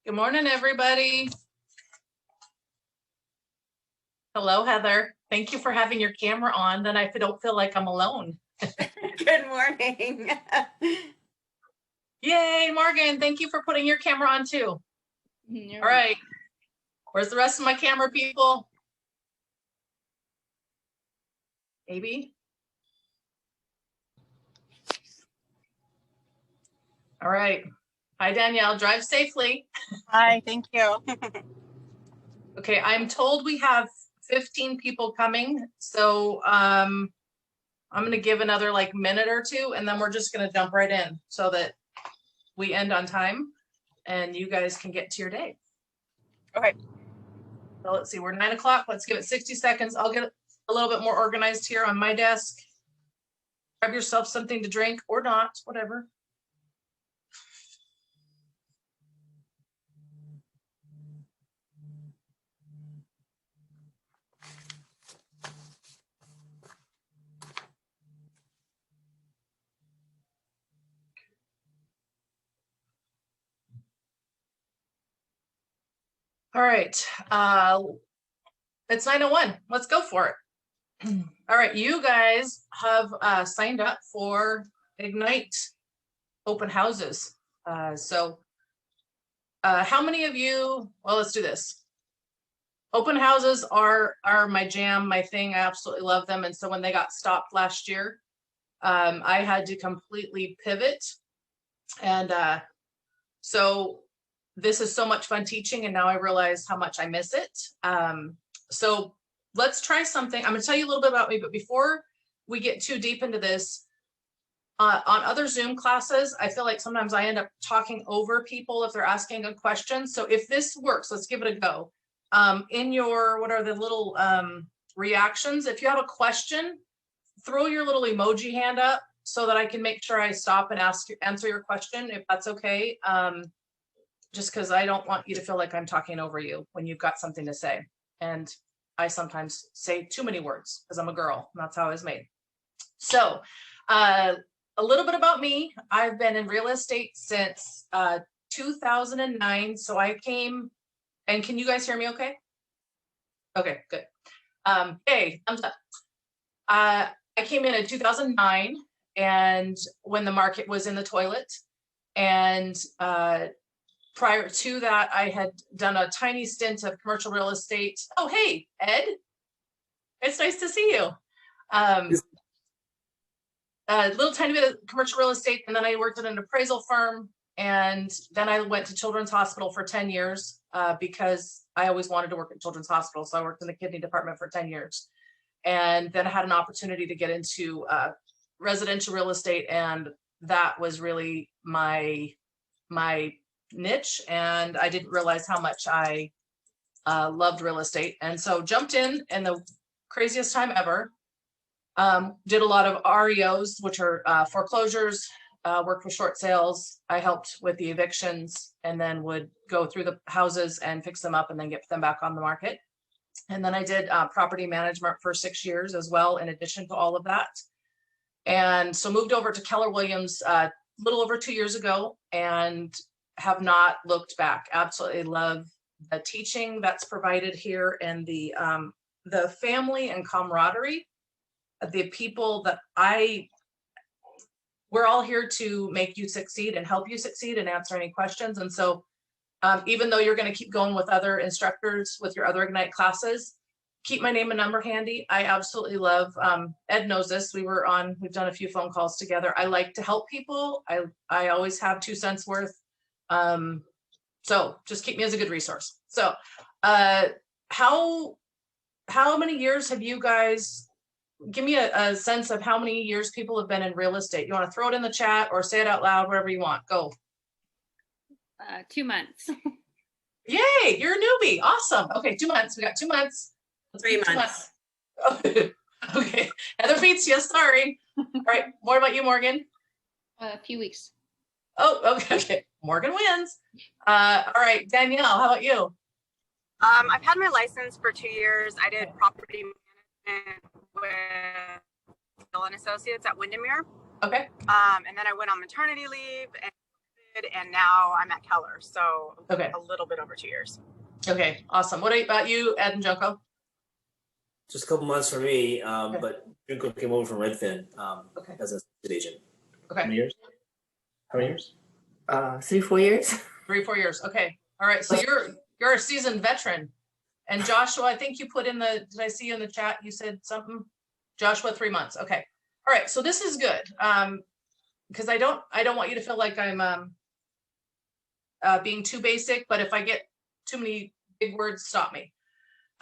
Good morning, everybody. Hello, Heather. Thank you for having your camera on. Then I don't feel like I'm alone. Good morning. Yay, Morgan. Thank you for putting your camera on too. All right. Where's the rest of my camera people? Maybe. All right. Hi, Danielle. Drive safely. Hi, thank you. Okay, I'm told we have 15 people coming. So I'm going to give another minute or two, and then we're just going to jump right in so that we end on time and you guys can get to your day. Okay. So let's see, we're 9 o'clock. Let's give it 60 seconds. I'll get a little bit more organized here on my desk. Grab yourself something to drink or not, whatever. All right, it's 9:01. Let's go for it. All right, you guys have signed up for Ignite open houses. So how many of you, well, let's do this. Open houses are my jam, my thing. I absolutely love them. And so when they got stopped last year, I had to completely pivot. And so this is so much fun teaching, and now I realize how much I miss it. So let's try something. I'm going to tell you a little bit about me, but before we get too deep into this, on other Zoom classes, I feel like sometimes I end up talking over people if they're asking a question. So if this works, let's give it a go. In your, what are the little reactions? If you have a question, throw your little emoji hand up so that I can make sure I stop and answer your question, if that's okay. Just because I don't want you to feel like I'm talking over you when you've got something to say. And I sometimes say too many words because I'm a girl, and that's how I was made. So a little bit about me. I've been in real estate since 2009. So I came, and can you guys hear me okay? Okay, good. Hey, thumbs up. I came in 2009, and when the market was in the toilet, and prior to that, I had done a tiny stint of commercial real estate. Oh, hey, Ed. It's nice to see you. A little tiny bit of commercial real estate, and then I worked at an appraisal firm, and then I went to Children's Hospital for 10 years because I always wanted to work at Children's Hospital, so I worked in the kidney department for 10 years. And then I had an opportunity to get into residential real estate, and that was really my niche, and I didn't realize how much I loved real estate, and so jumped in the craziest time ever. Did a lot of REOs, which are foreclosures, worked with short sales. I helped with the evictions, and then would go through the houses and fix them up and then get them back on the market. And then I did property management for 6 years as well, in addition to all of that. And so moved over to Keller Williams a little over 2 years ago, and have not looked back. Absolutely love the teaching that's provided here, and the family and camaraderie, the people that we're all here to make you succeed and help you succeed and answer any questions. And so even though you're going to keep going with other instructors with your other Ignite classes, keep my name and number handy. I absolutely love, Ed knows this, we've done a few phone calls together. I like to help people. I always have 2 cents worth. So just keep me as a good resource. So how many years have you guys, give me a sense of how many years people have been in real estate? You want to throw it in the chat or say it out loud, whatever you want. Go. 2 months. Yay, you're a newbie. Awesome. Okay, 2 months. We got 2 months. 3 months. Okay, Heather beats you. Sorry. All right, more about you, Morgan. A few weeks. Oh, okay. Morgan wins. All right, Danielle, how about you? I've had my license for 2 years. I did property management with Bill and Associates at Windermere. Okay. And then I went on maternity leave, and and now I'm at Keller. So Okay. a little bit over 2 years. Okay, awesome. What about you, Ed and Joko? Just a couple months for me, Okay. but Junko came over from Redfin Okay. as a estate agent. How Okay, many years? How many years? 3-4 years. 3-4 years. Okay, all right. So you're a seasoned veteran. And Joshua, I think you put in the, did I see you in the chat? You said something? Joshua, 3 months. Okay. All right. So this is good. Because I don't want you to feel like I'm being too basic, but if I get too many big words, stop me.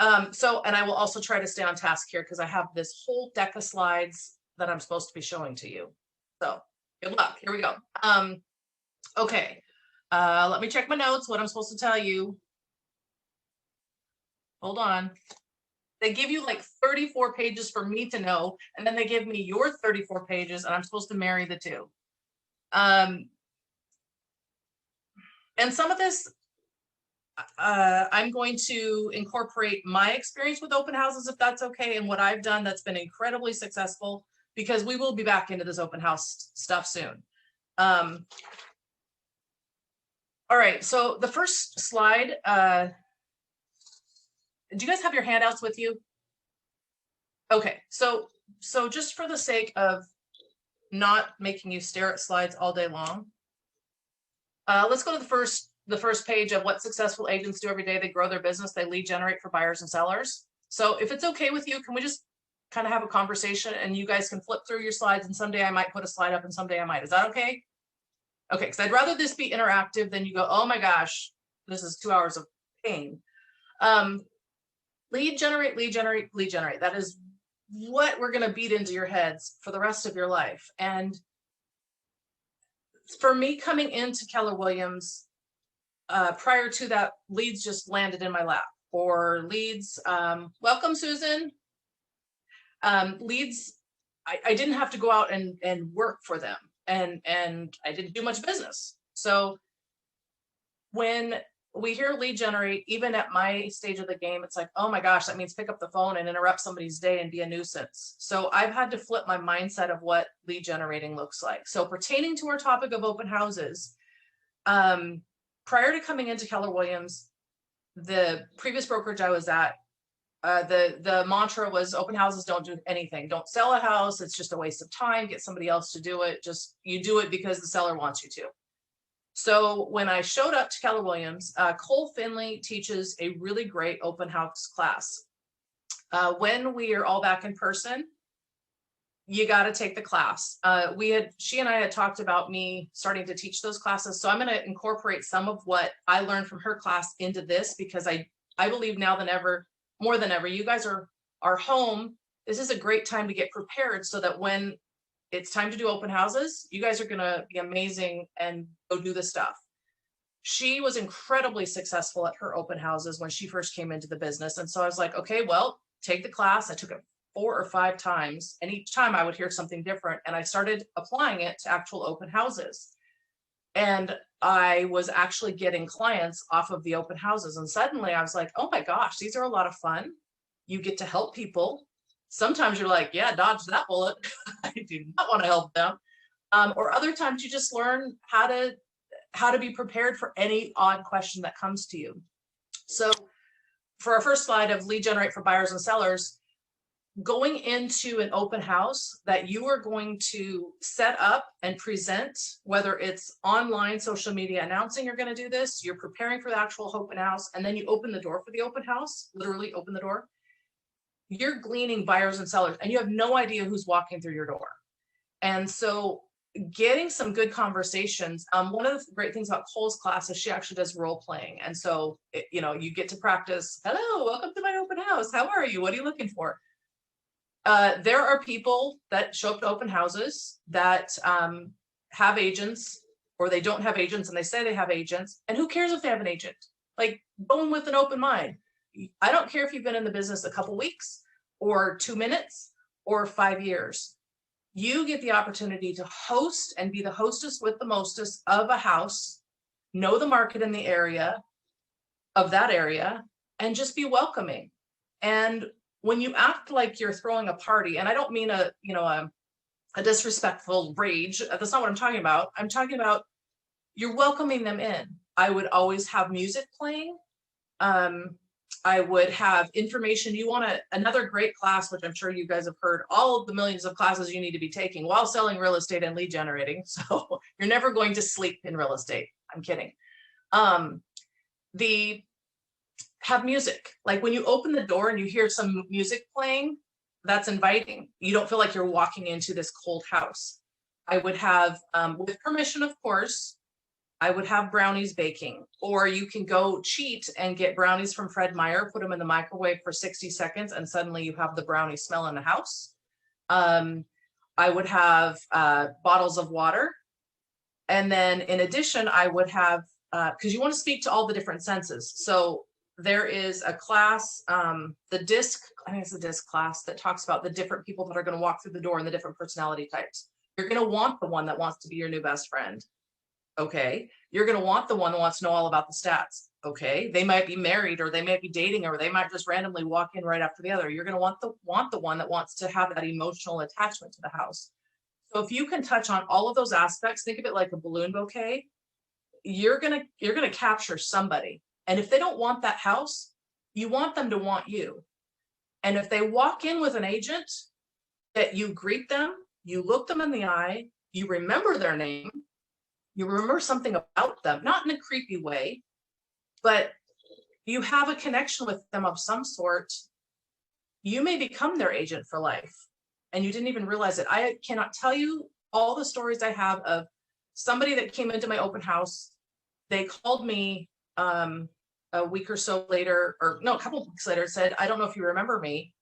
And I will also try to stay on task here because I have this whole deck of slides that I'm supposed to be showing to you. So good luck. Here we go. Okay. Let me check my notes, what I'm supposed to tell you. Hold on. They give you like 34 pages for me to know, and then they give me your 34 pages, and I'm supposed to marry the two. And some of this, I'm going to incorporate my experience with open houses, if that's okay, and what I've done that's been incredibly successful, because we will be back into this open house stuff soon. All right, so the first slide, do you guys have your handouts with you? Okay, so just for the sake of not making you stare at slides all day long, let's go to the first page of what successful agents do every day. They grow their business, they lead generate for buyers and sellers. So if it's okay with you, can we just kind of have a conversation and you guys can flip through your slides, and someday I might put a slide up and someday I might. Is that okay? Okay, because I'd rather this be interactive than you go, oh my gosh, this is 2 hours of pain. Lead generate, lead generate, lead generate. That is what we're going to beat into your heads for the rest of your life. And for me, coming into Keller Williams, prior to that, leads just landed in my lap. Or leads, welcome Susan. Leads, I didn't have to go out and work for them, and I didn't do much business. So when we hear lead generate, even at my stage of the game, it's like, oh my gosh, that means pick up the phone and interrupt somebody's day and be a nuisance. So I've had to flip my mindset of what lead generating looks like. So pertaining to our topic of open houses, prior to coming into Keller Williams, the previous brokerage I was at, the mantra was open houses don't do anything. Don't sell a house. It's just a waste of time. Get somebody else to do it. Just you do it because the seller wants you to. So when I showed up to Keller Williams, Cole Finley teaches a really great open house class. When we are all back in person, you got to take the class. She and I had talked about me starting to teach those classes. So I'm going to incorporate some of what I learned from her class into this, because I believe now than ever, more than ever, you guys are home. This is a great time to get prepared so that when it's time to do open houses, you guys are going to be amazing and go do the stuff. She was incredibly successful at her open houses when she first came into the business. And so I was like, okay, well, take the class. I took it 4 or 5 times, and each time I would hear something different. And I started applying it to actual open houses. And I was actually getting clients off of the open houses. And suddenly I was like, oh my gosh, these are a lot of fun. You get to help people. Sometimes you're like, yeah, dodge that bullet. I do not want to help them. Or other times you just learn how to be prepared for any odd question that comes to you. So for our first slide of lead generate for buyers and sellers, going into an open house that you are going to set up and present, whether it's online, social media announcing you're going to do this, you're preparing for the actual open house, and then you open the door for the open house, literally open the door. You're gleaning buyers and sellers, and you have no idea who's walking through your door. And so getting some good conversations. One of the great things about Cole's class is she actually does role playing. And so, you get to practice, hello, welcome to my open house. How are you? What are you looking for? There are people that show up to open houses that have agents, or they don't have agents and they say they have agents. And who cares if they have an agent? Like, go in with an open mind. I don't care if you've been in the business a couple weeks or 2 minutes or 5 years. You get the opportunity to host and be the hostess with the mostest of a house, know the market in the area of that area, and just be welcoming. And when you act like you're throwing a party, and I don't mean a disrespectful rage, that's not what I'm talking about. I'm talking about you're welcoming them in. I would always have music playing. I would have information. You want another great class, which I'm sure you guys have heard, all of the millions of classes you need to be taking while selling real estate and lead generating. So you're never going to sleep in real estate. I'm kidding. Have music. Like when you open the door and you hear some music playing, that's inviting. You don't feel like you're walking into this cold house. I would have, with permission, of course, I would have brownies baking, or you can go cheat and get brownies from Fred Meyer, put them in the microwave for 60 seconds, and suddenly you have the brownie smell in the house. I would have bottles of water. And then in addition, I would have, because you want to speak to all the different senses. So there is a class, the DISC, I think it's the DISC class, that talks about the different people that are going to walk through the door and the different personality types. You're going to want the one that wants to be your new best friend. Okay. You're going to want the one that wants to know all about the stats. Okay. They might be married, or they might be dating, or they might just randomly walk in right after the other. You're going to want the one that wants to have that emotional attachment to the house. So if you can touch on all of those aspects, think of it like a balloon bouquet, you're going to capture somebody. And if they don't want that house, you want them to want you. And if they walk in with an agent, that you greet them, you look them in the eye, you remember their name, you remember something about them, not in a creepy way, but you have a connection with them of some sort, you may become their agent for life. And you didn't even realize it. I cannot tell you all the stories I have of somebody that came into my open house. They called me a week or so later, or no, a couple of weeks later, said, I don't know if you remember me.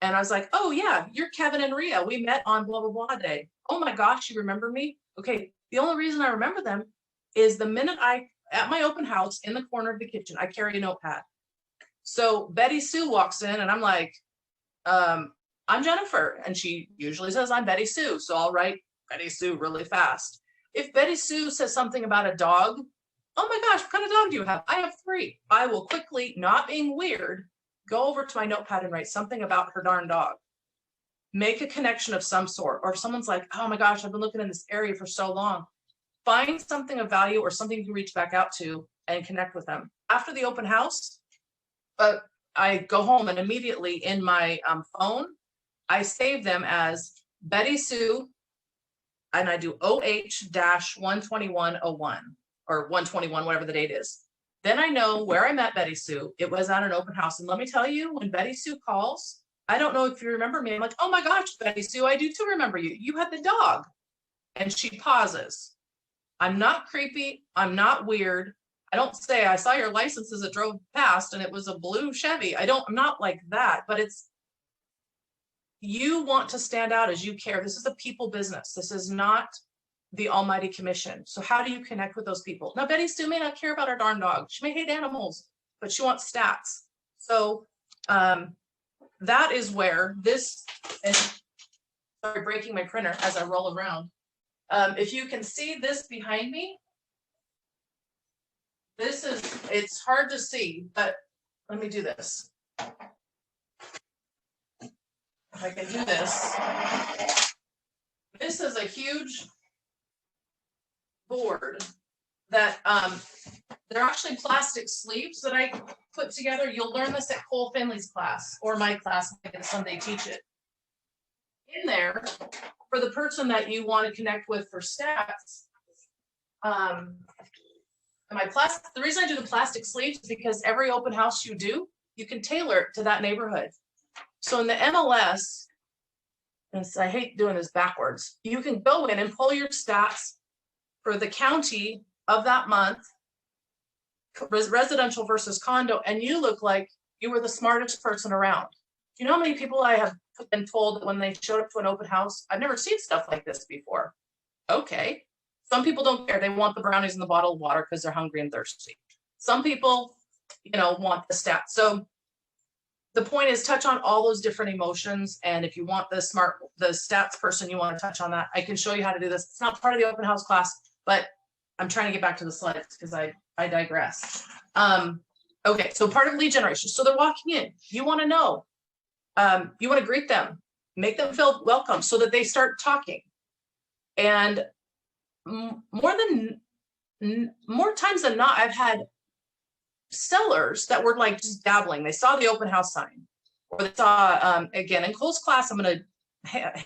And I was like, oh yeah, you're Kevin and Rhea. We met on blah, blah, blah day. Oh my gosh, you remember me? Okay. The only reason I remember them is the minute at my open house in the corner of the kitchen, I carry a notepad. So Betty Sue walks in and I'm like, I'm Jennifer. And she usually says, I'm Betty Sue. So I'll write Betty Sue really fast. If Betty Sue says something about a dog, oh my gosh, what kind of dog do you have? I have 3. I will quickly, not being weird, go over to my notepad and write something about her darn dog. Make a connection of some sort. Or if someone's like, oh my gosh, I've been looking in this area for so long. Find something of value or something you can reach back out to and connect with them. After the open house, I go home and immediately in my phone, I save them as Betty Sue, and I do OH-12101 or 121, whatever the date is. Then I know where I met Betty Sue. It was at an open house. And let me tell you, when Betty Sue calls, I don't know if you remember me. I'm like, oh my gosh, Betty Sue, I do too remember you. You had the dog. And she pauses. I'm not creepy. I'm not weird. I don't say, I saw your license as it drove past and it was a blue Chevy. I'm not like that, but it's, you want to stand out as you care. This is a people business. This is not the almighty commission. So how do you connect with those people? Now, Betty Sue may not care about her darn dog. She may hate animals, but she wants stats. So that is where this, and sorry, breaking my printer as I roll around. If you can see this behind me, this is, it's hard to see, but let me do this. If I can do this, this is a huge board that they're actually plastic sleeves that I put together. You'll learn this at Cole Finley's class or my class. I get a Sunday teach it. In there, for the person that you want to connect with for stats, the reason I do the plastic sleeves is because every open house you do, you can tailor it to that neighborhood. So in the MLS, and I hate doing this backwards, you can go in and pull your stats for the county of that month, residential versus condo, and you look like you were the smartest person around. Do you know how many people I have been told that when they showed up to an open house, I've never seen stuff like this before? Okay. Some people don't care. They want the brownies and the bottle of water because they're hungry and thirsty. Some people, want the stats. So the point is touch on all those different emotions. And if you want the stats person, you want to touch on that, I can show you how to do this. It's not part of the open house class, but I'm trying to get back to the slides because I digress. Okay, so part of lead generation. So they're walking in. You want to know. You want to greet them, make them feel welcome so that they start talking. And more than more times than not, I've had sellers that were like just dabbling. They saw the open house sign, or they saw, again, in Cole's class, I'm going to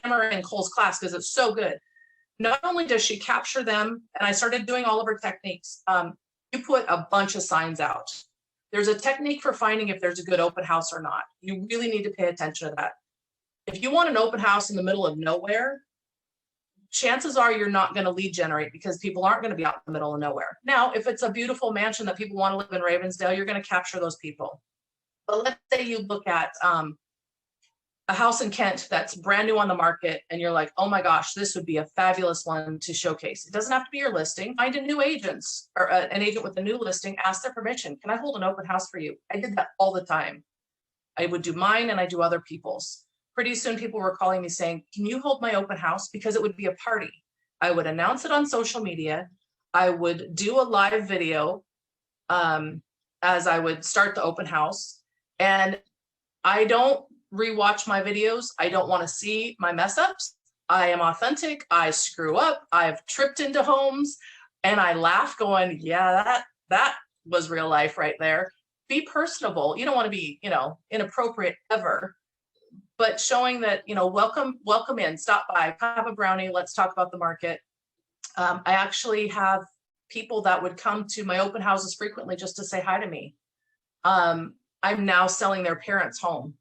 hammer in Cole's class because it's so good. Not only does she capture them, and I started doing all of her techniques, you put a bunch of signs out. There's a technique for finding if there's a good open house or not. You really need to pay attention to that. If you want an open house in the middle of nowhere, chances are you're not going to lead generate because people aren't going to be out in the middle of nowhere. Now, if it's a beautiful mansion that people want to live in Ravensdale, you're going to capture those people. But let's say you look at a house in Kent that's brand new on the market and you're like, oh my gosh, this would be a fabulous one to showcase. It doesn't have to be your listing. Find a new agent or an agent with a new listing, ask their permission. Can I hold an open house for you? I did that all the time. I would do mine and I do other people's. Pretty soon people were calling me saying, can you hold my open house? Because it would be a party. I would announce it on social media. I would do a live video as I would start the open house. And I don't rewatch my videos. I don't want to see my mess ups. I am authentic. I screw up. I've tripped into homes and I laugh going, yeah, that was real life right there. Be personable. You don't want to be, inappropriate ever, but showing that, welcome in, stop by, have a brownie. Let's talk about the market. I actually have people that would come to my open houses frequently just to say hi to me. I'm now selling their parents' home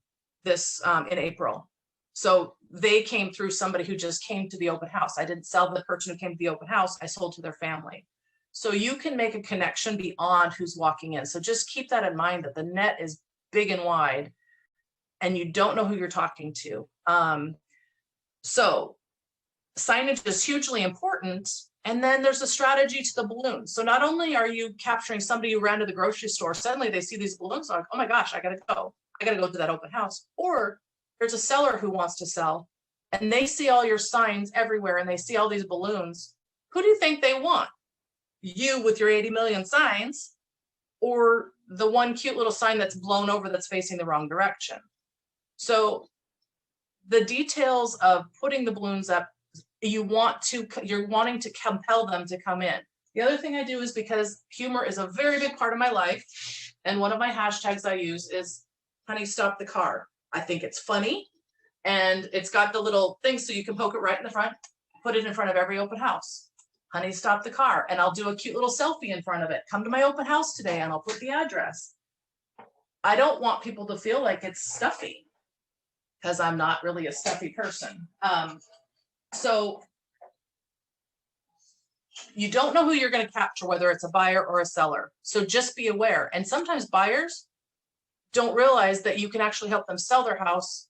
this in April. So they came through somebody who just came to the open house. I didn't sell the person who came to the open house. I sold to their family. So you can make a connection beyond who's walking in. So just keep that in mind, that the net is big and wide and you don't know who you're talking to. So signage is hugely important. And then there's a strategy to the balloons. So not only are you capturing somebody who ran to the grocery store, suddenly they see these balloons, like, oh my gosh, I gotta go to that open house. Or there's a seller who wants to sell and they see all your signs everywhere and they see all these balloons. Who do you think they want? You with your 80 million signs, or the one cute little sign that's blown over that's facing the wrong direction? So the details of putting the balloons up, you're wanting to compel them to come in. The other thing I do is, because humor is a very big part of my life, and one of my hashtags I use is honey, stop the car. I think it's funny, and it's got the little thing so you can poke it right in the front, put it in front of every open house. Honey, stop the car. And I'll do a cute little selfie in front of it. Come to my open house today, and I'll put the address. I don't want people to feel like it's stuffy, because I'm not really a stuffy person. So you don't know who you're going to capture, whether it's a buyer or a seller. So just be aware. And sometimes buyers don't realize that you can actually help them sell their house,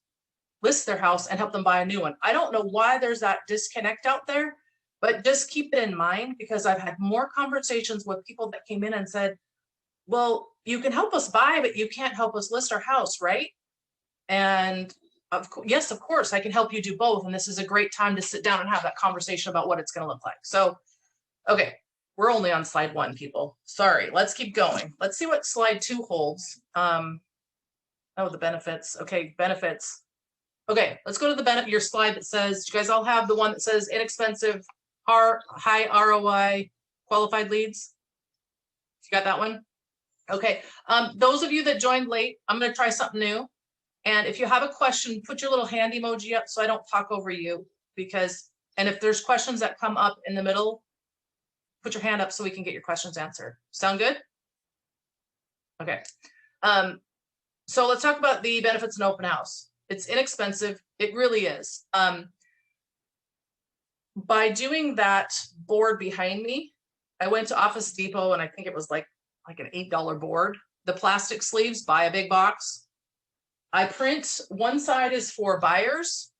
list their house, and help them buy a new one. I don't know why there's that disconnect out there, but just keep it in mind, because I've had more conversations with people that came in and said, well, you can help us buy, but you can't help us list our house, right? And yes, of course, I can help you do both. And this is a great time to sit down and have that conversation about what it's going to look like. So, okay, we're only on slide 1, people. Sorry, let's keep going. Let's see what slide 2 holds. Oh, the benefits. Okay, benefits. Okay, let's go to the your slide that says, you guys all have the one that says inexpensive, high ROI, qualified leads? You got that one? Okay, those of you that joined late, I'm going to try something new. And if you have a question, put your little hand emoji up so I don't talk over you, and if there's questions that come up in the middle, put your hand up so we can get your questions answered. Sound good? Okay. So let's talk about the benefits in open house. It's inexpensive. It really is. By doing that board behind me, I went to Office Depot, and I think it was like an $8 board. The plastic sleeves, buy a big box. I print, one side is for buyers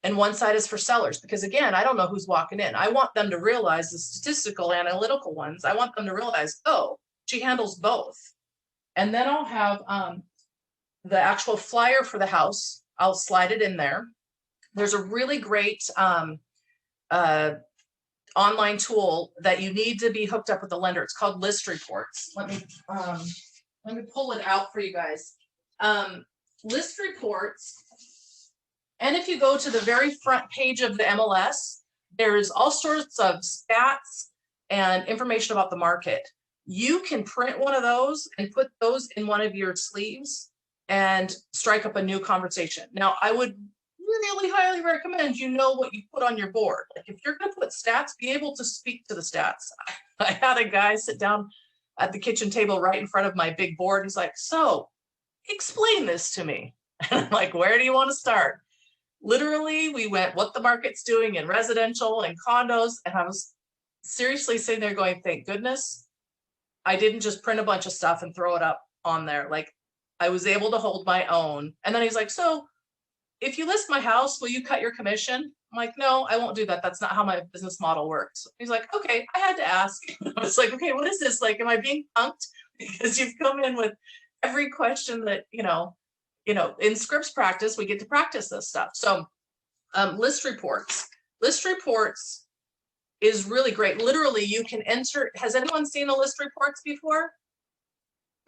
and one side is for sellers, because again, I don't know who's walking in. I want them to realize, the statistical analytical ones, I want them to realize, oh, she handles both. And then I'll have the actual flyer for the house. I'll slide it in there. There's a really great online tool that you need to be hooked up with the lender. It's called List Reports. Let me pull it out for you guys. List Reports. And if you go to the very front page of the MLS, there's all sorts of stats and information about the market. You can print one of those and put those in one of your sleeves and strike up a new conversation. Now, I would really highly recommend you know what you put on your board. Like if you're going to put stats, be able to speak to the stats. I had a guy sit down at the kitchen table right in front of my big board. He's like, so explain this to me. And I'm like, where do you want to start? Literally, we went what the market's doing in residential and condos. And I was seriously sitting there going, thank goodness I didn't just print a bunch of stuff and throw it up on there. Like I was able to hold my own. And then he's like, so if you list my house, will you cut your commission? I'm like, no, I won't do that. That's not how my business model works. He's like, okay, I had to ask. I was like, okay, what is this? Like, am I being punked? Because you've come in with every question that, in scripts practice, we get to practice this stuff. So list reports is really great. Literally, you can enter. Has anyone seen a list reports before?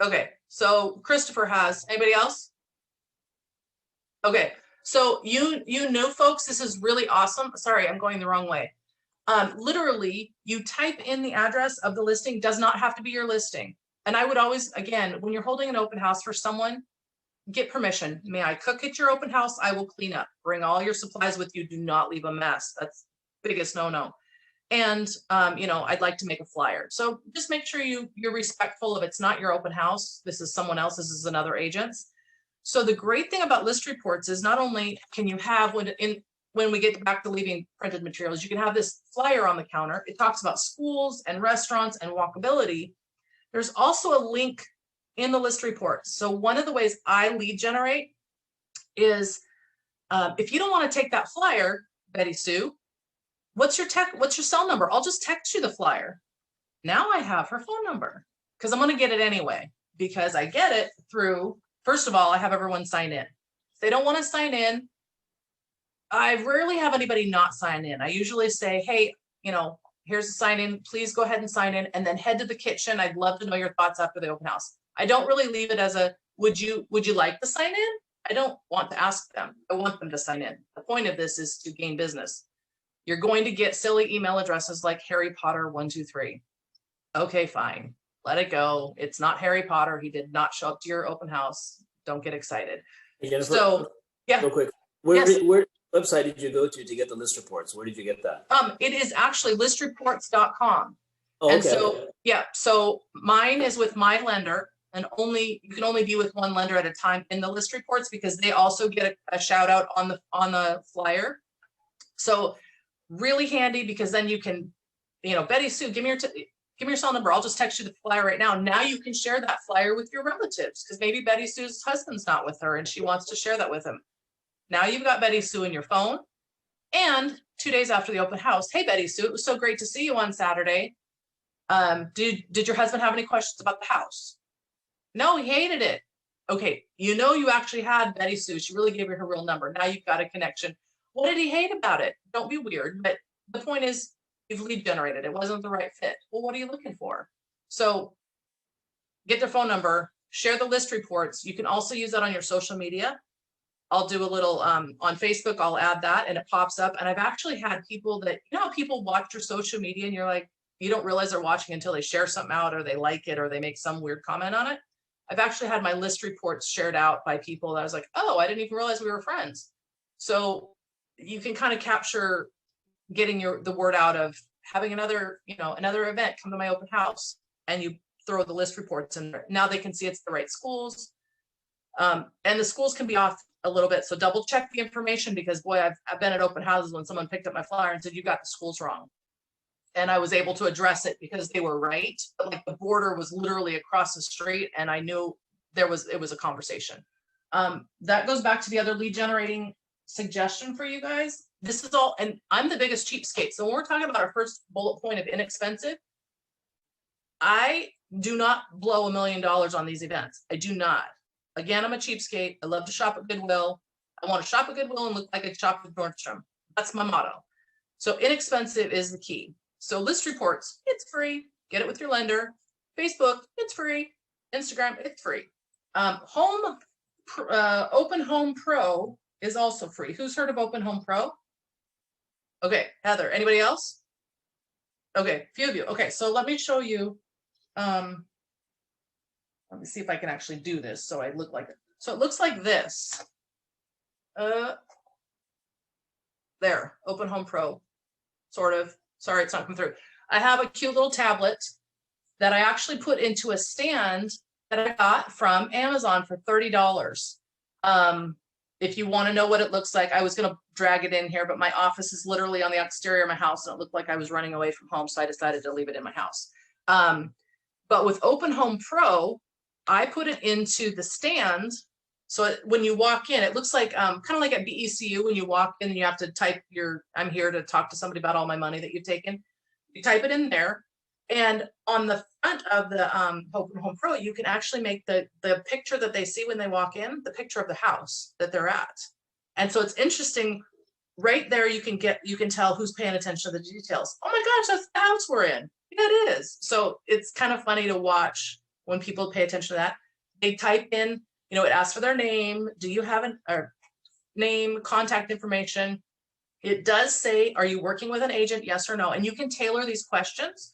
Okay, so Christopher has. Anybody else? Okay, so you new folks, this is really awesome. Sorry, I'm going the wrong way. Literally, you type in the address of the listing, does not have to be your listing. And I would always, again, when you're holding an open house for someone, get permission. May I cook at your open house? I will clean up. Bring all your supplies with you. Do not leave a mess. That's biggest no-no. And, I'd like to make a flyer. So just make sure you're respectful of it's not your open house. This is someone else. This is another agent's. So the great thing about list reports is not only can you have when we get back to leaving printed materials, you can have this flyer on the counter. It talks about schools and restaurants and walkability. There's also a link in the list report. So one of the ways I lead generate is if you don't want to take that flyer, Betty Sue, what's your cell number? I'll just text you the flyer. Now I have her phone number because I'm going to get it anyway, because I get it through, first of all, I have everyone sign in. If they don't want to sign in, I rarely have anybody not sign in. I usually say, hey, here's a sign in, please go ahead and sign in, and then head to the kitchen. I'd love to know your thoughts after the open house. I don't really leave it as a, would you like to sign in? I don't want to ask them. I want them to sign in. The point of this is to gain business. You're going to get silly email addresses like Harry Potter 123. Okay, fine. Let it go. It's not Harry Potter. He did not show up to your open house. Don't get excited. Hey, Jennifer, So, yeah. real quick, Yes. where website did you go to get the list reports? Where did you get that? It is actually listreports.com. Oh, And okay. so, yeah, so mine is with my lender, and you can only be with one lender at a time in the list reports because they also get a shout out on the flyer. So really handy, because then you can, Betty Sue, give me your cell number. I'll just text you the flyer right now. Now you can share that flyer with your relatives, because maybe Betty Sue's husband's not with her and she wants to share that with him. Now you've got Betty Sue in your phone. And 2 days after the open house, hey, Betty Sue, it was so great to see you on Saturday. Did your husband have any questions about the house? No, he hated it. Okay, you actually had Betty Sue. She really gave you her real number. Now you've got a connection. What did he hate about it? Don't be weird. But the point is, you've lead generated. It wasn't the right fit. Well, what are you looking for? So get their phone number, share the list reports. You can also use that on your social media. I'll do a little on Facebook. I'll add that and it pops up. And I've actually had people that, how people watch your social media and you're like, you don't realize they're watching until they share something out or they like it or they make some weird comment on it. I've actually had my list reports shared out by people that I was like, oh, I didn't even realize we were friends. So you can kind of capture getting the word out of having another event, come to my open house, and you throw the list reports in there. Now they can see it's the right schools. And the schools can be off a little bit. So double check the information, because boy, I've been at open houses when someone picked up my flyer and said, you got the schools wrong. And I was able to address it because they were right. But like the border was literally across the street and I knew it was a conversation. That goes back to the other lead generating suggestion for you guys. This is all, and I'm the biggest cheapskate. So when we're talking about our first bullet point of inexpensive, I do not blow $1 million on these events. I do not. Again, I'm a cheapskate. I love to shop at Goodwill. I want to shop at Goodwill and look like I shopped at Nordstrom. That's my motto. So inexpensive is the key. So list reports, it's free. Get it with your lender. Facebook, it's free. Instagram, it's free. Open Home Pro is also free. Who's heard of Open Home Pro? Okay, Heather, anybody else? Okay, few of you. Okay, so let me show you. Let me see if I can actually do this so I look like it. So it looks like this. There, Open Home Pro, sort of. Sorry, it's not coming through. I have a cute little tablet that I actually put into a stand that I got from Amazon for $30. If you want to know what it looks like, I was going to drag it in here, but my office is literally on the exterior of my house and it looked like I was running away from home, so I decided to leave it in my house. But with Open Home Pro, I put it into the stand. So when you walk in, it looks like kind of like at BECU when you walk in and you have to type your, I'm here to talk to somebody about all my money that you've taken. You type it in there. And on the front of the Open Home Pro, you can actually make the picture that they see when they walk in, the picture of the house that they're at. And so it's interesting. Right there, you can tell who's paying attention to the details. Oh my gosh, that's the house we're in. Yeah, it is. So it's kind of funny to watch when people pay attention to that. They type in, you know, it asks for their name. Do you have a name, contact information? It does say, are you working with an agent? Yes or no. And you can tailor these questions.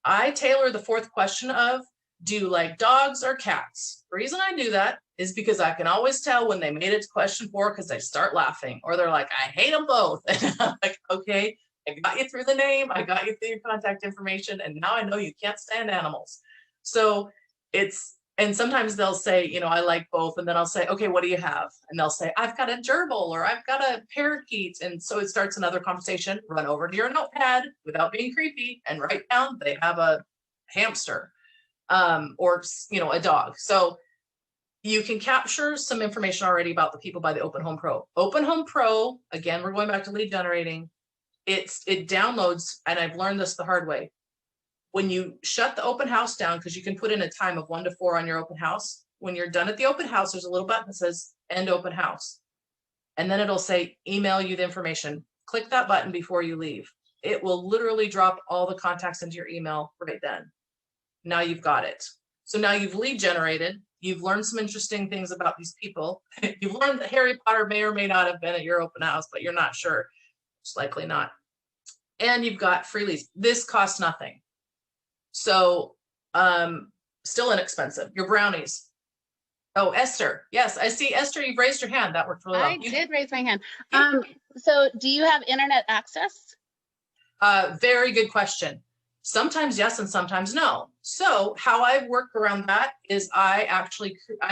I tailor the fourth question of, do you like dogs or cats? The reason I do that is because I can always tell when they made it to question 4 because they start laughing or they're like, I hate them both. And I'm like, okay, I got you through the name, I got you through your contact information, and now I know you can't stand animals. So and sometimes they'll say, you know, I like both. And then I'll say, okay, what do you have? And they'll say, I've got a gerbil or I've got a parakeet. And so it starts another conversation. Run over to your notepad without being creepy and write down they have a hamster or, you know, a dog. So you can capture some information already about the people by the Open Home Pro. Open Home Pro, again, we're going back to lead generating. It downloads, and I've learned this the hard way. When you shut the open house down, because you can put in a time of 1 to 4 on your open house, when you're done at the open house, there's a little button that says end open house. And then it'll say email you the information. Click that button before you leave. It will literally drop all the contacts into your email right then. Now you've got it. So now you've lead generated. You've learned some interesting things about these people. You've learned that Harry Potter may or may not have been at your open house, but you're not sure. It's likely not. And you've got free leads. This costs nothing. So still inexpensive. Your brownies. Oh, Esther. Yes, I see Esther, you've raised your hand. That worked really well. I did raise my hand. So do you have internet access? Very good question. Sometimes yes and sometimes no. So how I work around that is I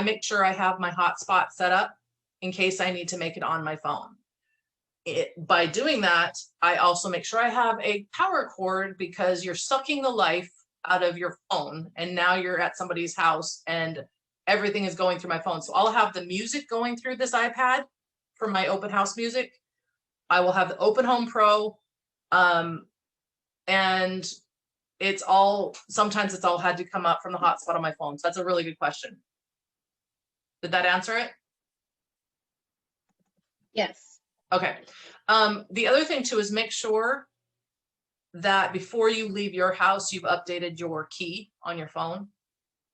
make sure I have my hotspot set up in case I need to make it on my phone. By doing that, I also make sure I have a power cord because you're sucking the life out of your phone and now you're at somebody's house and everything is going through my phone. So I'll have the music going through this iPad for my open house music. I will have the Open Home Pro. And sometimes it's all had to come up from the hotspot on my phone. So that's a really good question. Did that answer it? Yes. Okay. The other thing too is make sure that before you leave your house, you've updated your key on your phone.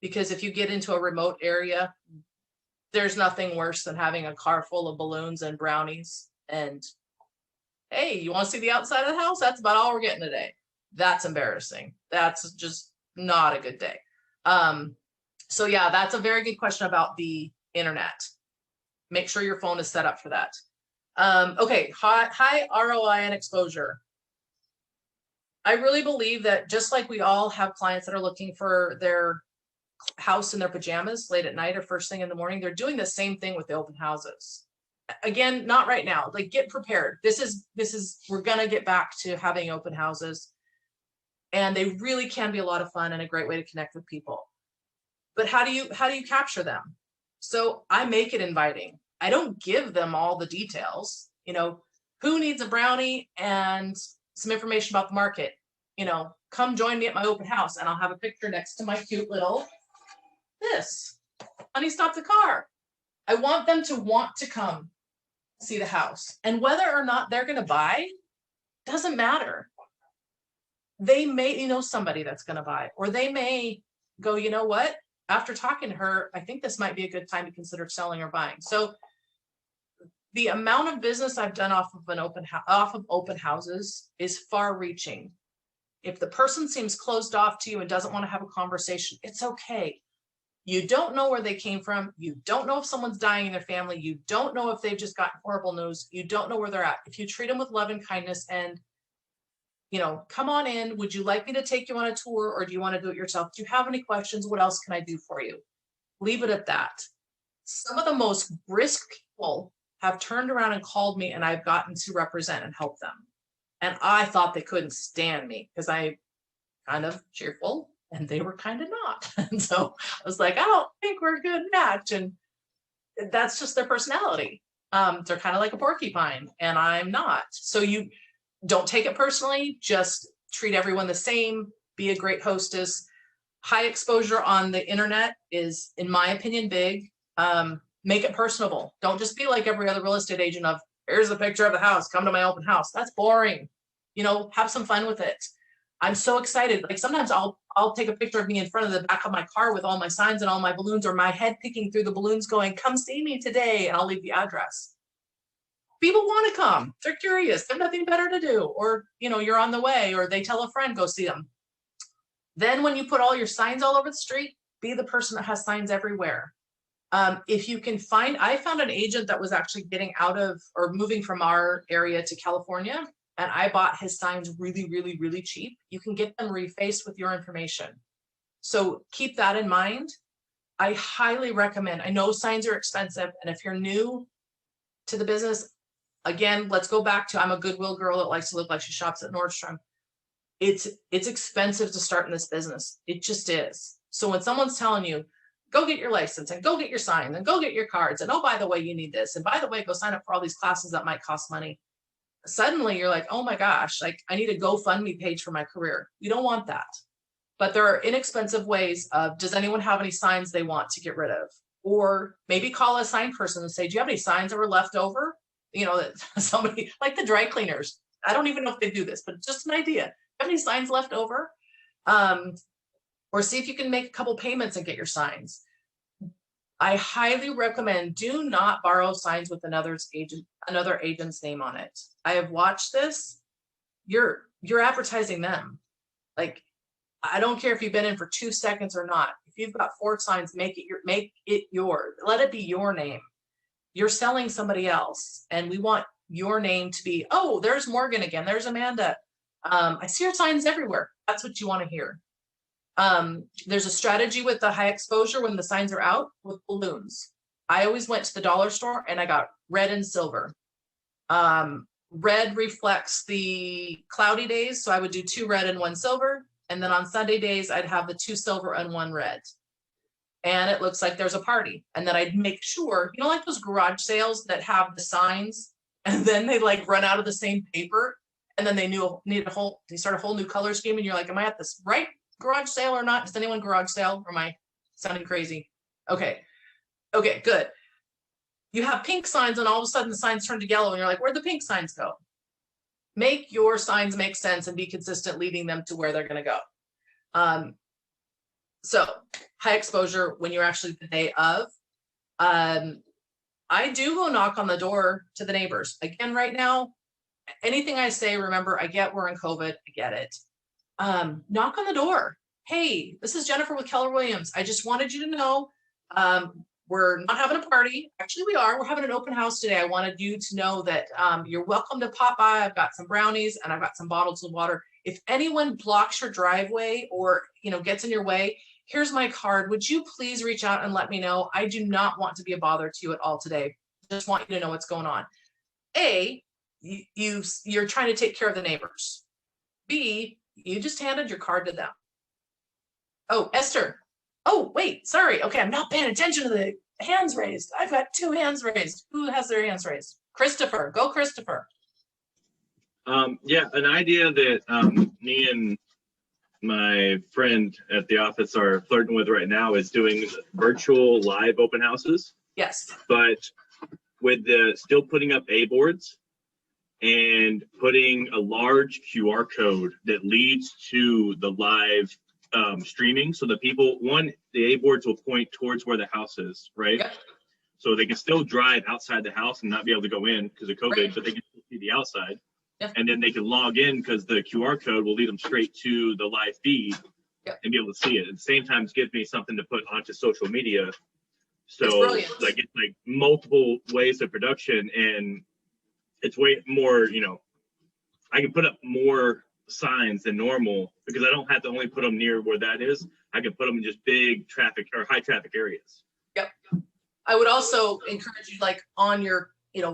Because if you get into a remote area, there's nothing worse than having a car full of balloons and brownies. And hey, you want to see the outside of the house? That's about all we're getting today. That's embarrassing. That's just not a good day. So yeah, that's a very good question about the internet. Make sure your phone is set up for that. Okay, high ROI and exposure. I really believe that just like we all have clients that are looking for their house in their pajamas late at night or first thing in the morning, they're doing the same thing with the open houses. Again, not right now. Like, get prepared. We're gonna get back to having open houses, and they really can be a lot of fun and a great way to connect with people. But how do you capture them? So I make it inviting. I don't give them all the details. You know, who needs a brownie and some information about the market? You know, come join me at my open house, and I'll have a picture next to my cute little honey, stop the car. I want them to want to come see the house, and whether or not they're going to buy doesn't matter. They may know somebody that's going to buy, or they may go, you know what, after talking to her, I think this might be a good time to consider selling or buying. So the amount of business I've done off of open houses is far reaching. If the person seems closed off to you and doesn't want to have a conversation, it's okay. You don't know where they came from. You don't know if someone's dying in their family. You don't know if they've just gotten horrible news. You don't know where they're at. If you treat them with love and kindness and, come on in. Would you like me to take you on a tour, or do you want to do it yourself? Do you have any questions? What else can I do for you? Leave it at that. Some of the most brisk people have turned around and called me, and I've gotten to represent and help them. And I thought they couldn't stand me because I'm kind of cheerful and they were kind of not. And so I was like, I don't think we're a good match. And that's just their personality. They're kind of like a porcupine and I'm not. So you don't take it personally, just treat everyone the same, be a great hostess. High exposure on the internet is, in my opinion, big. Make it personable. Don't just be like every other real estate agent of, here's the picture of the house, come to my open house. That's boring. Have some fun with it. I'm so excited. Like sometimes I'll take a picture of me in front of the back of my car with all my signs and all my balloons, or my head peeking through the balloons going, come see me today. And I'll leave the address. People want to come. They're curious. They have nothing better to do. Or, you're on the way, or they tell a friend, go see them. Then when you put all your signs all over the street, be the person that has signs everywhere. If you can I found an agent that was actually getting out of or moving from our area to California, and I bought his signs really, really, really cheap. You can get them refaced with your information. So keep that in mind. I highly recommend, I know signs are expensive, and if you're new to the business, again, let's go back to, I'm a Goodwill girl that likes to look like she shops at Nordstrom. It's expensive to start in this business. It just is. So when someone's telling you, go get your license and go get your sign and go get your cards. And oh, by the way, you need this. And by the way, go sign up for all these classes that might cost money. Suddenly you're like, oh my gosh, like I need a GoFundMe page for my career. You don't want that. But there are inexpensive ways of, does anyone have any signs they want to get rid of? Or maybe call a sign person and say, do you have any signs that were left over? That somebody, like the dry cleaners. I don't even know if they do this, but just an idea. Do you have any signs left over? Or see if you can make a couple payments and get your signs. I highly recommend, do not borrow signs with another agent's name on it. I have watched this. You're advertising them. Like, I don't care if you've been in for 2 seconds or not. If you've got 4 signs, make it yours. Let it be your name. You're selling somebody else, and we want your name to be, oh, there's Morgan again. There's Amanda. I see your signs everywhere. That's what you want to hear. There's a strategy with the high exposure when the signs are out with balloons. I always went to the dollar store and I got red and silver. Red reflects the cloudy days. So I would do 2 red and 1 silver. And then on Sunday days, I'd have the 2 silver and 1 red. And it looks like there's a party. And then I'd make sure, like those garage sales that have the signs and then they like run out of the same paper. And then they start a whole new color scheme. And you're like, am I at this right garage sale or not? Does anyone garage sale, or am I sounding crazy? Okay, good. You have pink signs and all of a sudden the signs turn to yellow and you're like, where'd the pink signs go? Make your signs make sense and be consistent, leading them to where they're going to go. So high exposure when you're actually the day of. I do go knock on the door to the neighbors. Again, right now, anything I say, remember, I get we're in COVID, I get it. Knock on the door. Hey, this is Jennifer with Keller Williams. I just wanted you to know we're not having a party. Actually, we are. We're having an open house today. I wanted you to know that you're welcome to pop by. I've got some brownies and I've got some bottles of water. If anyone blocks your driveway or gets in your way, here's my card. Would you please reach out and let me know? I do not want to be a bother to you at all today. Just want you to know what's going on. A, you're trying to take care of the neighbors. B, you just handed your card to them. Oh, Esther. Oh, wait, sorry. Okay, I'm not paying attention to the hands raised. I've got 2 hands raised. Who has their hands raised? Christopher. Go, Christopher. Yeah, an idea that me and my friend at the office are flirting with right now is doing virtual live open houses. Yes. But with still putting up A boards and putting a large QR code that leads to the live streaming, so that the A boards will point towards where the house is, right? Yep. So they can still drive outside the house and not be able to go in because of COVID, right. But they can still see the outside. Yeah. And then they can log in because the QR code will lead them straight to the live feed and be able to see it. At the same time, it gives me something to put onto social media. So It's brilliant. it's like multiple ways of production, and it's way more, I can put up more signs than normal because I don't have to only put them near where that is. I can put them in just big traffic or high traffic areas. Yep. I would also encourage you, like on your,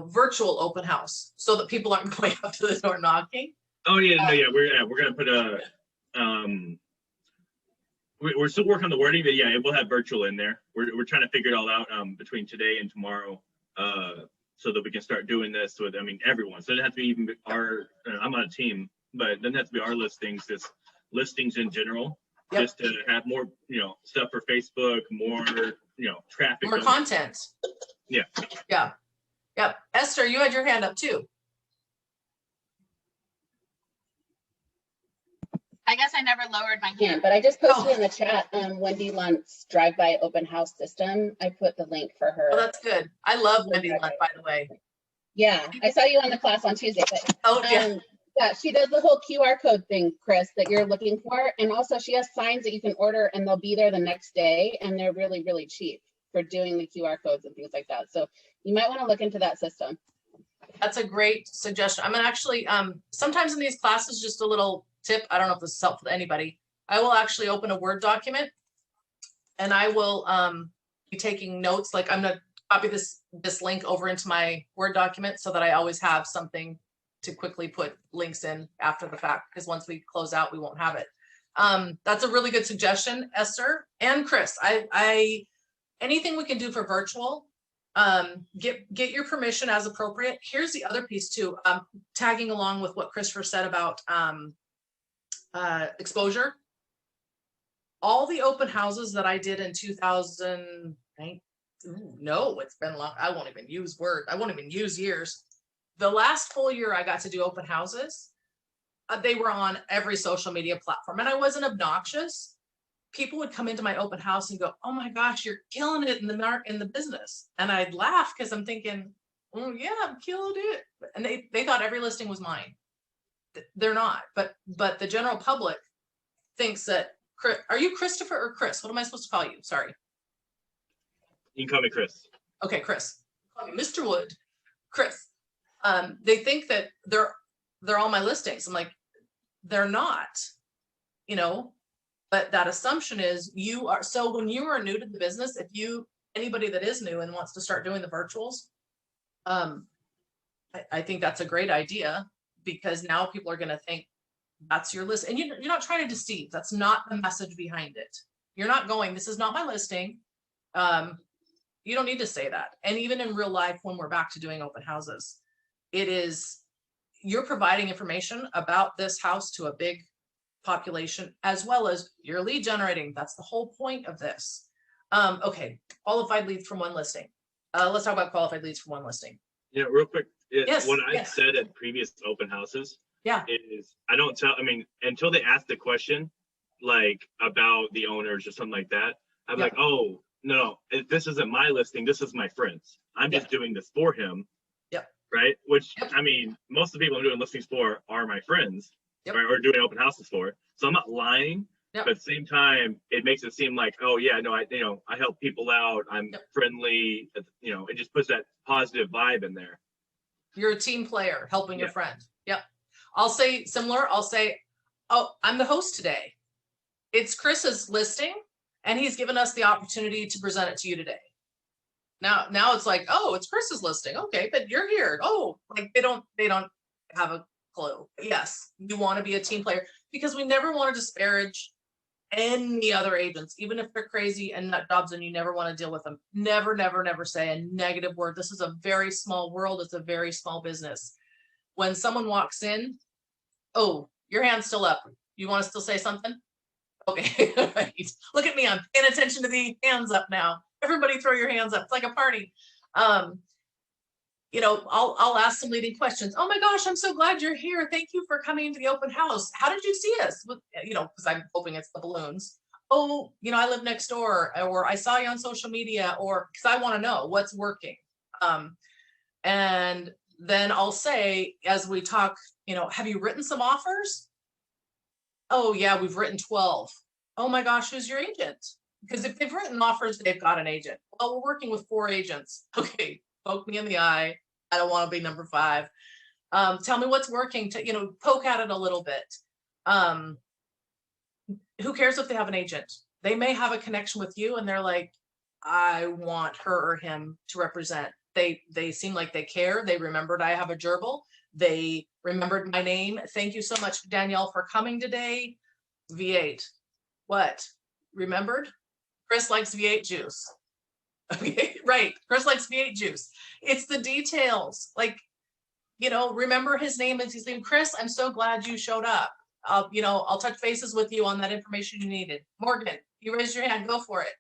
virtual open house, so that people aren't going up to the door knocking. Oh yeah, no, yeah, we're gonna put a we're still working on the wording, but yeah, it will have virtual in there. We're trying to figure it all out between today and tomorrow, so that we can start doing this with everyone. So it doesn't have to be even I'm on a team, but it doesn't have to be our listings, just listings in general. Yep. Just to have more, stuff for Facebook, more, traffic. More content. Yeah. Yeah. Yep. Esther, you had your hand up too. I guess I never lowered my hand, but I just posted in the chat Wendy Lunt's drive-by open house system. I put the link for her. Oh, that's good. I love Wendy Lunt, by the way. Yeah, I saw you on the class on Tuesday. But, Oh, yeah. yeah, she does the whole QR code thing, Chris, that you're looking for. And also she has signs that you can order and they'll be there the next day. And they're really, really cheap for doing the QR codes and things like that. So you might want to look into that system. That's a great suggestion. I'm gonna actually, sometimes in these classes, just a little tip, I don't know if this is helpful to anybody. I will actually open a Word document and I will be taking notes. Like I'm gonna copy this link over into my Word document so that I always have something to quickly put links in after the fact, because once we close out, we won't have it. That's a really good suggestion, Esther and Chris. I anything we can do for virtual, get your permission as appropriate. Here's the other piece too, tagging along with what Christopher said about exposure. All the open houses that I did in 2009, no, it's been long. I won't even use years. The last full year I got to do open houses, they were on every social media platform, and I wasn't obnoxious. People would come into my open house and go, "Oh my gosh, you're killing it in the business," and I'd laugh because I'm thinking, "Oh yeah, I'm killing it," and they thought every listing was mine. They're not, but the general public thinks that. Are you Christopher or Chris? What am I supposed to call you? Sorry. You can call me Chris. Okay, Chris. Call me Mr. Wood. Chris. They think that they're all my listings. I'm like, they're not, but that assumption is you are. So when you are new to the business, anybody that is new and wants to start doing the virtuals, I think that's a great idea, because now people are going to think that's your list, and you're not trying to deceive. That's not the message behind it. You're not going, this is not my listing. You don't need to say that. And even in real life, when we're back to doing open houses, you're providing information about this house to a big population, as well as your lead generating. That's the whole point of this. Okay, qualified leads from one listing. Let's talk about qualified leads from one listing. Yeah, real quick. Yes, What I've said at previous open houses, is I don't tell. Until they ask the question, like about the owners or something like that, I'm like, oh no, this isn't my listing. This is my friend's. I'm just doing this for him. Yep. Right. Which most of the people I'm doing listings for are my friends, right? Or doing open houses for. So I'm not lying. But at the same time, it makes it seem like, oh yeah, no, I help people out. I'm friendly. It just puts that positive vibe in there. You're a team player helping your friend. Yep. I'll say similar. I'll say, oh, I'm the host today. It's Chris's listing, and he's given us the opportunity to present it to you today. Now it's like, oh, it's Chris's listing. Okay, but you're here. Oh, like they don't have a clue. Yes, you want to be a team player, because we never want to disparage any other agents, even if they're crazy and nut jobs and you never want to deal with them. Never, never, never say a negative word. This is a very small world. It's a very small business. When someone walks in, oh, your hand's still up. You want to still say something? Okay. Right. Look at me. I'm paying attention to the hands up now. Everybody throw your hands up. It's like a party. I'll ask some leading questions. Oh my gosh, I'm so glad you're here. Thank you for coming to the open house. How did you see us? Because I'm hoping it's the balloons. Oh, I live next door, or I saw you on social media, or because I want to know what's working. And then I'll say, as we talk, have you written some offers? Oh yeah, we've written 12. Oh my gosh, who's your agent? Because if they've written offers, they've got an agent. Well, we're working with 4 agents. Okay, poke me in the eye. I don't want to be number 5. Tell me what's working to, poke at it a little bit. Who cares if they have an agent? They may have a connection with you and they're like, I want her or him to represent. They seem like they care. They remembered I have a gerbil. They remembered my name. Thank you so much, Danielle, for coming today. V8. What? Remembered? Chris likes V8 juice. Okay, right. Chris likes V8 juice. It's the details. Like, remember his name is his name. Chris, I'm so glad you showed up. I'll touch bases with you on that information you needed. Morgan, you raised your hand. Go for it.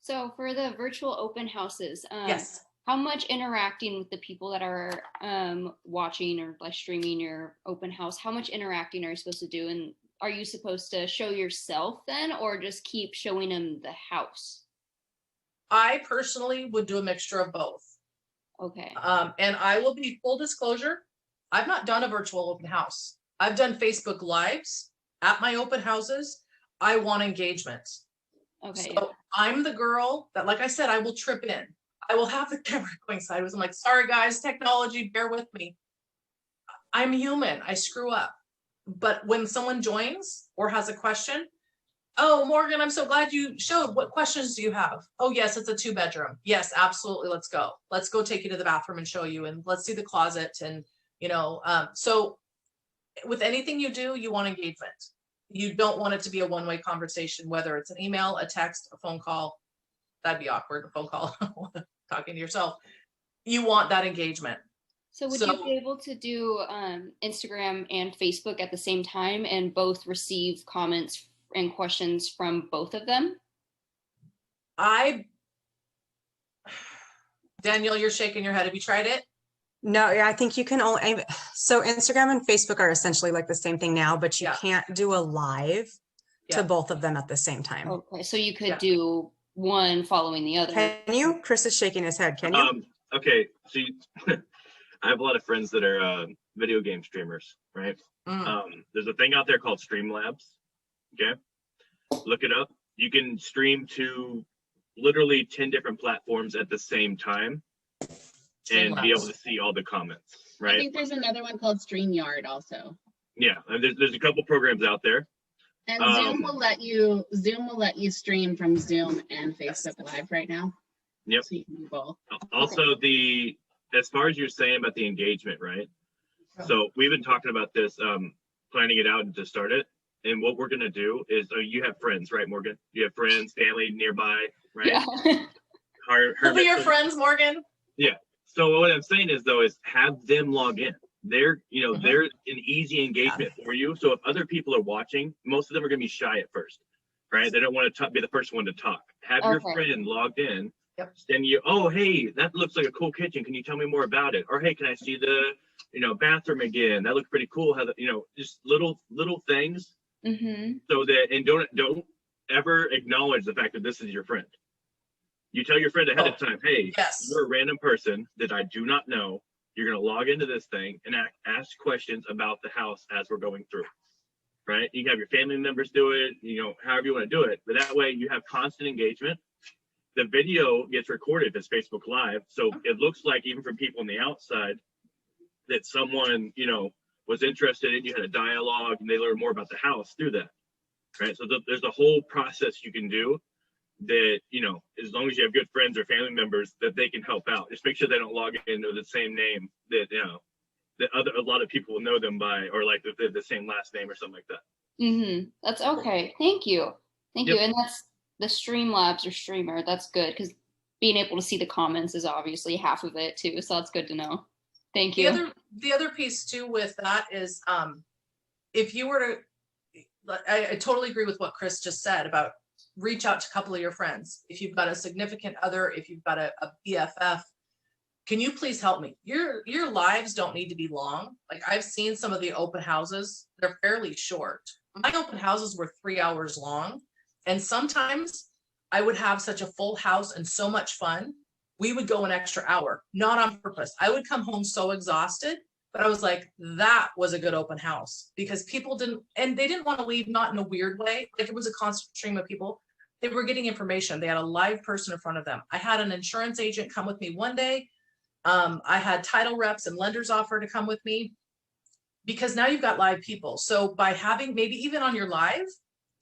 So for the virtual open houses, Yes. how much interacting with the people that are watching or like streaming your open house, how much interacting are you supposed to do? And are you supposed to show yourself then, or just keep showing them the house? I personally would do a mixture of both. Okay. And I will be full disclosure. I've not done a virtual open house. I've done Facebook Lives at my open houses. I want engagement. Okay. So I'm the girl that, like I said, I will trip in. I will have the camera going sideways. I'm like, sorry guys, technology, bear with me. I'm human. I screw up. But when someone joins or has a question, oh, Morgan, I'm so glad you showed. What questions do you have? Oh, yes, it's a 2-bedroom. Yes, absolutely. Let's go. Let's go take you to the bathroom and show you. And let's see the closet. And, so with anything you do, you want engagement. You don't want it to be a one-way conversation, whether it's an email, a text, a phone call. That'd be awkward, a phone call, talking to yourself. You want that engagement. So would you be able to do Instagram and Facebook at the same time and both receive comments and questions from both of them? Danielle, you're shaking your head. Have you tried it? No, I think you can only, so Instagram and Facebook are essentially like the same thing now, but you can't do a live to both of them at the same time. Okay, so you could do one following the other. Can you? Chris is shaking his head. Can you? Okay, so I have a lot of friends that are video game streamers, right? There's a thing out there called Streamlabs. Okay, look it up. You can stream to literally 10 different platforms at the same time and be able to see all the comments, right? I think there's another one called StreamYard also. Yeah, and there's a couple programs out there. And Zoom will let you stream from Zoom and Facebook Live right now. Yep. So you can do both. Also, as far as you're saying about the engagement, right? So we've been talking about this, planning it out and to start it. And what we're gonna do is, you have friends, right, Morgan? You have friends, family nearby, right? Yeah. Who be your friends, Morgan? Yeah. So what I'm saying is, though, is have them log in. They're an easy engagement for you. So if other people are watching, most of them are gonna be shy at first, right? They don't want to be the first one to talk. Have your friend logged in. Send you, oh, hey, that looks like a cool kitchen. Can you tell me more about it? Or hey, can I see the bathroom again? That looks pretty cool. How just little things. So that, and don't ever acknowledge the fact that this is your friend. You tell your friend ahead of time, hey, you're a random person that I do not know. You're going to log into this thing and ask questions about the house as we're going through, right? You can have your family members do it, however you want to do it. But that way you have constant engagement. The video gets recorded as Facebook Live. So it looks like, even from people on the outside, that someone, was interested in, you had a dialogue and they learn more about the house through that, right? So there's a whole process you can do that, as long as you have good friends or family members, that they can help out. Just make sure they don't log into the same name that, a lot of people will know them by, or like the same last name or something like that. That's okay. Thank you. Thank you. And that's the Streamlabs or Streamer. That's good, because being able to see the comments is obviously half of it too. So that's good to know. Thank you. The other piece too with that is, if you were to, I totally agree with what Chris just said about reach out to a couple of your friends. If you've got a significant other, if you've got a BFF, can you please help me? Your lives don't need to be long. Like, I've seen some of the open houses, they're fairly short. My open houses were 3 hours long. And sometimes I would have such a full house and so much fun we would go an extra hour, not on purpose. I would come home so exhausted, but I was like, that was a good open house because people didn't, and they didn't want to leave, not in a weird way. Like it was a constant stream of people. They were getting information. They had a live person in front of them. I had an insurance agent come with me one day. I had title reps and lenders offer to come with me because now you've got live people. So by having maybe even on your live,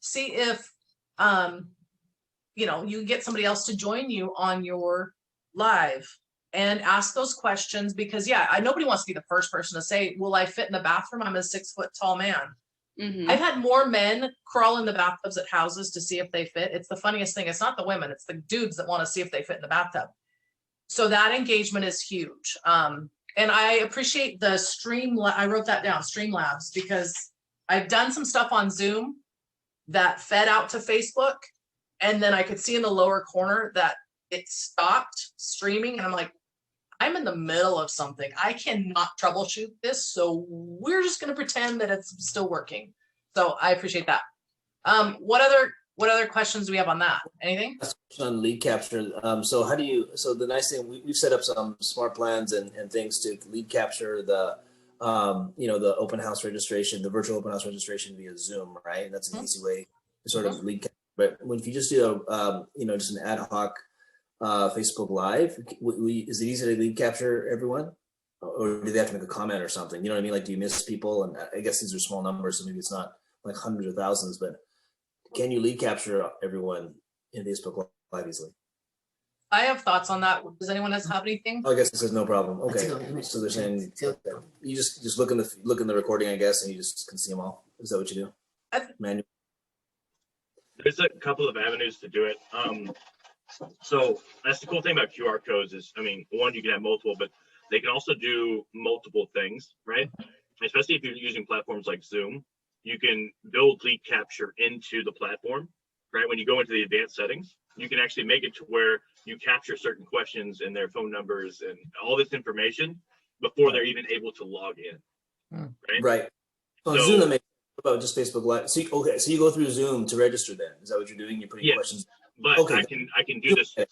see if, you know, you get somebody else to join you on your live and ask those questions because nobody wants to be the first person to say, will I fit in the bathroom? I'm a 6 foot tall man. Mhm. I've had more men crawl in the bathtubs at houses to see if they fit. It's the funniest thing. It's not the women, it's the dudes that want to see if they fit in the bathtub. So that engagement is huge. And I appreciate the I wrote that down, Streamlabs, because I've done some stuff on Zoom that fed out to Facebook. And then I could see in the lower corner that it stopped streaming. And I'm like, I'm in the middle of something. I cannot troubleshoot this. So we're just going to pretend that it's still working. So I appreciate that. What other questions do we have on that? Anything? On lead capture. So the nice thing, we've set up some smart plans and things to lead capture the, the open house registration, the virtual open house registration via Zoom, right? And that's an easy way to sort of lead capture. But if you just do just an ad hoc Facebook Live, is it easy to lead capture everyone? Or do they have to make a comment or something? You know what I mean? Like, do you miss people? And I guess these are small numbers, so maybe it's not like hundreds of thousands, but can you lead capture everyone in Facebook Live easily? I have thoughts on that. Does anyone else have anything? I guess this is no problem. Okay, That's so they're saying you just look in the recording, I guess, and you just can see them all. Is that what you do? Manual. There's a couple of avenues to do it. So that's the cool thing about QR codes is, I mean, one, you can have multiple, but they can also do multiple things, right? Especially if you're using platforms like Zoom, you can build lead capture into the platform, right? When you go into the advanced settings, you can actually make it to where you capture certain questions and their phone numbers and all this information before they're even able to log in, right? So Zoom, that makes about just Facebook Live. So you go through Zoom to register then. Is that what you're doing? You're putting questions. But I can do this. The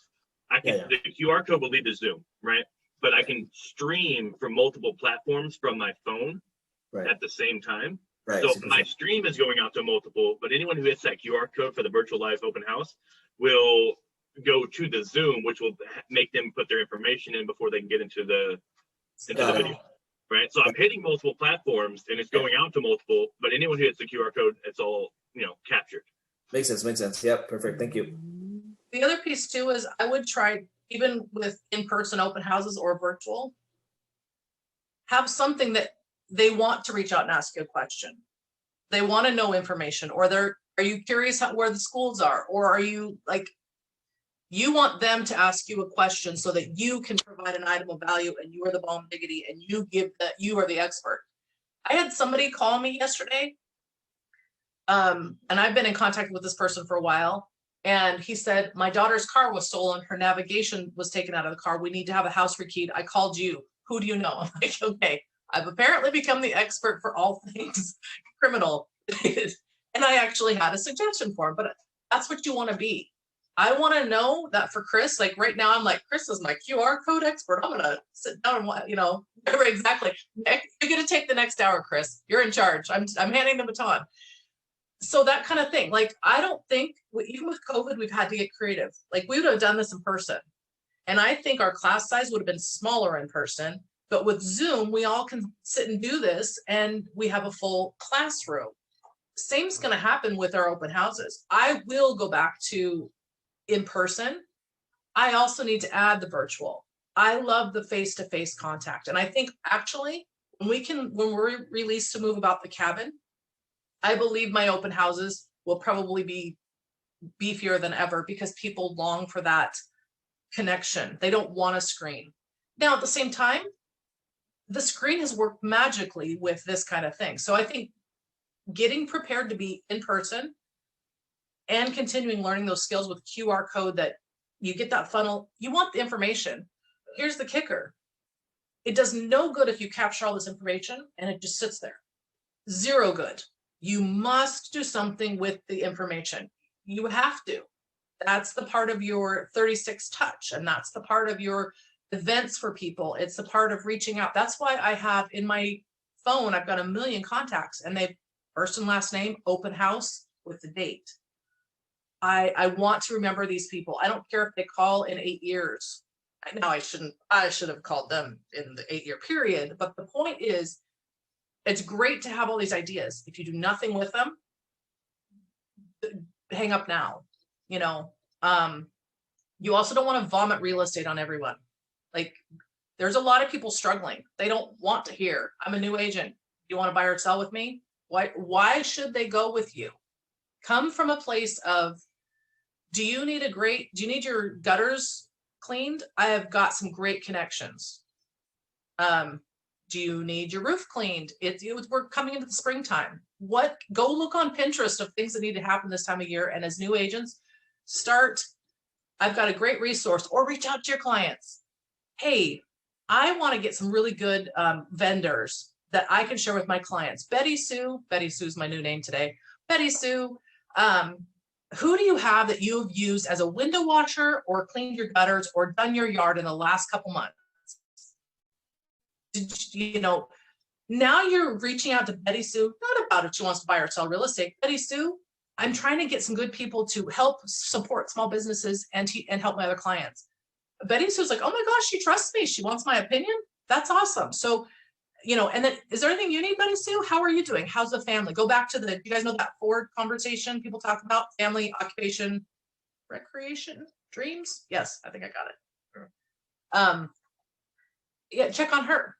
QR code will lead to Zoom, right? But I can stream from multiple platforms from my phone at the same time. Right. So my stream is going out to multiple, but anyone who hits that QR code for the virtual live open house will go to the Zoom, which will make them put their information in before they can get into the video. Right. So I'm hitting multiple platforms and it's going out to multiple, but anyone who hits the QR code, it's all, captured. Makes sense. Yep. Perfect. Thank you. The other piece too is I would try, even with in-person open houses or virtual, have something that they want to reach out and ask you a question. They want to know information, or are you curious where the schools are? Or are you you want them to ask you a question so that you can provide an item of value and you are the bomb diggity and you are the expert. I had somebody call me yesterday. And I've been in contact with this person for a while. And he said, my daughter's car was stolen. Her navigation was taken out of the car. We need to have a house rekeyed. I called you. Who do you know? I'm like, okay, I've apparently become the expert for all things criminal. And I actually had a suggestion for him, but that's what you want to be. I want to know that for Chris, like right now, I'm like, Chris is my QR code expert. I'm going to sit down and, exactly. You're going to take the next hour, Chris. You're in charge. I'm handing the baton. So that kind of thing. Like, I don't think, even with COVID, we've had to get creative. Like, we would have done this in person. And I think our class size would have been smaller in person. But with Zoom, we all can sit and do this, and we have a full classroom. Same's going to happen with our open houses. I will go back to in person. I also need to add the virtual. I love the face-to-face contact. And I think actually when we're released to move about the cabin, I believe my open houses will probably be beefier than ever because people long for that connection. They don't want a screen. Now, at the same time, the screen has worked magically with this kind of thing. So I think getting prepared to be in person and continuing learning those skills with QR code, that you get that funnel, you want the information. Here's the kicker. It does no good if you capture all this information and it just sits there. Zero good. You must do something with the information. You have to. That's the part of your 36 touch, and that's the part of your events for people. It's the part of reaching out. That's why I have in my phone, I've got a million contacts, and they first and last name, open house with the date. I want to remember these people. I don't care if they call in 8 years. Now I should have called them in the 8-year period. But the point is, it's great to have all these ideas. If you do nothing with them, hang up now. You know, you also don't want to vomit real estate on everyone. Like, there's a lot of people struggling. They don't want to hear, I'm a new agent. You want to buy or sell with me? Why should they go with you? Come from a place of, do you need your gutters cleaned? I have got some great connections. Do you need your roof cleaned? We're coming into the springtime. Go look on Pinterest of things that need to happen this time of year. And as new agents, I've got a great resource, or reach out to your clients. Hey, I want to get some really good vendors that I can share with my clients. Betty Sue's my new name today. Betty Sue, who do you have that you've used as a window washer or cleaned your gutters or done your yard in the last couple months? Now you're reaching out to Betty Sue, not about if she wants to buy or sell real estate. Betty Sue, I'm trying to get some good people to help support small businesses and help my other clients. Betty Sue's like, oh my gosh, she trusts me. She wants my opinion. That's awesome. So, and then, is there anything you need, Betty Sue? How are you doing? How's the family? Go back to you guys know that Ford conversation people talk about? Family, occupation, recreation, dreams? Yes, I think I got it. Yeah, check on her.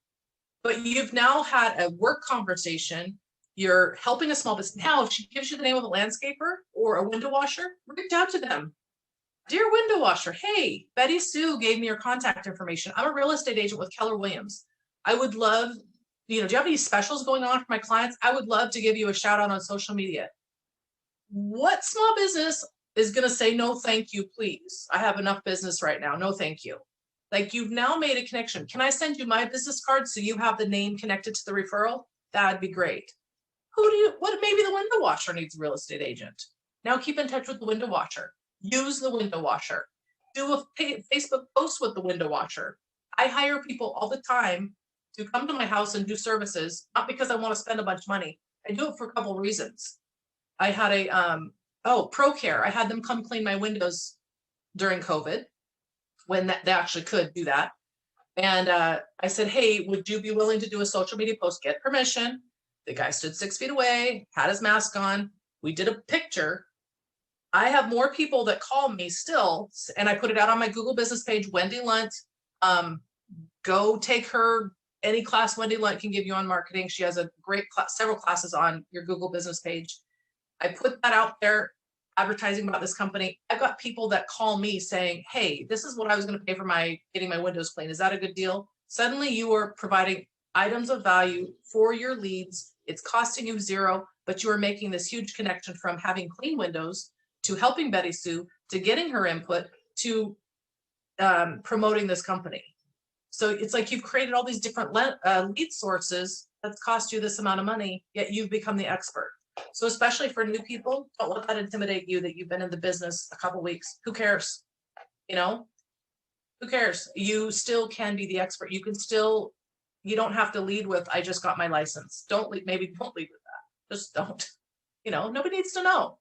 But you've now had a work conversation. You're helping a small business. Now, if she gives you the name of a landscaper or a window washer, reach out to them. Dear window washer, hey, Betty Sue gave me your contact information. I'm a real estate agent with Keller Williams. I would love, do you have any specials going on for my clients? I would love to give you a shout out on social media. What small business is going to say, no, thank you, please? I have enough business right now. No, thank you. Like, you've now made a connection. Can I send you my business card so you have the name connected to the referral? That'd be great. Maybe the window washer needs a real estate agent. Now keep in touch with the window washer. Use the window washer. Do a Facebook post with the window washer. I hire people all the time to come to my house and do services, not because I want to spend a bunch of money. I do it for a couple of reasons. I had ProCare. I had them come clean my windows during COVID when they actually could do that. And I said, hey, would you be willing to do a social media post? Get permission. The guy stood 6 feet away, had his mask on. We did a picture. I have more people that call me still, and I put it out on my Google business page, Wendy Lunt. Go take her any class Wendy Lunt can give you on marketing. She has a great several classes on your Google business page. I put that out there, advertising about this company. I've got people that call me saying, hey, this is what I was going to pay for getting my windows cleaned. Is that a good deal? Suddenly you are providing items of value for your leads. It's costing you zero, but you are making this huge connection from having clean windows to helping Betty Sue, to getting her input, to promoting this company. So it's like you've created all these different lead sources that's cost you this amount of money, yet you've become the expert. So especially for new people, don't let that intimidate you that you've been in the business a couple weeks. Who cares? Who cares? You still can be the expert. You don't have to lead with, I just got my license. Maybe don't lead with that. Just don't. Nobody needs to know.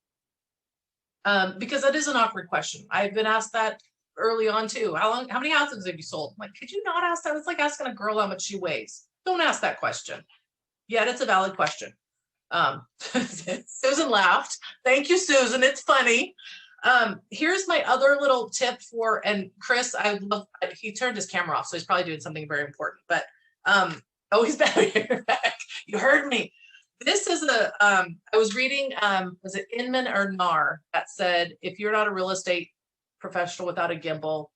Because that is an awkward question. I've been asked that early on too. How many houses have you sold? I'm like, could you not ask that? It's like asking a girl how much she weighs. Don't ask that question. Yet it's a valid question. Susan laughed. Thank you, Susan. It's funny. Here's my other little tip and Chris, he turned his camera off, so he's probably doing something very important, but, he's back. You're back. You heard me. This is I was reading, was it Inman or Nar that said, if you're not a real estate professional without a gimbal,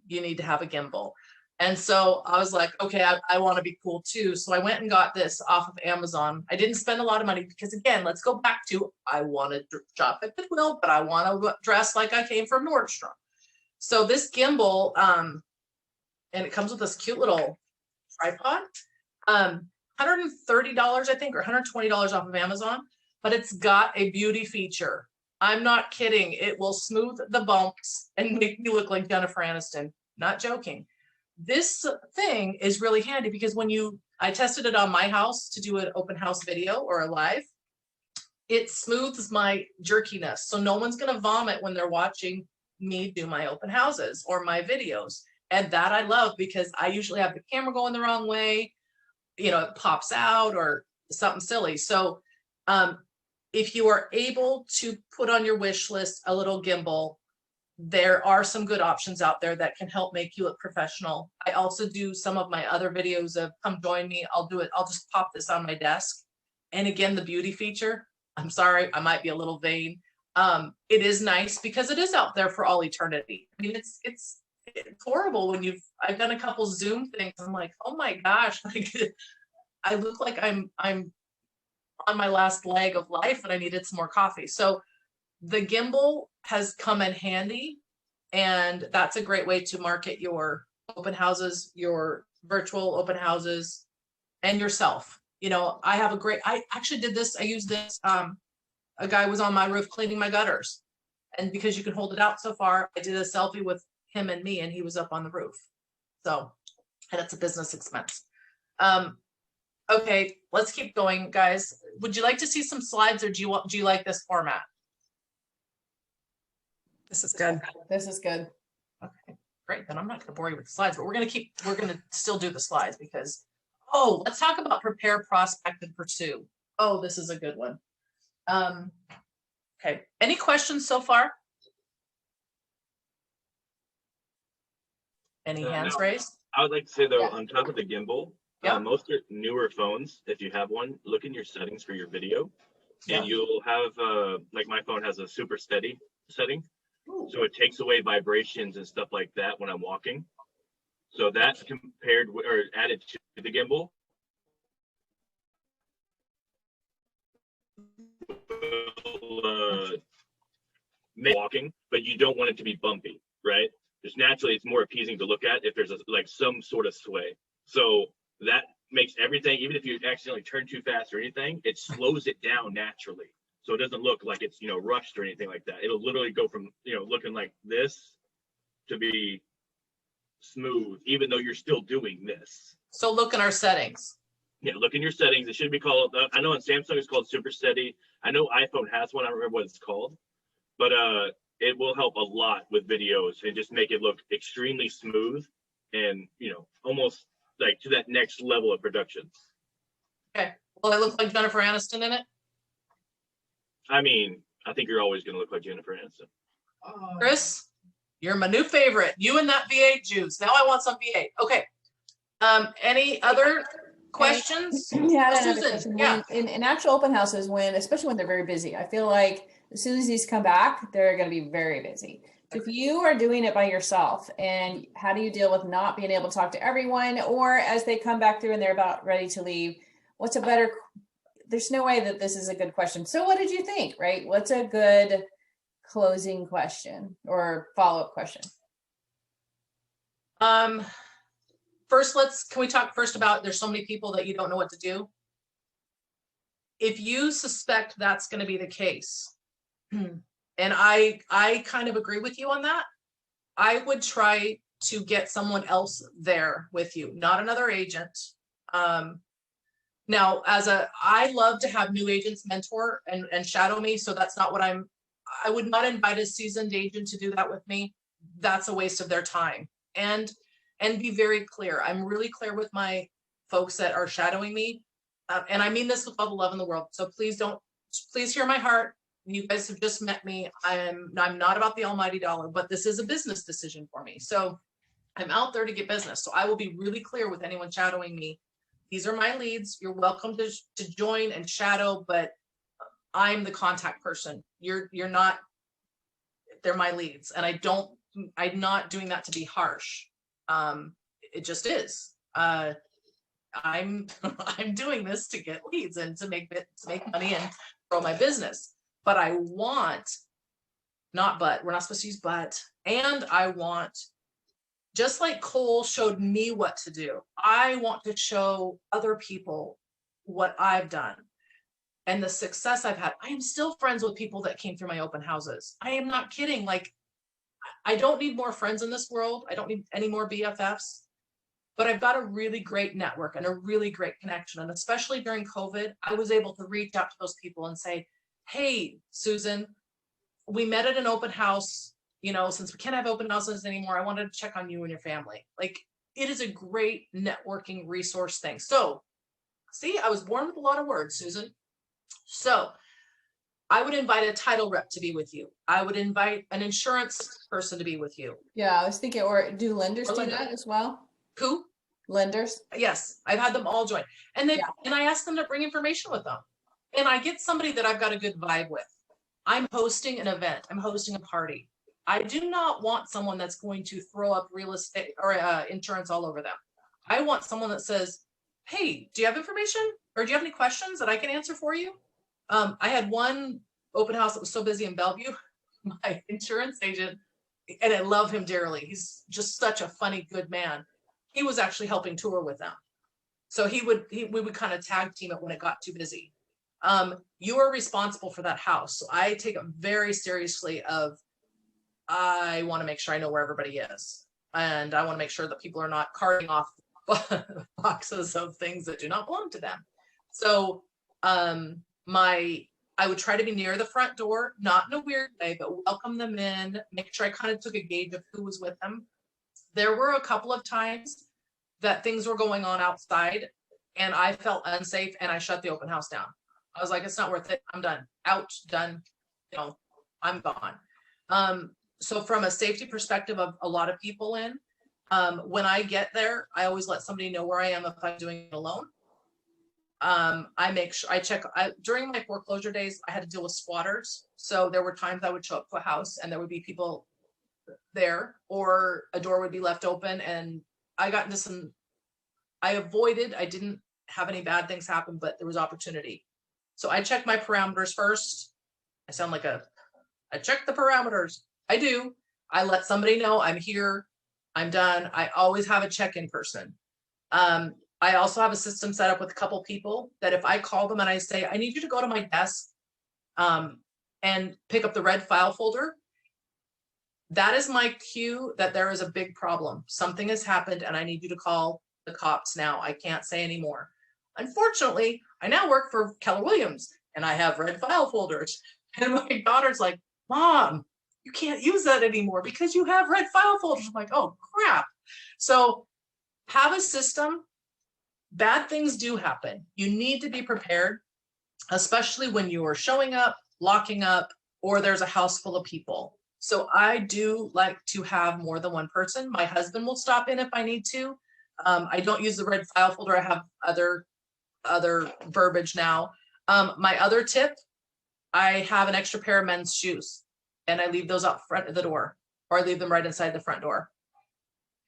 you need to have a gimbal. And so I was like, okay, I want to be cool too. So I went and got this off of Amazon. I didn't spend a lot of money because, again, let's go back to, I want to shop at Goodwill, but I want to dress like I came from Nordstrom. So this gimbal, and it comes with this cute little tripod, $130, I think, or $120 off of Amazon, but it's got a beauty feature. I'm not kidding. It will smooth the bumps and make you look like Jennifer Aniston. Not joking. This thing is really handy because I tested it on my house to do an open house video or a live. It smooths my jerkiness. So no one's going to vomit when they're watching me do my open houses or my videos. And that I love because I usually have the camera going the wrong way. You know, it pops out or something silly. So if you are able to put on your wish list a little gimbal, there are some good options out there that can help make you look professional. I also do some of my other videos of come join me. I'll do it. I'll just pop this on my desk. And again, the beauty feature, I'm sorry, I might be a little vain. It is nice because it is out there for all eternity. I mean, it's horrible when I've done a couple Zoom things. I'm like, oh my gosh, like I look like I'm on my last leg of life and I needed some more coffee. So the gimbal has come in handy, and that's a great way to market your open houses, your virtual open houses, and yourself. You know, I actually did this. I used this. A guy was on my roof cleaning my gutters, and because you can hold it out so far, I did a selfie with him and me, and he was up on the roof. So, and it's a business expense. Okay, let's keep going, guys. Would you like to see some slides, or do you like this format? This is good. This is good. Okay, great. Then I'm not going to bore you with the slides, but we're going to still do the slides because, let's talk about prepare, prospect, and pursue. Oh, this is a good one. Okay, any questions so far? Any hands No. raised? I would like to say though, Yeah. on top of the gimbal, Yeah. most newer phones, if you have one, look in your settings for your video, Yeah. and you'll have like my phone has a super steady setting, Ooh. so it takes away vibrations and stuff like that when I'm walking. So that's compared or added to the gimbal. Make walking, but you don't want it to be bumpy, right? Just naturally, it's more appeasing to look at if there's some sort of sway. So that makes everything, even if you accidentally turn too fast or anything, it slows it down naturally. So it doesn't look like it's, rushed or anything like that. It'll literally go from, looking like this to be smooth, even though you're still doing this. So look in our settings. Yeah, look in your settings. It should be called, I know on Samsung it's called Super Steady. I know iPhone has one. I don't remember what it's called, but it will help a lot with videos and just make it look extremely smooth and, almost like to that next level of production. Okay. Will I look like Jennifer Aniston in it? I mean, I think you're always going to look like Jennifer Aniston. Chris, you're my new favorite. You and that V8 juice. Now I want some V8. Okay. Any other questions? Yeah, I had another Susan, question. yeah. In actual open houses, especially when they're very busy, I feel like as soon as these come back, they're going to be very busy. So if you are doing it by yourself, and how do you deal with not being able to talk to everyone, or as they come back through and they're about ready to leave, what's a better, there's no way that this is a good question. So what did you think, right? What's a good closing question or follow-up question? First, can we talk first about there's so many people that you don't know what to do? If you suspect that's going to be the case, and I kind of agree with you on that, I would try to get someone else there with you, not another agent. Now, I love to have new agents mentor and shadow me. So that's not what I would not invite a seasoned agent to do that with me. That's a waste of their time. And be very clear. I'm really clear with my folks that are shadowing me. And I mean this with all the love in the world. So please hear my heart. You guys have just met me. I'm not about the almighty dollar, but this is a business decision for me. So I'm out there to get business. So I will be really clear with anyone shadowing me. These are my leads. You're welcome to join and shadow, but I'm the contact person. You're not, they're my leads. And I'm not doing that to be harsh. It just is. I'm doing this to get leads and to make money and grow my business. But I want, we're not supposed to use but, and I want, just like Cole showed me what to do, I want to show other people what I've done. and the success I've had. I am still friends with people that came through my open houses. I am not kidding. Like, I don't need more friends in this world. I don't need any more BFFs, but I've got a really great network and a really great connection. And especially during COVID, I was able to reach out to those people and say, hey, Susan, we met at an open house. You know, since we can't have open houses anymore, I wanted to check on you and your family. Like, it is a great networking resource thing. So, see, I was born with a lot of words, Susan. So, I would invite a title rep to be with you. I would invite an insurance person to be with you. Yeah, I was thinking, or do lenders Or do lender. that as well? Who? Lenders? Yes, I've had them all join. And Yeah. and I ask them to bring information with them. And I get somebody that I've got a good vibe with. I'm hosting an event. I'm hosting a party. I do not want someone that's going to throw up real estate or insurance all over them. I want someone that says, hey, do you have information? Or do you have any questions that I can answer for you? I had one open house that was so busy in Bellevue, my insurance agent, and I love him dearly. He's just such a funny, good man. He was actually helping tour with them. So we would kind of tag team it when it got too busy. You are responsible for that house. So I take it very seriously I want to make sure I know where everybody is. And I want to make sure that people are not carting off boxes of things that do not belong to them. So I would try to be near the front door, not in a weird way, but welcome them in, make sure I kind of took a gauge of who was with them. There were a couple of times that things were going on outside and I felt unsafe and I shut the open house down. I was like, it's not worth it. I'm done. Out, done. You know, I'm gone. So from a safety perspective of a lot of people in, when I get there, I always let somebody know where I am if I'm doing it alone. I make sure I check during my foreclosure days, I had to deal with squatters. So there were times I would show up to a house and there would be people there or a door would be left open. And I got into I didn't have any bad things happen, but there was opportunity. So I check my parameters first. I sound like I check the parameters. I do. I let somebody know I'm here. I'm done. I always have a check-in person. I also have a system set up with a couple people that if I call them and I say, I need you to go to my desk and pick up the red file folder, that is my cue that there is a big problem. Something has happened and I need you to call the cops now. I can't say anymore. Unfortunately, I now work for Keller Williams and I have red file folders. And my daughter's like, Mom, you can't use that anymore because you have red file folders. I'm like, oh crap. So have a system. Bad things do happen. You need to be prepared, especially when you are showing up, locking up, or there's a house full of people. So I do like to have more than one person. My husband will stop in if I need to. I don't use the red file folder. I have other verbiage now. My other tip, I have an extra pair of men's shoes and I leave those up front of the door or I leave them right inside the front door.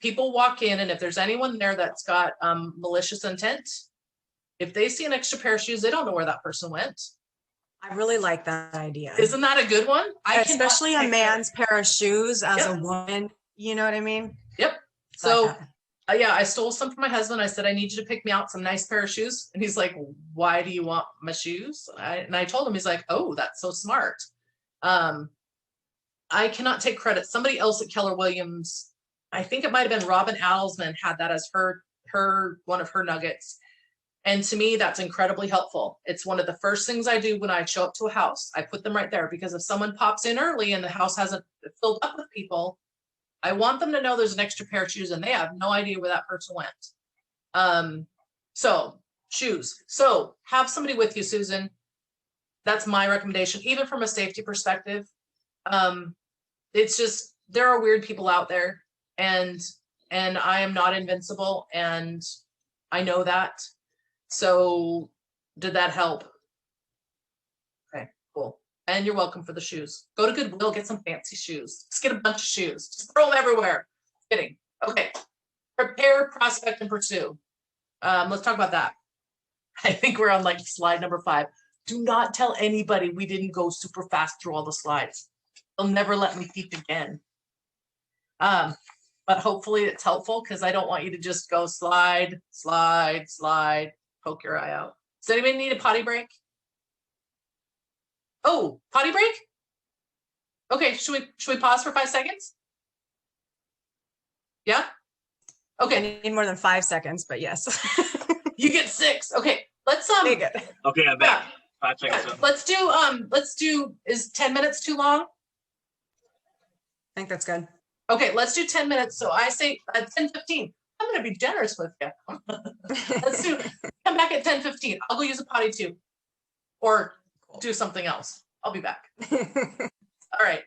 People walk in and if there's anyone there that's got malicious intent, if they see an extra pair of shoes, they don't know where that person went. I really like that idea. Isn't that a good one? Especially a man's pair of shoes as a woman, you know what I mean? Yep. So yeah, I stole some from my husband. I said, I need you to pick me out some nice pair of shoes. And he's like, why do you want my shoes? And I told him, he's like, oh, that's so smart. I cannot take credit. Somebody else at Keller Williams, I think it might have been Robin Adelsman, had that as her one of her nuggets. And to me, that's incredibly helpful. It's one of the first things I do when I show up to a house. I put them right there because if someone pops in early and the house hasn't filled up with people, I want them to know there's an extra pair of shoes and they have no idea where that person went. So shoes. So have somebody with you, Susan. That's my recommendation, even from a safety perspective. It's just, there are weird people out there and I am not invincible and I know that. So did that help? Okay, cool. And you're welcome for the shoes. Go to Goodwill, get some fancy shoes. Just get a bunch of shoes. Just throw them everywhere. Kidding. Okay. Prepare, prospect, and pursue. Let's talk about that. I think we're on like slide number 5. Do not tell anybody we didn't go super fast through all the slides. They'll never let me teach again. But hopefully it's helpful because I don't want you to just go slide, slide, slide, poke your eye out. Does anybody need a potty break? Oh, potty break? Okay, should we pause for 5 seconds? Yeah? I Okay, need more than 5 seconds, but yes. you get 6. Okay, let's Take it. Okay, I'm back. 5 seconds. yeah, let's do is 10 minutes too long? I think that's good. Okay, let's do 10 minutes. So I say 10:15. I'm gonna be generous with you. Let's come back at 10:15. I'll go use a potty too. Or do something else. I'll be back. All right.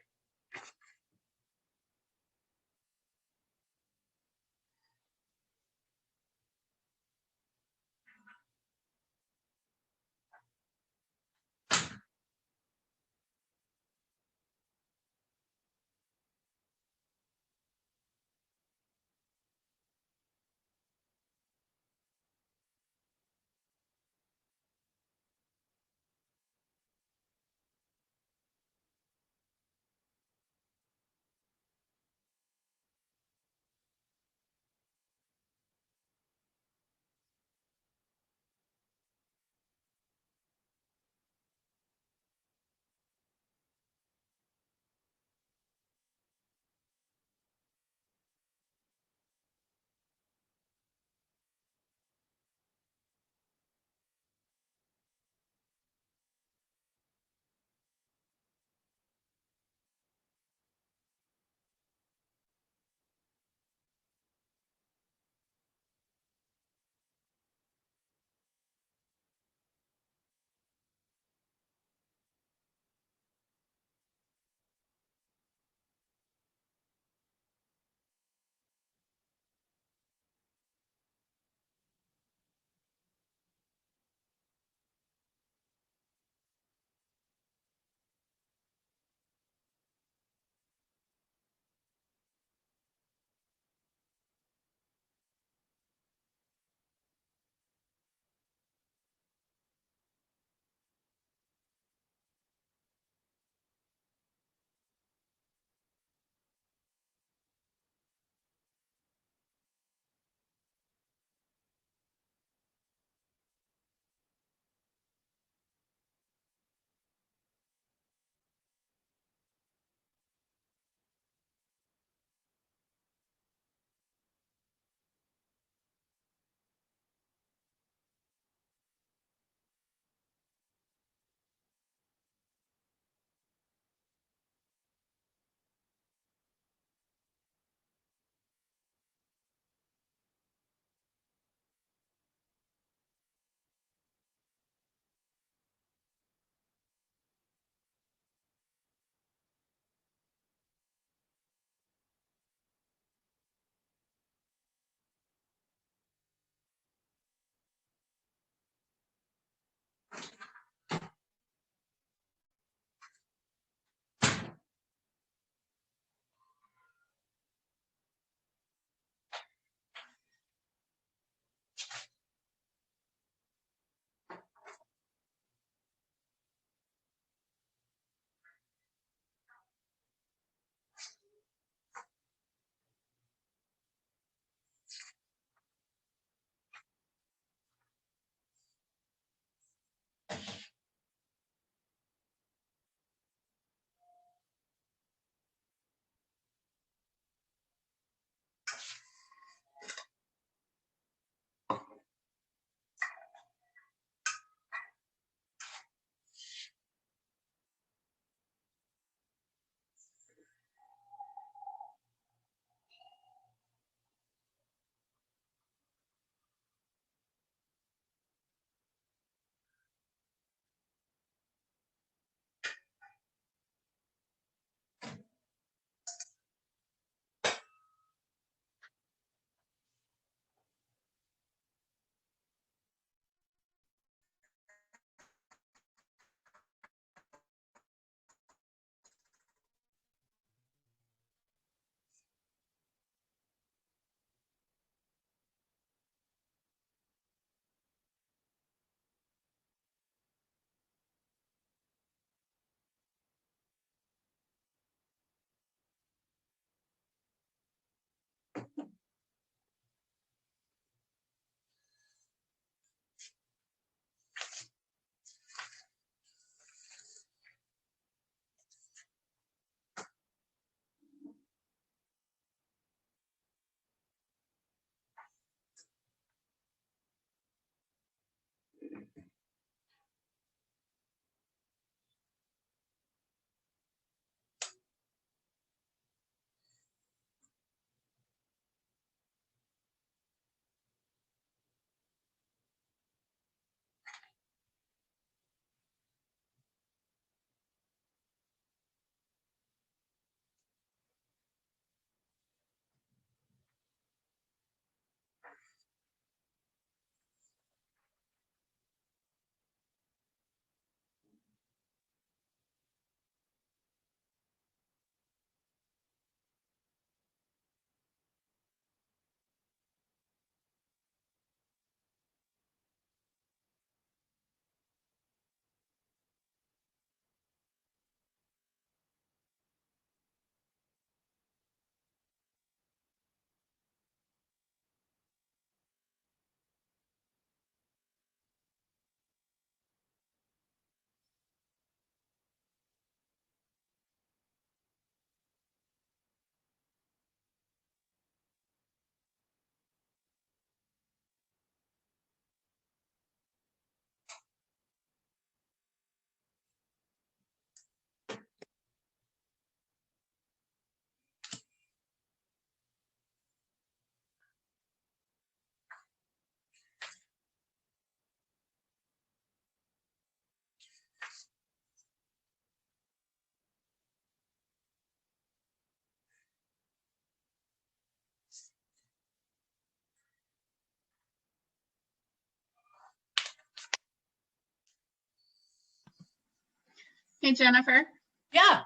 Hey, Jennifer. Yeah.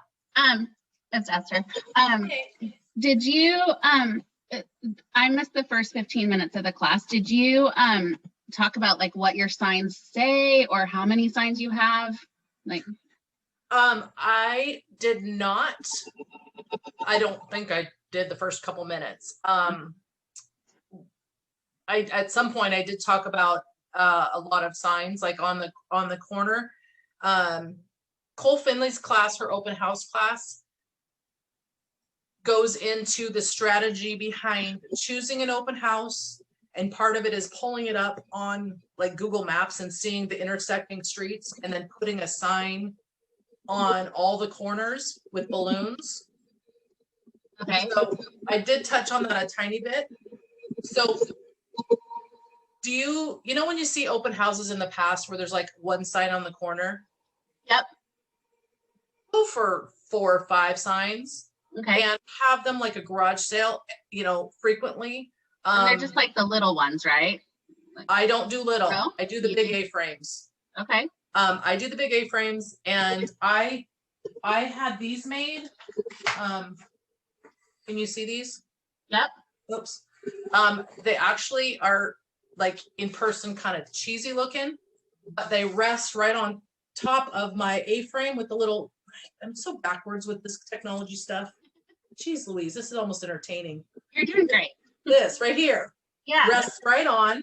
It's Esther. Okay. Did you, I missed the first 15 minutes of the class. Did you, talk about like what your signs say or how many signs you have? Like, I did not. I don't think I did the first couple minutes. At some point I did talk about a lot of signs like on the corner. Cole Finley's class, her open house class, goes into the strategy behind choosing an open house, and part of it is pulling it up on like Google Maps and seeing the intersecting streets and then putting a sign on all the corners with balloons. okay. So I did touch on that a tiny bit. So do you know when you see open houses in the past where there's like one sign on the corner? Yep. Go for 4 or 5 signs. Okay. And have them like a garage sale, frequently. And they're just like the little ones, right? I don't do little. No? I do the big A-frames. Okay. I do the big A-frames, and I had these made. Can you see these? Yep. Oops. They actually are like in person kind of cheesy looking, but they rest right on top of my A-frame with the little, I'm so backwards with this technology stuff. Jeez Louise, this is almost entertaining. You're doing great. This right here. Yeah. Rests right on.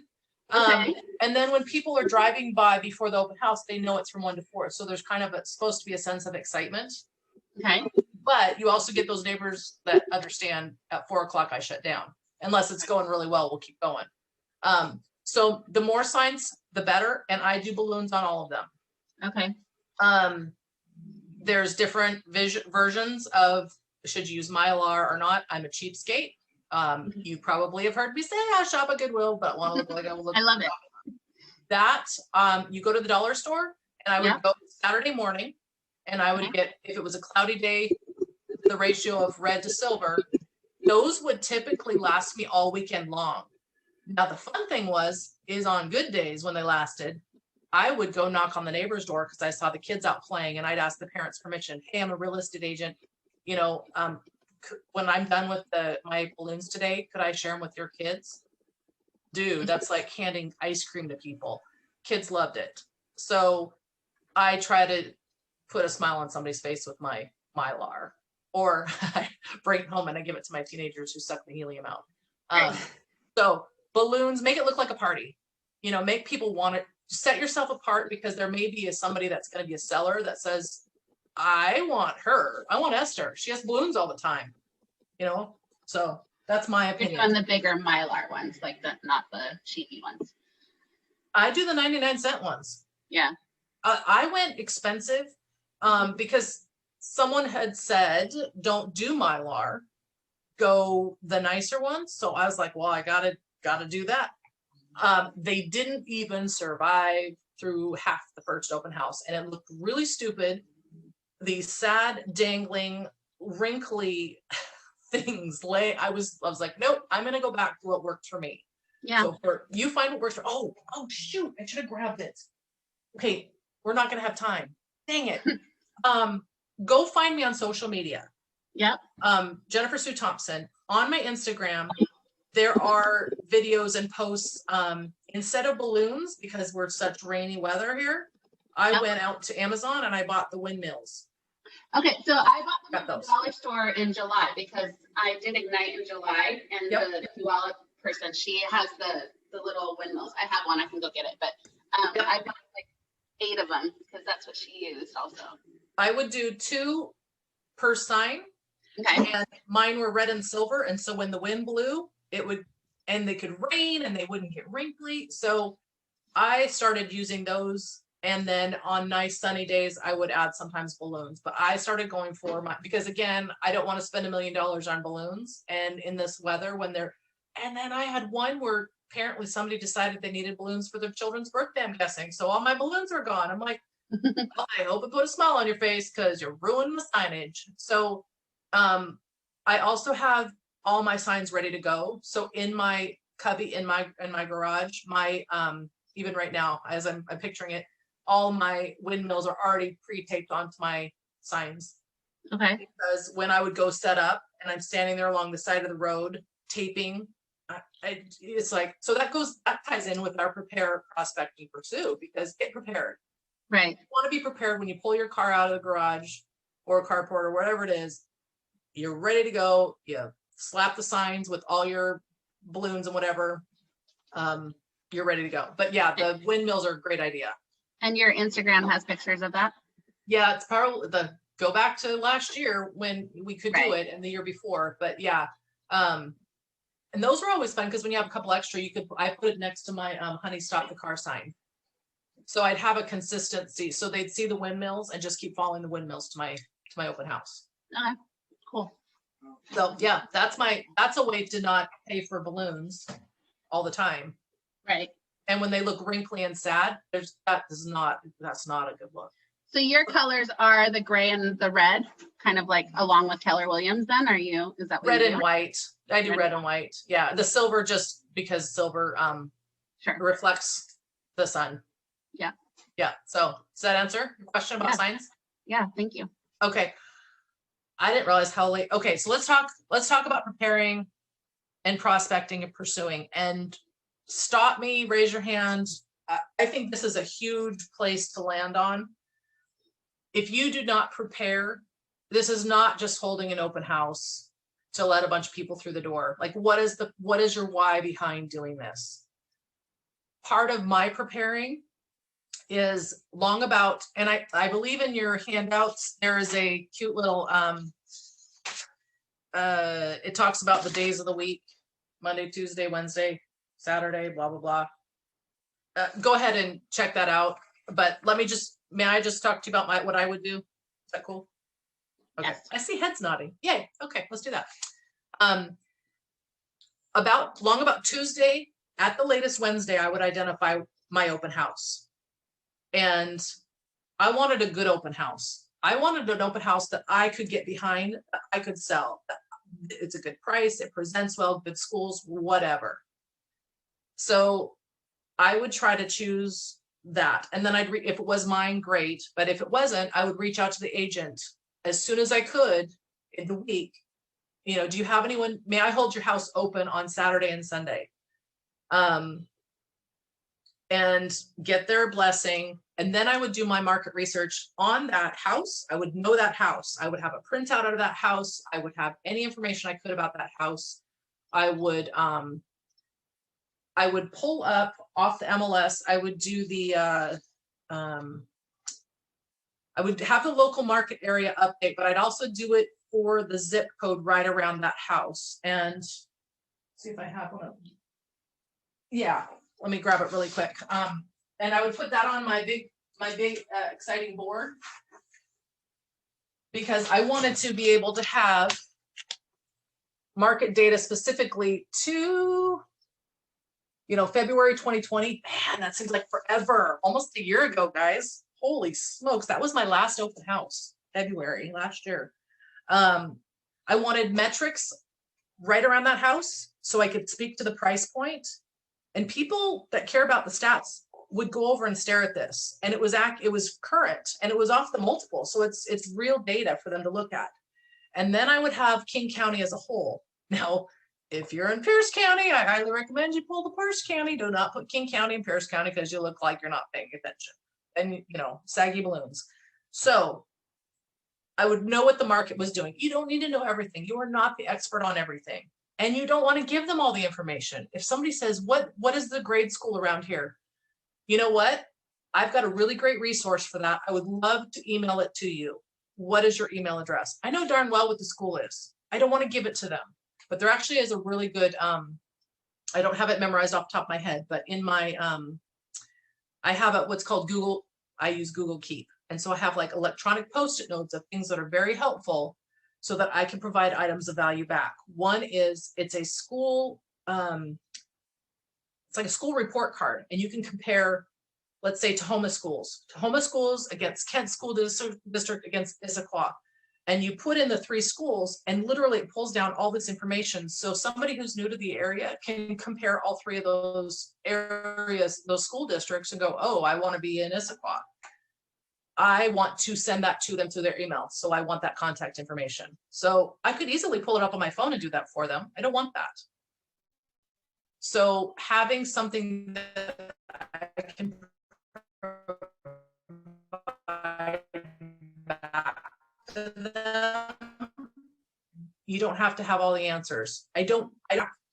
Okay. And then when people are driving by before the open house, they know it's from 1 to 4. So there's kind of supposed to be a sense of excitement. Okay. But you also get those neighbors that understand at 4 o'clock I shut down. Unless it's going really well, we'll keep going. So the more signs, the better. And I do balloons on all of them. Okay. There's different versions of should you use Mylar or not. I'm a cheapskate. You probably have heard me say I shop at Goodwill, but I want to look like I will look. I love it. That you go to the dollar store, and I would go Saturday morning, and I would get, if it was a cloudy day, the ratio of red to silver. Those would typically last me all weekend long. Now the fun thing is on good days when they lasted, I would go knock on the neighbor's door because I saw the kids out playing, and I'd ask the parents permission. Hey, I'm a real estate agent. When I'm done with my balloons today, could I share them with your kids? Dude, that's like handing ice cream to people. Kids loved it. So I try to put a smile on somebody's face with my Mylar, or I bring it home and I give it to my teenagers who suck the helium out. So balloons, make it look like a party. Make people want it. Set yourself apart, because there may be somebody that's going to be a seller that says, I want Esther. She has balloons all the time, so that's my opinion. You're doing the bigger Mylar ones, like not the cheapy ones. I do the 99-cent ones. Yeah. I went expensive because someone had said, don't do Mylar, go the nicer ones. So I was like, well, I gotta do that. They didn't even survive through half the first open house, and it looked really stupid. These sad, dangling, wrinkly things I was like, nope, I'm gonna go back to what worked for me. Yeah. So you find what works for. Oh shoot, I should have grabbed it. Okay, we're not gonna have time. Dang it. Go find me on social media. Yep. Jennifer Sue Thompson. On my Instagram, there are videos and posts. Instead of balloons, because we're such rainy weather here, I went out to Amazon and I bought the windmills. Okay, so I bought them at those. the dollar store in July because I did Ignite in July, and the Koala person, she has the little windmills. I have one, I can go get it, but I bought like 8 of them because that's what she used also. I would do 2 per sign. Okay. And mine were red and silver, and so when the wind blew, and they could rain and they wouldn't get wrinkly. So I started using those. And then on nice sunny days, I would add sometimes balloons, but I started going for because again, I don't want to spend $1 million on balloons. And in this weather and then I had one where apparently somebody decided they needed balloons for their children's birthday, I'm guessing. So all my balloons are gone. I'm like, well, I hope it put a smile on your face because you're ruining the signage. So I also have all my signs ready to go. So in my cubby, in my garage, my even right now, as I'm picturing it, all my windmills are already pre-taped onto my signs. Okay. Because when I would go set up and I'm standing there along the side of the road taping, it's like, so that ties in with our prepare, prospect, and pursue, because get prepared. Right. You want to be prepared when you pull your car out of the garage or carport or whatever it is. You're ready to go. You slap the signs with all your balloons and whatever. You're ready to go. But yeah, the windmills are a great idea. And your Instagram has pictures of that? Yeah, it's probably go back to last year when we could do Right. it, and the year before. But yeah, and those were always fun because when you have a couple extra, I put it next to my honey stop the car sign. So I'd have a consistency. So they'd see the windmills and just keep following the windmills to my open house. Okay, cool. So yeah, that's a way to not pay for balloons all the time. Right. And when they look wrinkly and sad, that's not a good look. So your colors are the gray and the red, kind of like along with Keller Williams then, is that what Red you and do? white. I do Red red and white. Yeah. The silver just because silver Sure. reflects the sun. Yeah. Yeah. So does that answer your question about Yeah. signs? Yeah, thank you. Okay. I didn't realize how late. Okay, so let's talk about preparing and prospecting and pursuing. And stop me, raise your hand. I think this is a huge place to land on. If you do not prepare, this is not just holding an open house to let a bunch of people through the door. Like, what is your why behind doing this? Part of my preparing is long about, and I believe in your handouts, there is a cute little, it talks about the days of the week, Monday, Tuesday, Wednesday, Saturday, blah, blah, blah. Go ahead and check that out. But may I just talk to you about what I would do? Is that cool? Okay. Yes. I see heads nodding. Yay. Okay, let's do that. About Tuesday, at the latest Wednesday, I would identify my open house. And I wanted a good open house. I wanted an open house that I could get behind, that I could sell. It's a good price, it presents well, good schools, whatever. So I would try to choose that. And then if it was mine, great. But if it wasn't, I would reach out to the agent as soon as I could in the week. Do you have anyone? May I hold your house open on Saturday and Sunday? And get their blessing. And then I would do my market research on that house. I would know that house. I would have a printout out of that house. I would have any information I could about that house. I would pull up off the MLS. I would do I would have the local market area update, but I'd also do it for the zip code right around that house. And see if I have one. Yeah, let me grab it really quick. And I would put that on my big exciting board because I wanted to be able to have market data specifically to, February 2020. Man, that seems like forever. Almost a year ago, guys. Holy smokes. That was my last open house, February last year. I wanted metrics right around that house so I could speak to the price point. And people that care about the stats would go over and stare at this. And it was current and it was off the multiple. So it's real data for them to look at. And then I would have King County as a whole. Now, if you're in Pierce County, I highly recommend you pull the Pierce County. Do not put King County and Pierce County because you look like you're not paying attention. And, saggy balloons. So I would know what the market was doing. You don't need to know everything. You are not the expert on everything. And you don't want to give them all the information. If somebody says, what is the grade school around here? You know what? I've got a really great resource for that. I would love to email it to you. What is your email address? I know darn well what the school is. I don't want to give it to them, but there actually is a really good, I don't have it memorized off the top of my head, but in my, I have what's called Google. I use Google Keep. And so I have like electronic Post-it notes of things that are very helpful so that I can provide items of value back. One is it's a school, it's like a school report card, and you can compare, let's say, Tahoma schools against Kent School District against Issaquah. and you put in the 3 schools, and literally it pulls down all this information. So somebody who's new to the area can compare all 3 of those areas, those school districts, and go, oh, I want to be in Issaquah. I want to send that to them through their email. So I want that contact information. So I could easily pull it up on my phone and do that for them. I don't want that. So having something that I can provide back to them, you don't have to have all the answers. I don't,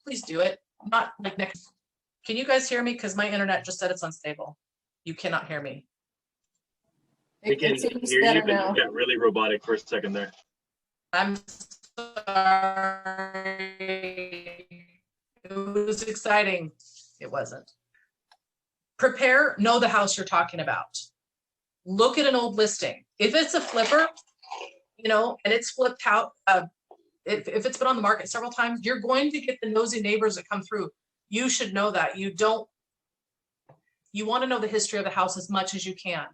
please do it. Not like next. Can you guys hear me? Because my internet just said it's unstable. You cannot hear me. We can seems hear better you, but now. you got really robotic for a second there. I'm sorry. It was exciting. It wasn't. Prepare, know the house you're talking about. Look at an old listing. If it's a flipper, you know, and it's flipped out, if it's been on the market several times, you're going to get the nosy neighbors that come through. You should know that. You want to know the history of the house as much as you can.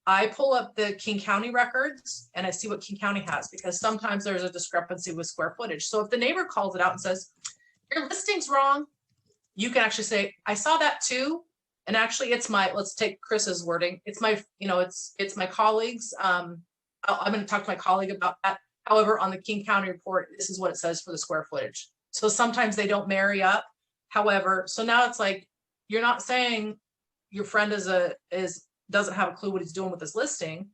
I pull up the King County records and I see what King County has, because sometimes there's a discrepancy with square footage. So if the neighbor calls it out and says, your listing's wrong, you can actually say, I saw that too. And actually it's my, let's take Chris's wording. It's my, you know, it's my colleagues. I'm going to talk to my colleague about that. However, on the King County report, this is what it says for the square footage. So sometimes they don't marry up. However, so now it's like, you're not saying your friend doesn't have a clue what he's doing with this listing.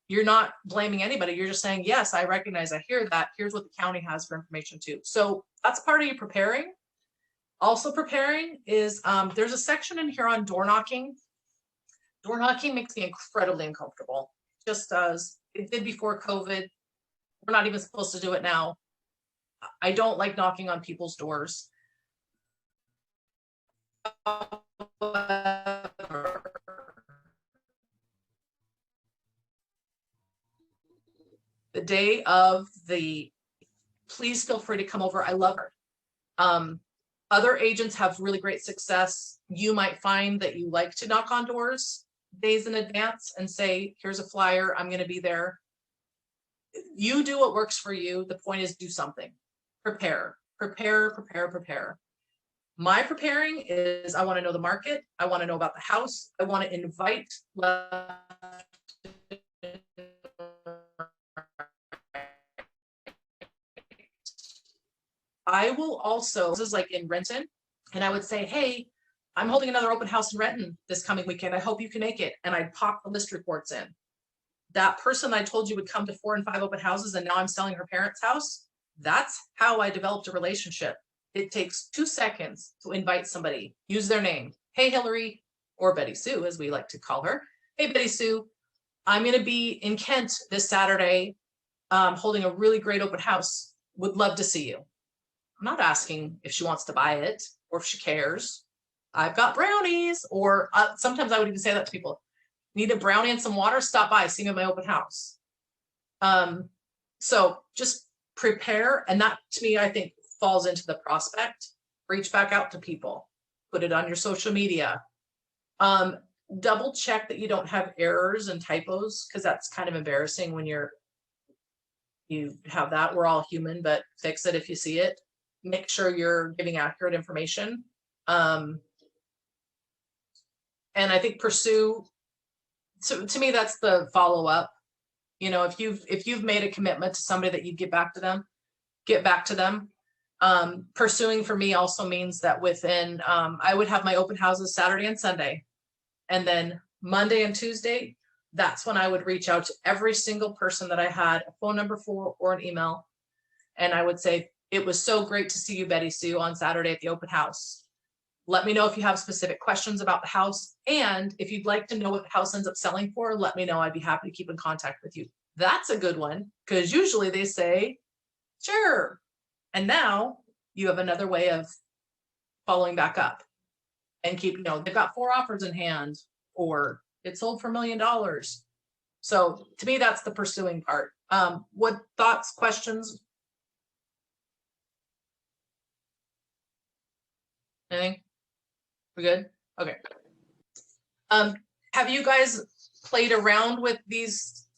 You're not blaming anybody. You're just saying, yes, I recognize, I hear that. Here's what the county has for information too. So that's part of you preparing. Also preparing is, there's a section in here on door knocking. Door knocking makes me incredibly uncomfortable. It just does. It did before COVID. We're not even supposed to do it now. I don't like knocking on people's doors. The day of please feel free to come over. I love her. Other agents have really great success. You might find that you like to knock on doors days in advance and say, here's a flyer, I'm going to be there. You do what works for you. The point is, do something. Prepare. My preparing is, I want to know the market. I want to know about the house. I want to invite I will also, this is like in Renton, and I would say, hey, I'm holding another open house in Renton this coming weekend. I hope you can make it. And I'd pop the list reports in. That person I told you would come to 4 and 5 open houses, and now I'm selling her parents' house. That's how I developed a relationship. It takes 2 seconds to invite somebody, use their name. Hey, Hillary, or Betty Sue, as we like to call her. Hey, Betty Sue, I'm going to be in Kent this Saturday, holding a really great open house. Would love to see you. I'm not asking if she wants to buy it or if she cares. I've got brownies, or sometimes I would even say that to people. Need a brownie and some water? Stop by, see me at my open house. So just prepare. And that, to me, I think falls into the prospect. Reach back out to people. Put it on your social media. Double check that you don't have errors and typos, because that's kind of embarrassing when you have that. We're all human, but fix it if you see it. Make sure you're giving accurate information. And I think pursue. So to me, that's the follow-up. You know, if you've made a commitment to somebody that you get back to them. Pursuing for me also means that within, I would have my open houses Saturday and Sunday. And then Monday and Tuesday, that's when I would reach out to every single person that I had a phone number for or an email. And I would say, it was so great to see you, Betty Sue, on Saturday at the open house. Let me know if you have specific questions about the house. And if you'd like to know what the house ends up selling for, let me know. I'd be happy to keep in contact with you. That's a good one, because usually they say, sure. And now you have another way of following back up and keep, you know, they've got 4 offers in hand, or it sold for $1 million. So to me, that's the pursuing part. What thoughts, questions? Anything? We good? Okay. Have you guys played around with these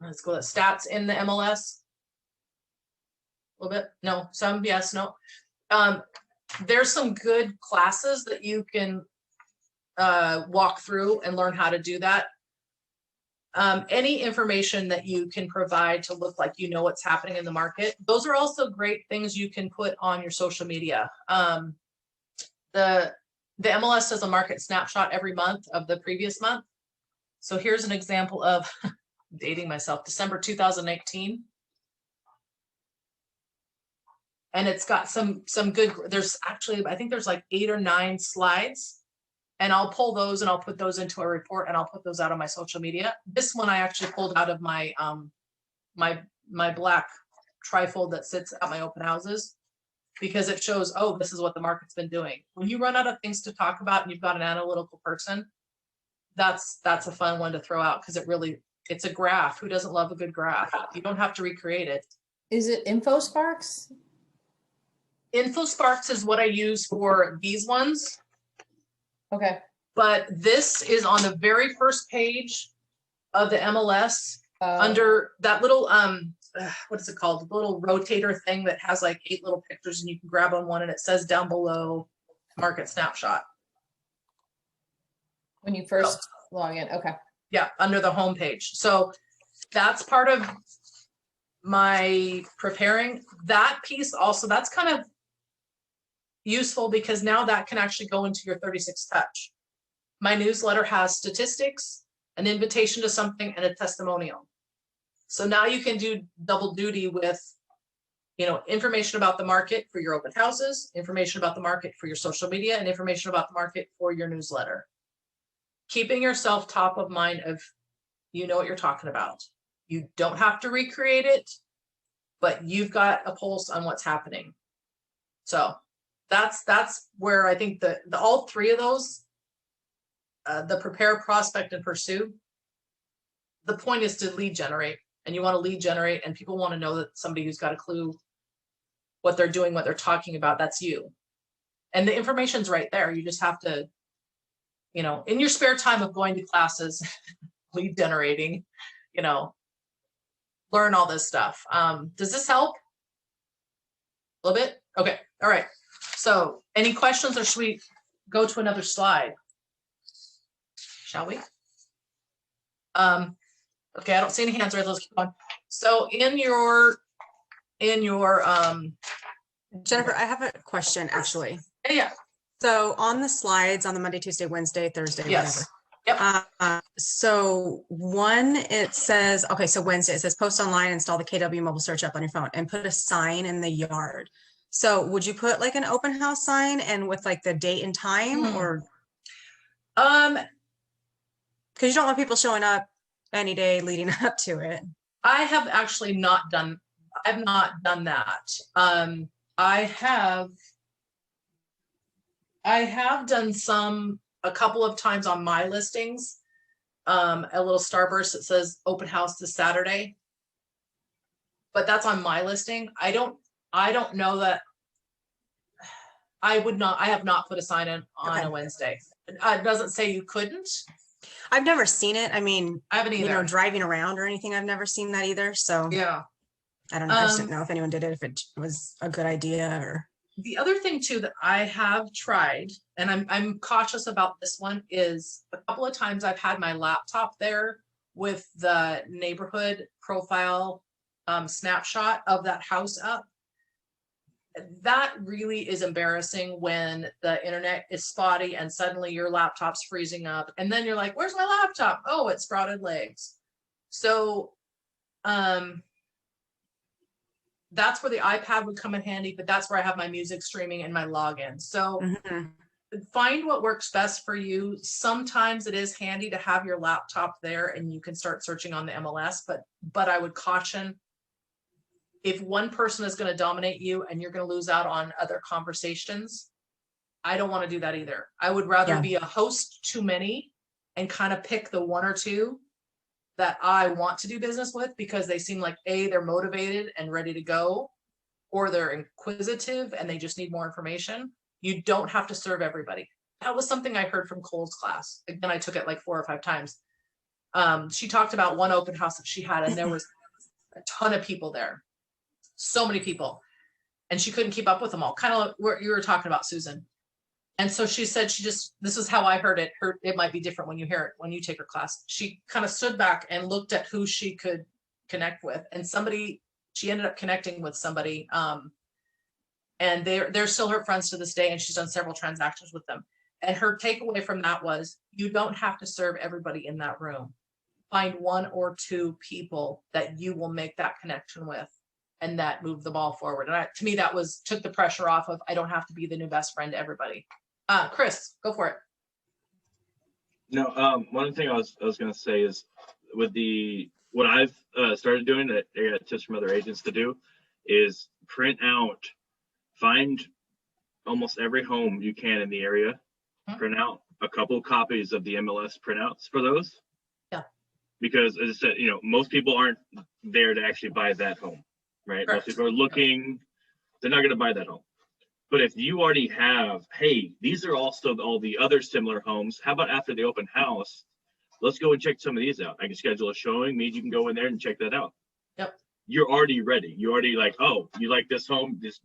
let's go to stats in the MLS. A little bit, no, some, yes, no. There's some good classes that you can walk through and learn how to do that. Any information that you can provide to look like you know what's happening in the market. Those are also great things you can put on your social media. The MLS does a market snapshot every month of the previous month. So here's an example of dating myself, December 2018. And it's got some good, there's actually, I think there's like 8 or 9 slides, and I'll pull those and I'll put those into a report and I'll put those out on my social media. This one I actually pulled out of my, my black trifold that sits at my open houses, because it shows, oh, this is what the market's been doing. When you run out of things to talk about and you've got an analytical person, that's a fun one to throw out, because it's a graph. Who doesn't love a good graph? You don't have to recreate it. Is it InfoSparks? InfoSparks is what I use for these ones. Okay. But this is on the very first page of the MLS under that little, what is it called? The little rotator thing that has like 8 little pictures, and you can grab on one and it says down below market snapshot. When you first log in. Okay. Yeah, under the home page. So that's part of my preparing. That piece also, that's kind of useful, because now that can actually go into your 36 touch. My newsletter has statistics, an invitation to something, and a testimonial. So now you can do double duty with, information about the market for your open houses, information about the market for your social media, and information about the market for your newsletter. Keeping yourself top of mind of, what you're talking about. You don't have to recreate it, but you've got a pulse on what's happening. So that's where I think the all 3 of those, the prepare, prospect, and pursue, the point is to lead generate, and you want to lead generate, and people want to know that somebody who's got a clue what they're doing, what they're talking about, that's you. And the information's right there. You just have to, in your spare time of going to classes, lead generating, learn all this stuff. Does this help? A little bit? Okay. All right. So any questions, or should we go to another slide? Shall we? Okay, I don't see any hands raised. Let's keep on. So in your Jennifer, I have a question actually. Yeah. So on the slides on the Monday, Tuesday, Wednesday, Thursday, Yes. whatever. Yep. So one, it says, okay, so Wednesday, it says post online, install the KW mobile search app on your phone, and put a sign in the yard. So would you put like an open house sign and with like the date and time, or? Because you don't want people showing up any day leading up to it. I have actually not done, I've not done that. I have done a couple of times on my listings, a little starburst that says open house this Saturday, but that's on my listing. I don't know that I have not put a sign in on a Wednesday. It doesn't say you couldn't. I've never seen it. I mean, I haven't either. Driving around or anything, I've never seen that either. So yeah, I don't know. I just didn't know if anyone did it, if it was a good idea or. The other thing too that I have tried, and I'm cautious about this one, is a couple of times I've had my laptop there with the neighborhood profile snapshot of that house up. That really is embarrassing when the internet is spotty and suddenly your laptop's freezing up, and then you're like, where's my laptop? Oh, it sprouted legs. So that's where the iPad would come in handy, but that's where I have my music streaming and my login. So find what works best for you. Sometimes it is handy to have your laptop there and you can start searching on the MLS, but I would caution, if one person is going to dominate you and you're going to lose out on other conversations, I don't want to do that either. I would rather be a host to many and kind of pick the 1 or 2 that I want to do business with, because they seem like they're motivated and ready to go, or they're inquisitive and they just need more information. You don't have to serve everybody. That was something I heard from Cole's class. Again, I took it like 4 or 5 times. She talked about one open house that she had, and there was a ton of people there, so many people, and she couldn't keep up with them all. Kind of like what you were talking about, Susan. And so she said this is how I heard it. It might be different when you hear it, when you take her class. She kind of stood back and looked at who she could connect with. And she ended up connecting with somebody. And they're still her friends to this day. And she's done several transactions with them. And her takeaway from that was, you don't have to serve everybody in that room. Find one or two people that you will make that connection with, and that moved the ball forward. And to me, that took the pressure off of, I don't have to be the new best friend to everybody. Chris, go for it. No, one thing I was going to say is with what I've started doing that I got tips from other agents to do is find almost every home you can in the area, print out a couple copies of the MLS printouts for those. Yeah. Because as I said, most people aren't there to actually buy that home, right? Correct. Most people are looking, they're not going to buy that home. But if you already have, hey, these are also all the other similar homes, how about after the open house, let's go and check some of these out. I can schedule a showing, means you can go in there and check that out. Yep. You're already ready. You're already like, oh, you like this home, this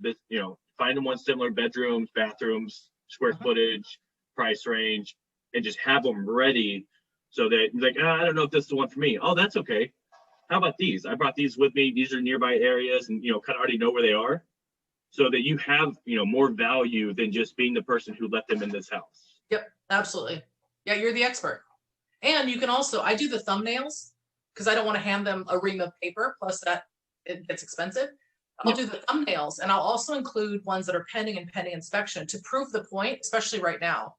find them one similar bedrooms, bathrooms, square footage, price range, and just have them ready so that you're like, I don't know if this is the one for me. Oh, that's okay. How about these? I brought these with me. These are nearby areas, and kind of already know where they are. So that you have, more value than just being the person who let them in this house. Yep, absolutely. Yeah, you're the expert. And you can also, I do the thumbnails because I don't want to hand them a ream of paper, plus that it gets expensive. I'll do the thumbnails, and I'll also include ones that are pending inspection to prove the point, especially right now.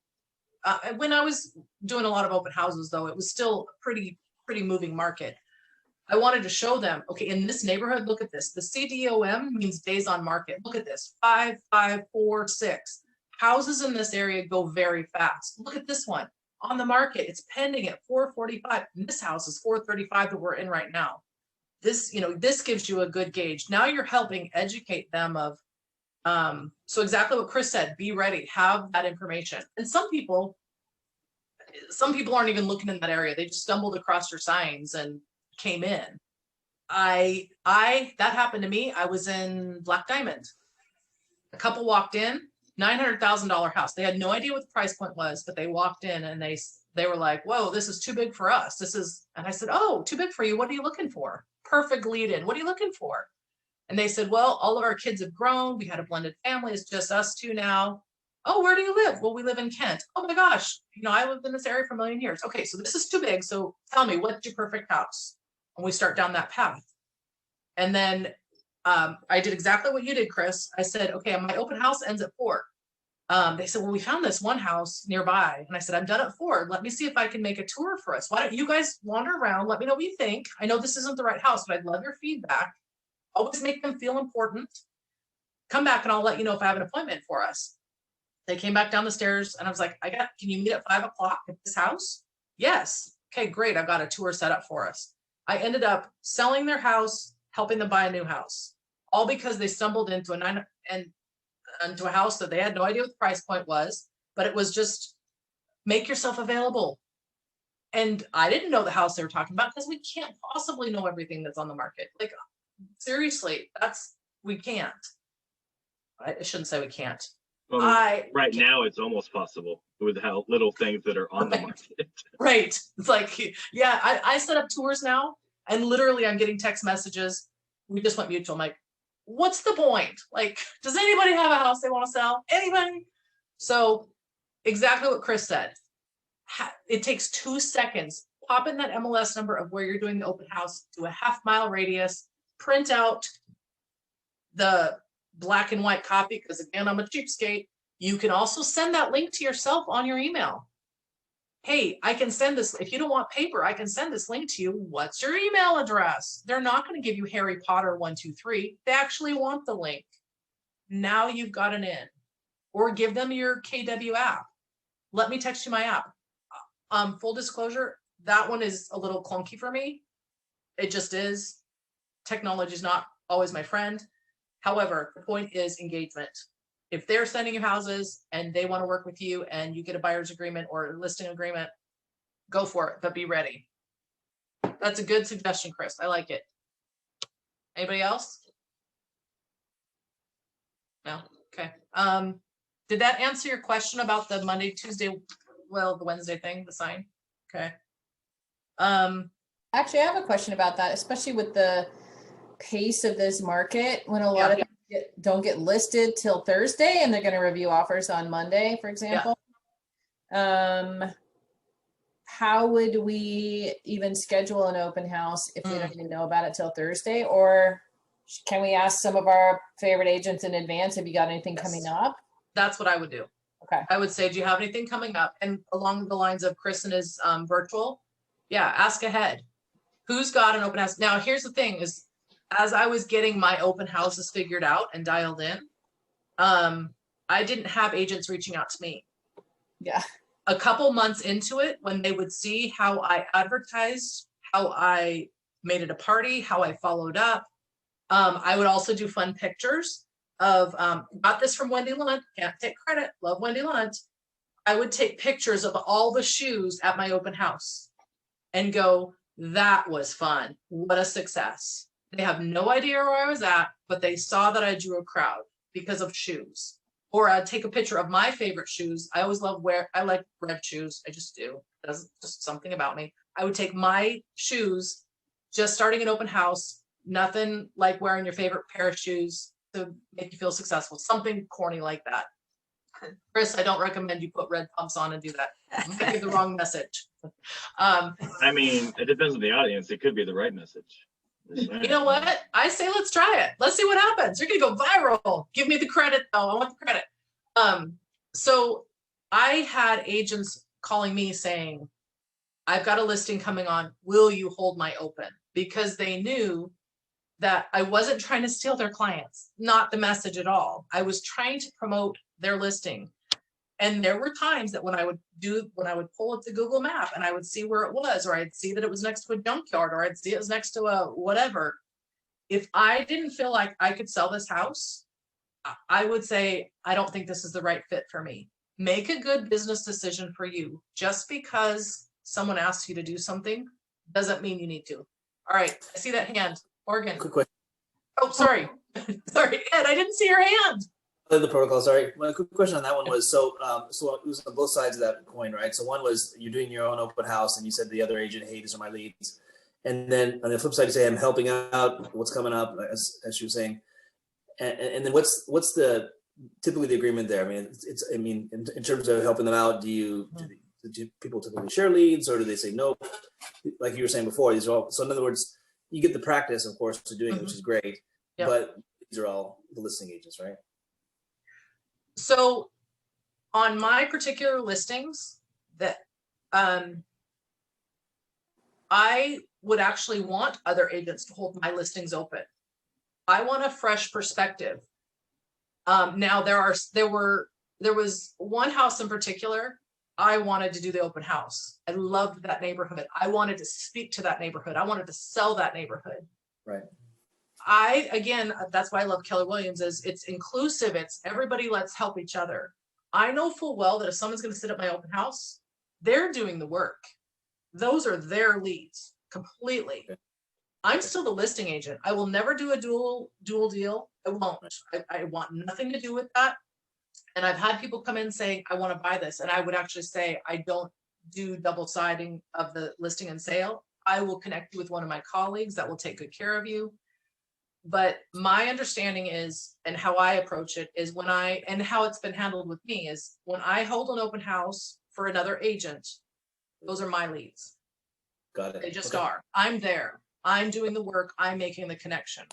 When I was doing a lot of open houses, though, it was still a pretty moving market. I wanted to show them, okay, in this neighborhood, look at this. The CDOM means days on market. Look at this, 5, 5, 4, 6. Houses in this area go very fast. Look at this one on the market. It's pending at 445. And this house is 435 that we're in right now. This gives you a good gauge. Now you're helping educate them of, so exactly what Chris said, be ready, have that information. And some people aren't even looking in that area. They just stumbled across your signs and came in. That happened to me. I was in Black Diamond. A couple walked in, $900,000 house. They had no idea what the price point was, but they walked in and they were like, whoa, this is too big for us. And I said, oh, too big for you. What are you looking for? Perfect lead in. What are you looking for? And they said, well, all of our kids have grown. We had a blended family. It's just us two now. Oh, where do you live? Well, we live in Kent. Oh my gosh. I lived in this area for a million years. Okay, so this is too big. So tell me, what's your perfect house? And we start down that path. And then I did exactly what you did, Chris. I said, okay, my open house ends at 4. They said, well, we found this one house nearby. And I said, I'm done at 4. Let me see if I can make a tour for us. Why don't you guys wander around? Let me know what you think. I know this isn't the right house, but I'd love your feedback. Always make them feel important. Come back and I'll let you know if I have an appointment for us. They came back down the stairs and I was like, can you meet at 5 o'clock at this house? Yes. Okay, great. I've got a tour set up for us. I ended up selling their house, helping them buy a new house, all because they stumbled into a house that they had no idea what the price point was, but it was just make yourself available. And I didn't know the house they were talking about because we can't possibly know everything that's on the market. Like, seriously, we can't. I shouldn't say we can't. Well, right now it's almost possible with how little things that are on the market. Right. It's like, yeah, I set up tours now and literally I'm getting text messages. We just went mutual. I'm like, what's the point? Like, does anybody have a house they want to sell? Anybody? So exactly what Chris said. It takes 2 seconds. Pop in that MLS number of where you're doing the open house, do a half-mile radius, print out the black and white copy, because again, I'm a cheapskate. You can also send that link to yourself on your email. Hey, I can send this. If you don't want paper, I can send this link to you. What's your email address? They're not going to give you Harry Potter 1, 2, 3. They actually want the link. Now you've got an in. Or give them your KW app. Let me text you my app. Full disclosure, that one is a little clunky for me. It just is. Technology is not always my friend. However, the point is engagement. If they're sending you houses and they want to work with you and you get a buyer's agreement or a listing agreement, go for it, but be ready. That's a good suggestion, Chris. I like it. Anybody else? No. Okay. Did that answer your question about the Monday, Tuesday, well, the Wednesday thing, the sign? Okay. Actually, I have a question about that, especially with the pace of this market when a lot of people don't get listed till Thursday and they're going to review offers on Monday, for example. How would we even schedule an open house if we don't even know about it till Thursday? Or can we ask some of our favorite agents in advance, have you got anything coming up? That's what I would do. Okay. I would say, do you have anything coming up? And along the lines of Chris and his virtual, ask ahead. Who's got an open house? Now, here's the thing is, as I was getting my open houses figured out and dialed in, I didn't have agents reaching out to me. Yeah. A couple months into it, when they would see how I advertised, how I made it a party, how I followed up, I would also do fun pictures of, got this from Wendy Lunt, can't take credit, love Wendy Lunt. I would take pictures of all the shoes at my open house and go, that was fun. What a success. They have no idea where I was at, but they saw that I drew a crowd because of shoes. Or I'd take a picture of my favorite shoes. I always I like red shoes. I just do. That's just something about me. I would take my shoes, just starting an open house, nothing like wearing your favorite pair of shoes to make you feel successful. Something corny like that. Chris, I don't recommend you put red pumps on and do that. You might give the wrong message. I mean, it depends on the audience. It could be the right message. You know what? I say let's try it. Let's see what happens. You're gonna go viral. Give me the credit though. I want the credit. So I had agents calling me saying, I've got a listing coming on. Will you hold my open? Because they knew that I wasn't trying to steal their clients. Not the message at all. I was trying to promote their listing. And there were times that when I would pull up the Google map and I would see where it was, or I'd see that it was next to a junkyard, or I'd see it was next to a whatever. If I didn't feel like I could sell this house, I would say, I don't think this is the right fit for me. Make a good business decision for you. Just because someone asks you to do something doesn't mean you need to. All right, I see that hand. Morgan. Quick question. Oh, sorry. Sorry, Ed, I didn't see your hand. The protocol, sorry. My quick question on that one was, so it was on both sides of that coin, right? So one was you're doing your own open house and you said the other agent, hey, these are my leads. And then on the flip side, you say, I'm helping out, what's coming up, as she was saying. And then what's typically the agreement there? I mean, in terms of helping them out, do people typically share leads, or do they say no? Like you were saying before, these are all, so in other words, you get the practice, of course, to doing it, which is great, but these are all the listing agents, right? So on my particular listings that I would actually want other agents to hold my listings open. I want a fresh perspective. Now there was one house in particular I wanted to do the open house. I loved that neighborhood. I wanted to speak to that neighborhood. I wanted to sell that neighborhood. Right. Again, that's why I love Keller Williams, is it's inclusive. It's everybody, let's help each other. I know full well that if someone's going to sit at my open house, they're doing the work. Those are their leads completely. Okay. I'm still the listing agent. I will never do a dual deal. I won't. I want nothing to do with that. And I've had people come in saying, I want to buy this. And I would actually say, I don't do double siding of the listing and sale. I will connect you with one of my colleagues that will take good care of you. But my understanding is, and how I approach it is and how it's been handled with me is when I hold an open house for another agent, those are my leads. Got it. They just are. I'm there. I'm doing the work. I'm making the connection.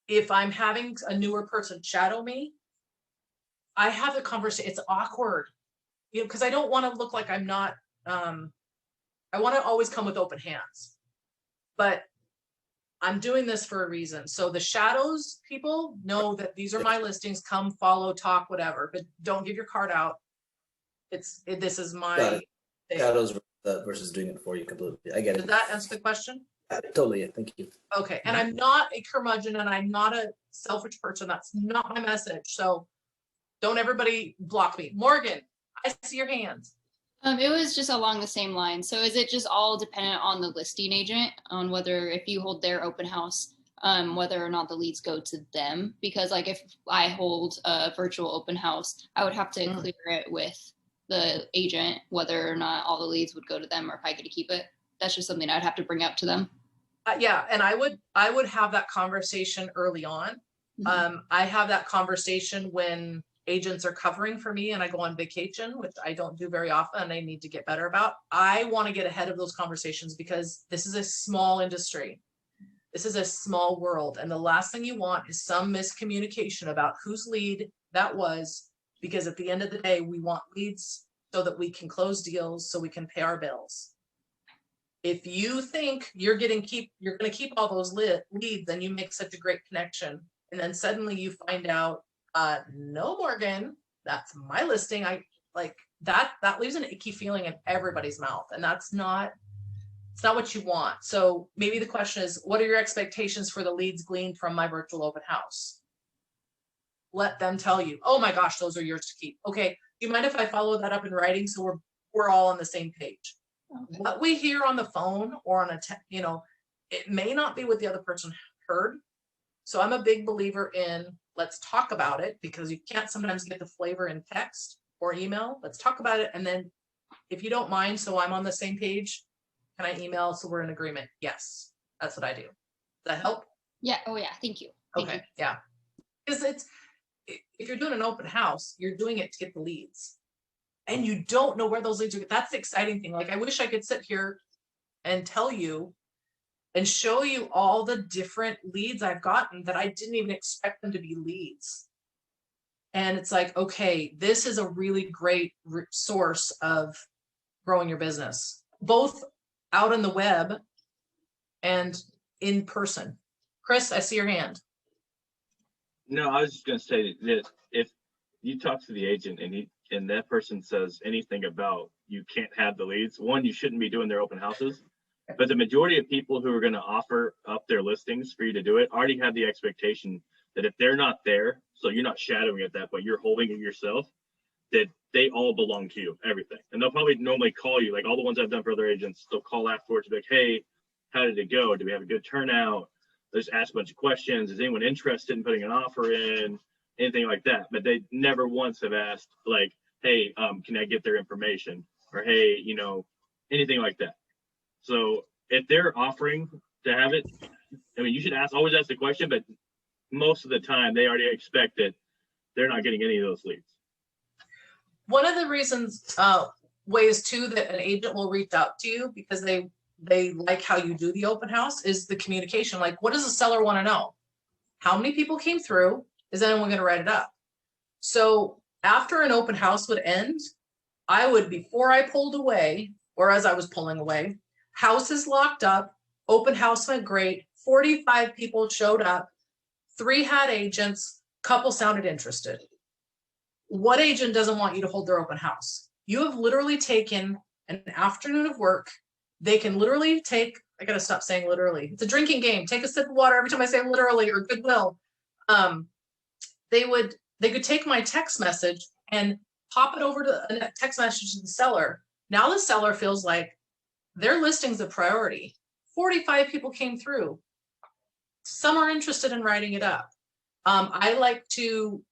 If I'm having a newer person shadow me, I have the conversation. It's awkward, because I don't want to look like I'm not, I want to always come with open hands, but I'm doing this for a reason. So the shadows people know that these are my listings, come follow, talk, whatever, but don't give your card out. This is my thing. Shadows versus doing it for you completely. I get it. Did that answer the question? Totally. Thank you. Okay. And I'm not a curmudgeon and I'm not a selfish person. That's not my message. So don't everybody block me. Morgan, I see your hands. It was just along the same line. So is it just all dependent on the listing agent on whether if you hold their open house, whether or not the leads go to them? Because like if I hold a virtual open house, I would have to clear it with the agent, whether or not all the leads would go to them or if I get to keep it. That's just something I'd have to bring up to them. Yeah, and I would have that conversation early on. I have that conversation when agents are covering for me and I go on vacation, which I don't do very often and I need to get better about. I want to get ahead of those conversations because this is a small industry. This is a small world. And the last thing you want is some miscommunication about whose lead that was, because at the end of the day, we want leads so that we can close deals, so we can pay our bills. If you think you're going to keep all those leads, then you make such a great connection. And then suddenly you find out, no, Morgan, that's my listing. I like that leaves an icky feeling in everybody's mouth. And it's not what you want. So maybe the question is, what are your expectations for the leads gleaned from my virtual open house? Let them tell you, oh my gosh, those are yours to keep. Okay. Do you mind if I follow that up in writing? So we're all on the same page. Okay. What we hear on the phone or on it may not be what the other person heard. So I'm a big believer in let's talk about it, because you can't sometimes get the flavor in text or email. Let's talk about it. And then if you don't mind, so I'm on the same page, can I email so we're in agreement? Yes, that's what I do. Does that help? Yeah. Oh yeah. Thank you. Thank you. Yeah. Because if you're doing an open house, you're doing it to get the leads. And you don't know where those leads are. That's the exciting thing. Like I wish I could sit here and tell you and show you all the different leads I've gotten that I didn't even expect them to be leads. And it's like, okay, this is a really great source of growing your business, both out on the web and in person. Chris, I see your hand. No, I was just going to say that if you talk to the agent and that person says anything about you can't have the leads, one, you shouldn't be doing their open houses. But the majority of people who are going to offer up their listings for you to do it already have the expectation that if they're not there, so you're not shadowing at that point, you're holding it yourself, that they all belong to you, everything. And they'll probably normally call you, like all the ones I've done for other agents, they'll call afterwards to be like, hey, how did it go? Do we have a good turnout? Let's ask a bunch of questions. Is anyone interested in putting an offer in? Anything like that. But they never once have asked like, hey, can I get their information? Or hey, anything like that. So if they're offering to have it, I mean, you should always ask the question, but most of the time they already expect that they're not getting any of those leads. One of the reasons, ways too, that an agent will reach out to you because they like how you do the open house is the communication. Like, what does the seller want to know? How many people came through? Is anyone going to write it up? So after an open house would end, I would, before I pulled away, or as I was pulling away, house is locked up, open house went great, 45 people showed up, 3 had agents, couple sounded interested. What agent doesn't want you to hold their open house? You have literally taken an afternoon of work. They can literally take, I gotta stop saying literally, it's a drinking game, take a sip of water every time I say literally or goodwill. They could take my text message and pop it over to a text message to the seller. Now the seller feels like their listing's a priority. 45 people came through. Some are interested in writing it up. I like to,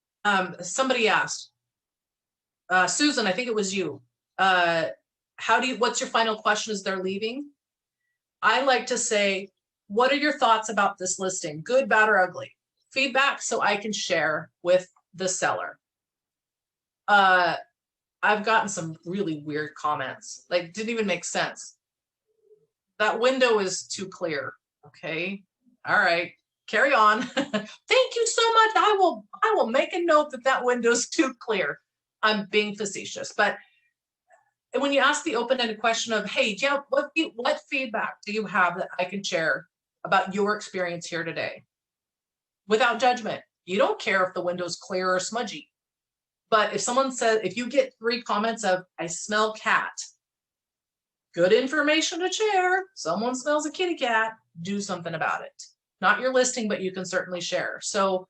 somebody asked, Susan, I think it was you. What's your final question as they're leaving? I like to say, what are your thoughts about this listing? Good, bad, or ugly? Feedback so I can share with the seller. I've gotten some really weird comments, like didn't even make sense. That window is too clear. Okay. All right. Carry on. Thank you so much. I will make a note that window is too clear. I'm being facetious, but when you ask the open-ended question of, hey, Jeff, what feedback do you have that I can share about your experience here today? Without judgment. You don't care if the window's clear or smudgy. But if someone says, if you get 3 comments of, I smell cat, good information to share. Someone smells a kitty cat, do something about it. Not your listing, but you can certainly share. So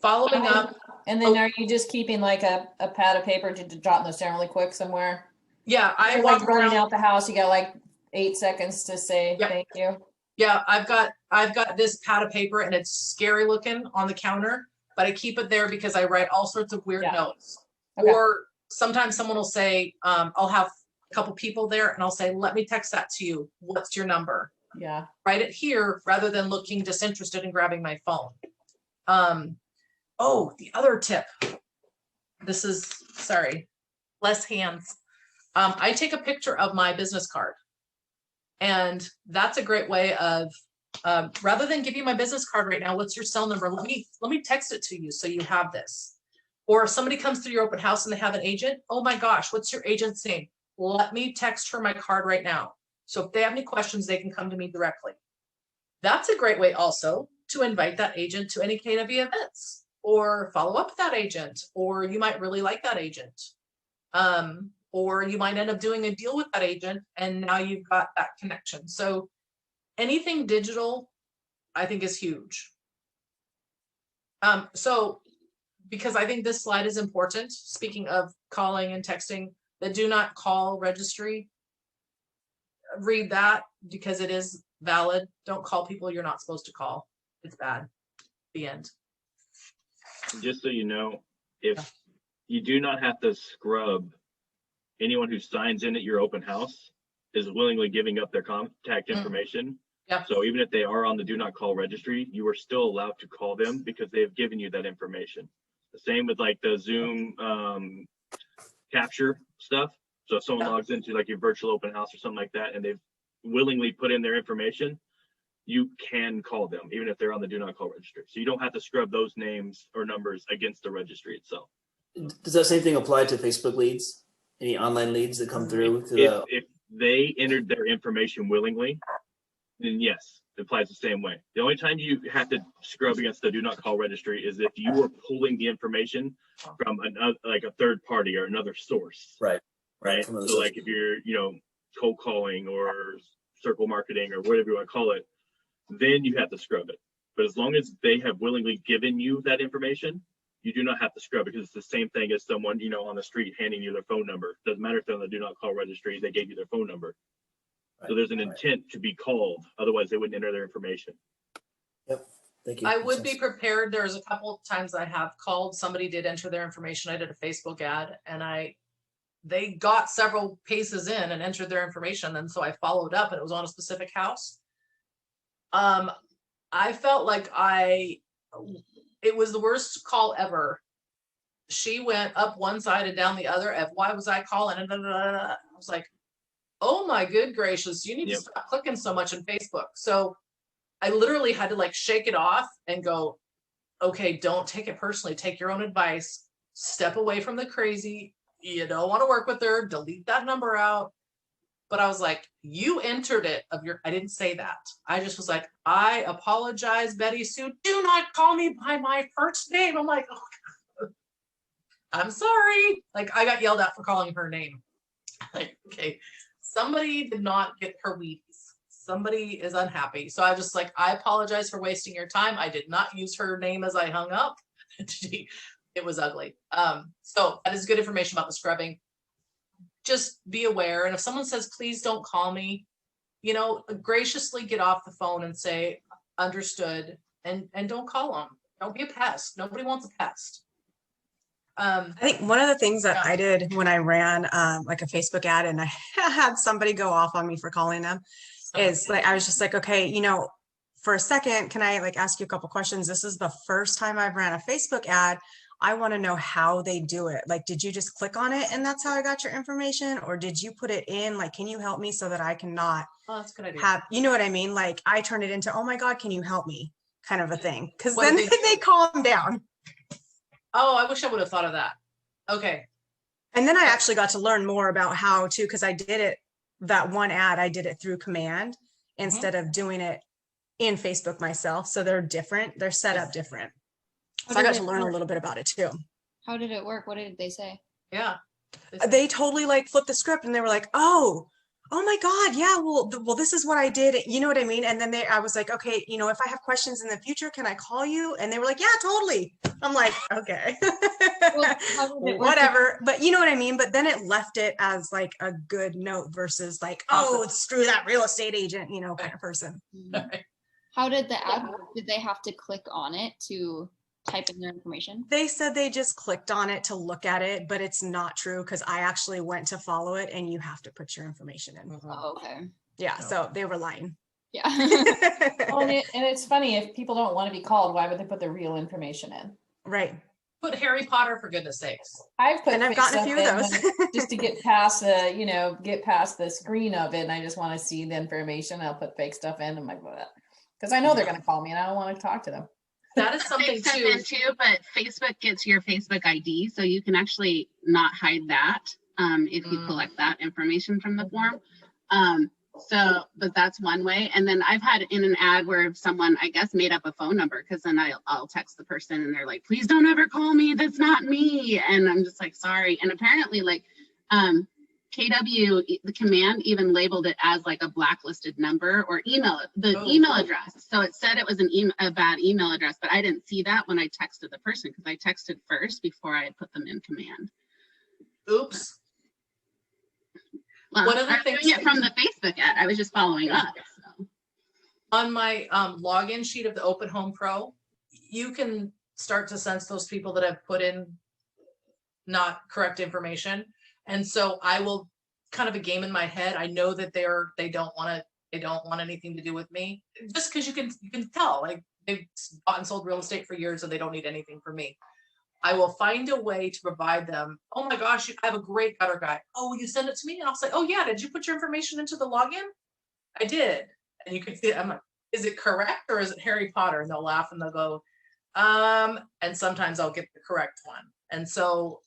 following up. And then are you just keeping like a pad of paper to jot those down really quick somewhere? Yeah, I You're walk like running around. out the house. You got like 8 seconds to say Yep. thank you. Yeah, I've got this pad of paper and it's scary looking on the counter, but I keep it there because I write all sorts of weird Yeah. notes. Okay. Or sometimes someone will say, I'll have a couple people there and I'll say, let me text that to you. What's your number? Yeah. Write it here rather than looking disinterested and grabbing my phone. Oh, the other tip. This is, sorry, less hands. I take a picture of my business card. And that's a great way of, rather than give you my business card right now, what's your cell number? Let me text it to you so you have this. Or if somebody comes through your open house and they have an agent, oh my gosh, what's your agent's name? Let me text her my card right now. So if they have any questions, they can come to me directly. That's a great way also to invite that agent to any KW events or follow up with that agent, or you might really like that agent. Or you might end up doing a deal with that agent and now you've got that connection. So anything digital, I think is huge. So because I think this slide is important, speaking of calling and texting, the do not call registry, read that because it is valid. Don't call people you're not supposed to call. It's bad. The end. Just so you know, if you do not have to scrub, anyone who signs in at your open house is willingly giving up their contact information. Yeah. So even if they are on the do not call registry, you are still allowed to call them because they have given you that information. The same with like the Zoom capture stuff. So if someone logs into like your virtual open house or something like that, and they've willingly put in their information, you can call them even if they're on the do not call registry. So you don't have to scrub those names or numbers against the registry itself. Does that same thing apply to Facebook leads? Any online leads that come through? If they entered their information willingly, then yes, it applies the same way. The only time you have to scrub against the do not call registry is if you are pulling the information from another, like a third party or another source. Right. So like if you're, cold calling or circle marketing or whatever you want to call it, then you have to scrub it. But as long as they have willingly given you that information, you do not have to scrub, because it's the same thing as someone, on the street handing you their phone number. Doesn't matter if they're on the do not call registry, they gave you their phone number. Right. So there's an intent to be called, otherwise they wouldn't enter their information. Yep. Thank you. I would be prepared. There's a couple of times I have called, somebody did enter their information. I did a Facebook ad and they got several paces in and entered their information. And so I followed up and it was on a specific house. I felt like it was the worst call ever. She went up one side and down the other. Why was I calling? And I was like, oh my good gracious, you need to stop clicking so much on Facebook. So I literally had to shake it off and go, okay, don't take it personally. Take your own advice. Step away from the crazy. You don't want to work with her. Delete that number out. But I was like, you entered it I didn't say that. I just was like, I apologize, Betty Sue. Do not call me by my first name. I'm like, oh God, I'm sorry. I got yelled at for calling her name. Okay, somebody did not get her Wheaties. Somebody is unhappy. So I just I apologize for wasting your time. I did not use her name as I hung up. It was ugly. So that is good information about the scrubbing. Just be aware. And if someone says, please don't call me, graciously get off the phone and say, understood, and don't call them. Don't be a pest. Nobody wants a pest. I think one of the things that I did when I ran a Facebook ad and I had somebody go off on me for calling them is I was just okay, for a second, can I ask you a couple questions? This is the first time I've ran a Facebook ad. I want to know how they do it. Did you just click on it and that's how I got your information? Or did you put it in? Can you help me so that I cannot that's a good idea. have, you know what I mean? I turned it into, oh my God, can you help me? Kind of a thing. Cause then they calm down. Oh, I wish I would have thought of that. Okay. And then I actually got to learn more about how to, because I did it, that one ad, I did it through command instead of doing it in Facebook myself. So they're different. They're set up different. So I got to learn a little bit about it too. How did it work? What did they say? Yeah. They totally flipped the script and they were like, oh, oh my God, yeah, well, this is what I did. You know what I mean? And then I was like, okay, if I have questions in the future, can I call you? And they were like, yeah, totally. I'm like, okay, Well, how did it work? whatever. But you know what I mean? But then it left it as like a good note versus like, oh, screw that real estate agent, kind of person. How did the ad work? Did they have to click on it to type in their information? They said they just clicked on it to look at it, but it's not true because I actually went to follow it and you have to put your information in. Oh, okay. Yeah, so they were lying. Yeah. Well, and it's funny, if people don't want to be called, why would they put their real information in? Right. Put Harry Potter, for goodness sakes. I've gotten a few of those just to get past the screen of it, and I just want to see the information. I'll put fake stuff in. I'm like, what? Because I know they're going to call me, and I don't want to talk to them. That is something Fake stuff in too, but Facebook gets your Facebook ID, so you can actually not hide that if you collect that information from the form. But that's one way. And then I've had in an ad where someone, I guess, made up a phone number, because then I'll text the person and they're like, please don't ever call me. That's not me. And I'm just like, sorry. And apparently KW, the command even labeled it as like a blacklisted number or email address. So it said it was a bad email address, but I didn't see that when I texted the person, because I texted first before I put them in command. Oops. Well, One of the I'm things doing it from the Facebook ad. I was just following up. So. On my login sheet of the Open Home Pro, you can start to sense those people that have put in not correct information. And so I will kind of a game in my head. I know that they don't want anything to do with me, just because you can tell, like, they've bought and sold real estate for years and they don't need anything from me. I will find a way to provide them. Oh my gosh, I have a great gutter guy. Oh, will you send it to me? And I'll say, oh yeah, did you put your information into the login? I did. And you can see, I'm like, is it correct or is it Harry Potter? And they'll laugh and they'll go, and sometimes I'll get the correct one. And so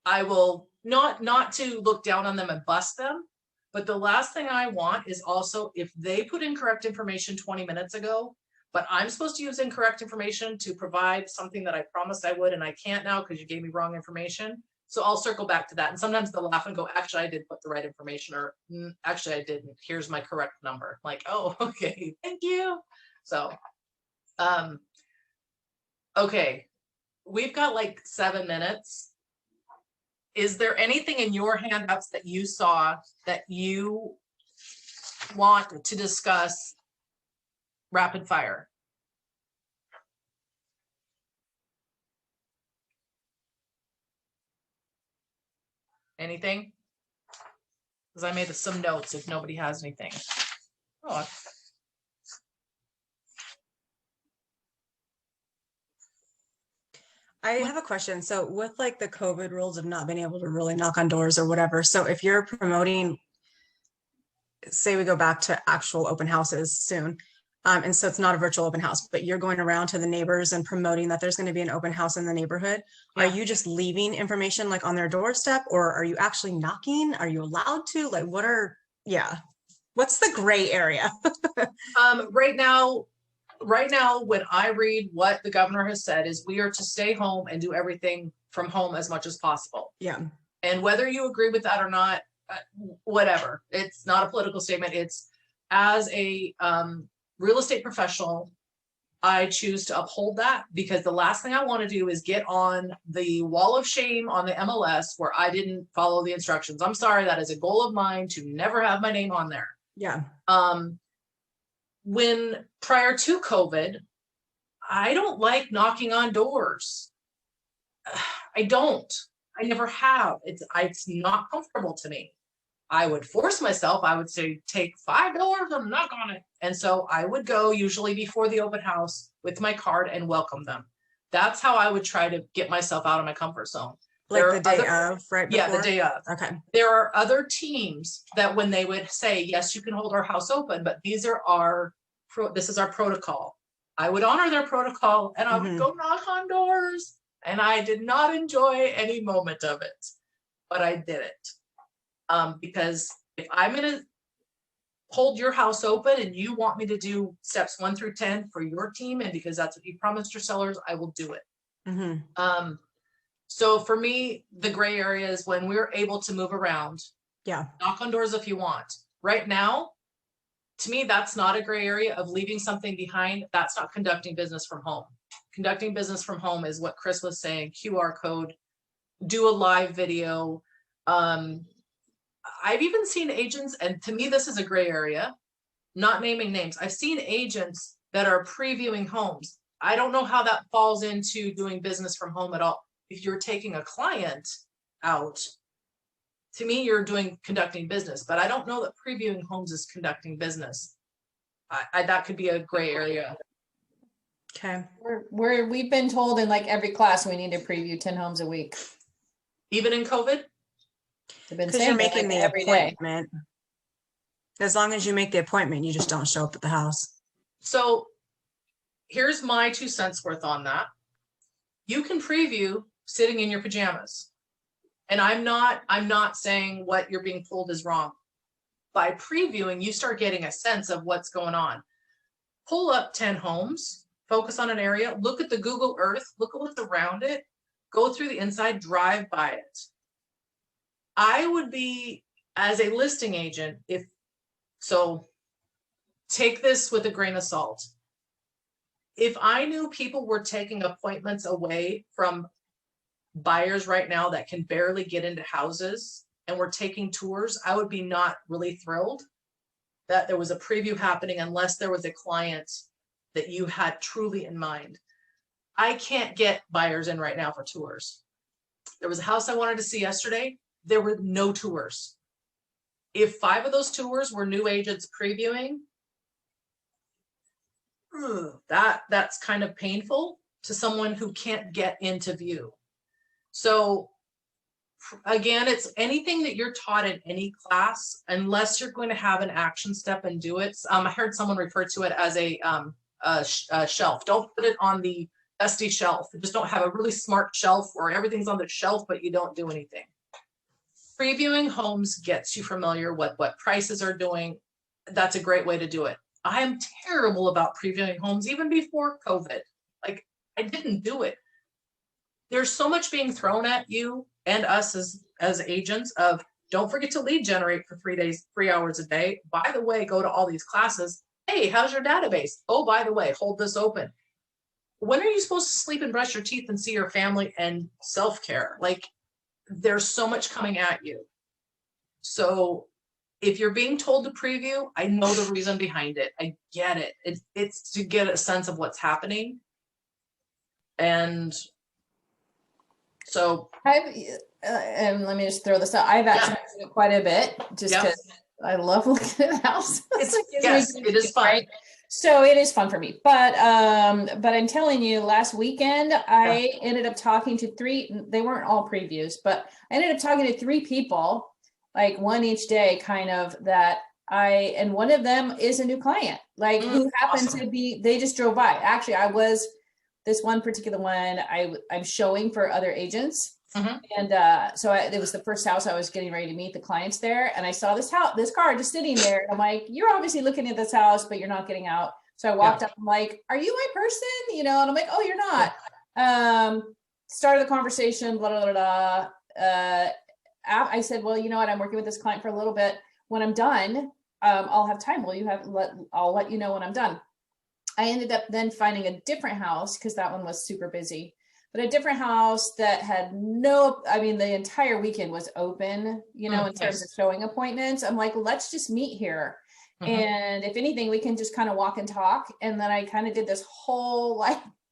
I will not to look down on them and bust them, but the last thing I want is also, if they put in correct information 20 minutes ago, but I'm supposed to use incorrect information to provide something that I promised I would, and I can't now because you gave me wrong information. So I'll circle back to that. And sometimes they'll laugh and go, actually, I did put the right information, or actually I didn't. Here's my correct number. Like, oh, okay, thank you. So, okay, we've got like 7 minutes. Is there anything in your handouts that you saw that you want to discuss rapid fire? Anything? Because I made some notes if nobody has anything. Oh. I have a question. So with like the COVID rules of not being able to really knock on doors or whatever, so if you're promoting, say we go back to actual open houses soon, and so it's not a virtual open house, but you're going around to the neighbors and promoting that there's going to be an open house in the neighborhood. Yeah. Are you just leaving information like on their doorstep, or are you actually knocking? Are you allowed to? Like, what's the gray area? Right now, when I read what the governor has said, is we are to stay home and do everything from home as much as possible. Yeah. And whether you agree with that or not, whatever, it's not a political statement. It's, as a real estate professional, I choose to uphold that, because the last thing I want to do is get on the wall of shame on the MLS where I didn't follow the instructions. I'm sorry, that is a goal of mine, to never have my name on there. Yeah. When prior to COVID, I don't like knocking on doors. I never have. It's not comfortable to me. I would force myself. I would say, take 5 doors and knock on it. And so I would go usually before the open house with my card and welcome them. That's how I would try to get myself out of my comfort zone. Like the day of, right? Yeah, the day of. Okay. There are other teams that when they would say, yes, you can hold our house open, but this is our protocol. I would honor their protocol and I would go knock on doors, and I did not enjoy any moment of it, but I did it. Because if I'm going to hold your house open and you want me to do steps 1 through 10 for your team, and because that's what you promised your sellers, I will do it. So for me, the gray area is when we're able to move around. Yeah. Knock on doors if you want, right now, to me, that's not a gray area of leaving something behind. That's not conducting business from home. Conducting business from home is what Chris was saying, QR code, do a live video. I've even seen agents, and to me, this is a gray area, not naming names. I've seen agents that are previewing homes. I don't know how that falls into doing business from home at all. If you're taking a client out, to me, you're conducting business, but I don't know that previewing homes is conducting business. That could be a gray area. Okay. We've been told in like every class we need to preview 10 homes a week. Even in COVID? Because you're making the every day. appointment. As long as you make the appointment, you just don't show up at the house. So here's my 2 cents worth on that. You can preview sitting in your pajamas. And I'm not saying what you're being told is wrong. By previewing, you start getting a sense of what's going on. Pull up 10 homes, focus on an area, look at the Google Earth, look at what's around it, go through the inside, drive by it. I would be, as a listing agent, so take this with a grain of salt. If I knew people were taking appointments away from buyers right now that can barely get into houses and we're taking tours, I would be not really thrilled that there was a preview happening unless there was a client that you had truly in mind. I can't get buyers in right now for tours. There was a house I wanted to see yesterday. There were no tours. If 5 of those tours were new agents previewing, that's kind of painful to someone who can't get into view. So again, it's anything that you're taught in any class, unless you're going to have an action step and do it. I heard someone refer to it as a shelf. Don't put it on the dusty shelf. Just don't have a really smart shelf where everything's on the shelf, but you don't do anything. Previewing homes gets you familiar with what prices are doing. That's a great way to do it. I'm terrible about previewing homes even before COVID. Like, I didn't do it. There's so much being thrown at you and us as agents of, don't forget to lead generate for 3 hours a day. By the way, go to all these classes. Hey, how's your database? Oh, by the way, hold this open. When are you supposed to sleep and brush your teeth and see your family and self-care? Like, there's so much coming at you. So if you're being told to preview, I know the reason behind it. I get it. It's to get a sense of what's happening. And so and let me just throw this out. I've actually done it quite a bit just because I love looking at the house. Yes, it is fun. Right? So it is fun for me. But I'm telling you, last weekend I ended up talking to 3, they weren't all previews, but I ended up talking to 3 people, like one each day, kind of, and one of them is a new client, like who happened to be, they just drove by. Actually, this one particular one, I'm showing for other agents. And so it was the first house I was getting ready to meet the clients there. And I saw this car just sitting there. And I'm like, you're obviously looking at this house, but you're not getting out. So I walked up, I'm like, are you my person? You know, and I'm like, oh, you're not. Started the conversation, blah, blah, blah, blah. I said, well, you know what? I'm working with this client for a little bit. When I'm done, I'll have time. I'll let you know when I'm done. I ended up then finding a different house because that one was super busy, but a different house that had the entire weekend was open, you know, in terms of showing appointments. I'm like, let's just meet here. And if anything, we can just kind of walk and talk. And then I kind of did this whole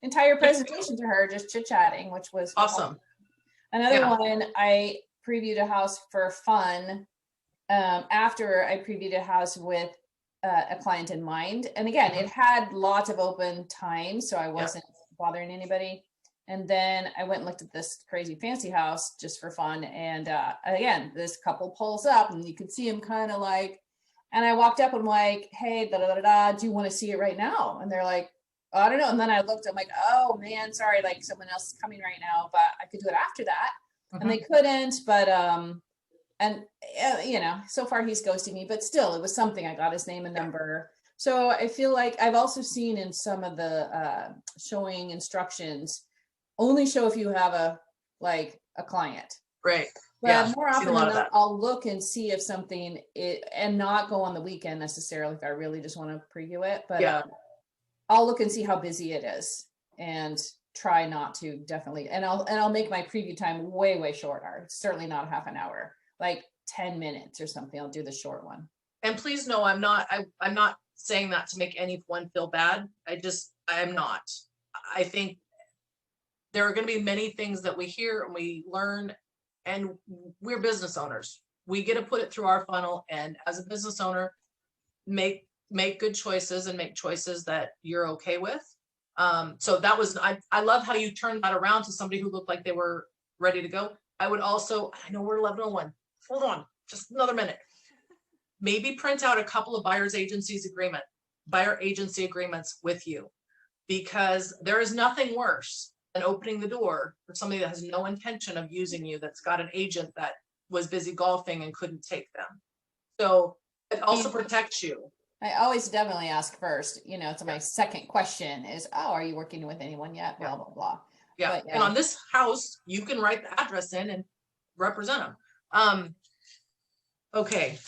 entire presentation to her, just chit-chatting, which was awesome. Another one, I previewed a house for fun after I previewed a house with a client in mind. And again, it had lots of open time, so I wasn't bothering anybody. And then I went and looked at this crazy fancy house just for fun. And again, this couple pulls up and you can see him kind of like, and I walked up and I'm like, hey, da, da, da, da, do you want to see it right now? And they're like, oh, I don't know. And then I looked, I'm like, oh man, sorry, like someone else is coming right now, but I could do it after that. And they couldn't, but you know, so far he's ghosting me, but still it was something. I got his name and number. So I feel like I've also seen in some of the showing instructions, only show if you have a client. Right. But Yeah, more seen a often lot than of not, that. I'll look and see if something and not go on the weekend necessarily if I really just want to preview it. But Yeah. I'll look and see how busy it is and try not to definitely. And I'll make my preview time way shorter. It's certainly not half an hour, like 10 minutes or something. I'll do the short one. And please know, I'm not saying that to make anyone feel bad. I'm not. I think there are going to be many things that we hear and we learn, and we're business owners. We get to put it through our funnel, and as a business owner, make good choices and make choices that you're okay with. So that was, I love how you turned that around to somebody who looked like they were ready to go. I would also, I know we're 11:01. Hold on, just another minute. Maybe print out a couple of buyer agency agreements with you, because there is nothing worse than opening the door for somebody that has no intention of using you, that's got an agent that was busy golfing and couldn't take them. So it also protects you. I always definitely ask first, so my second question is, oh, are you working with anyone yet? Blah, blah, blah. Yeah. But, And on this house, you can write the address in and represent them. Okay,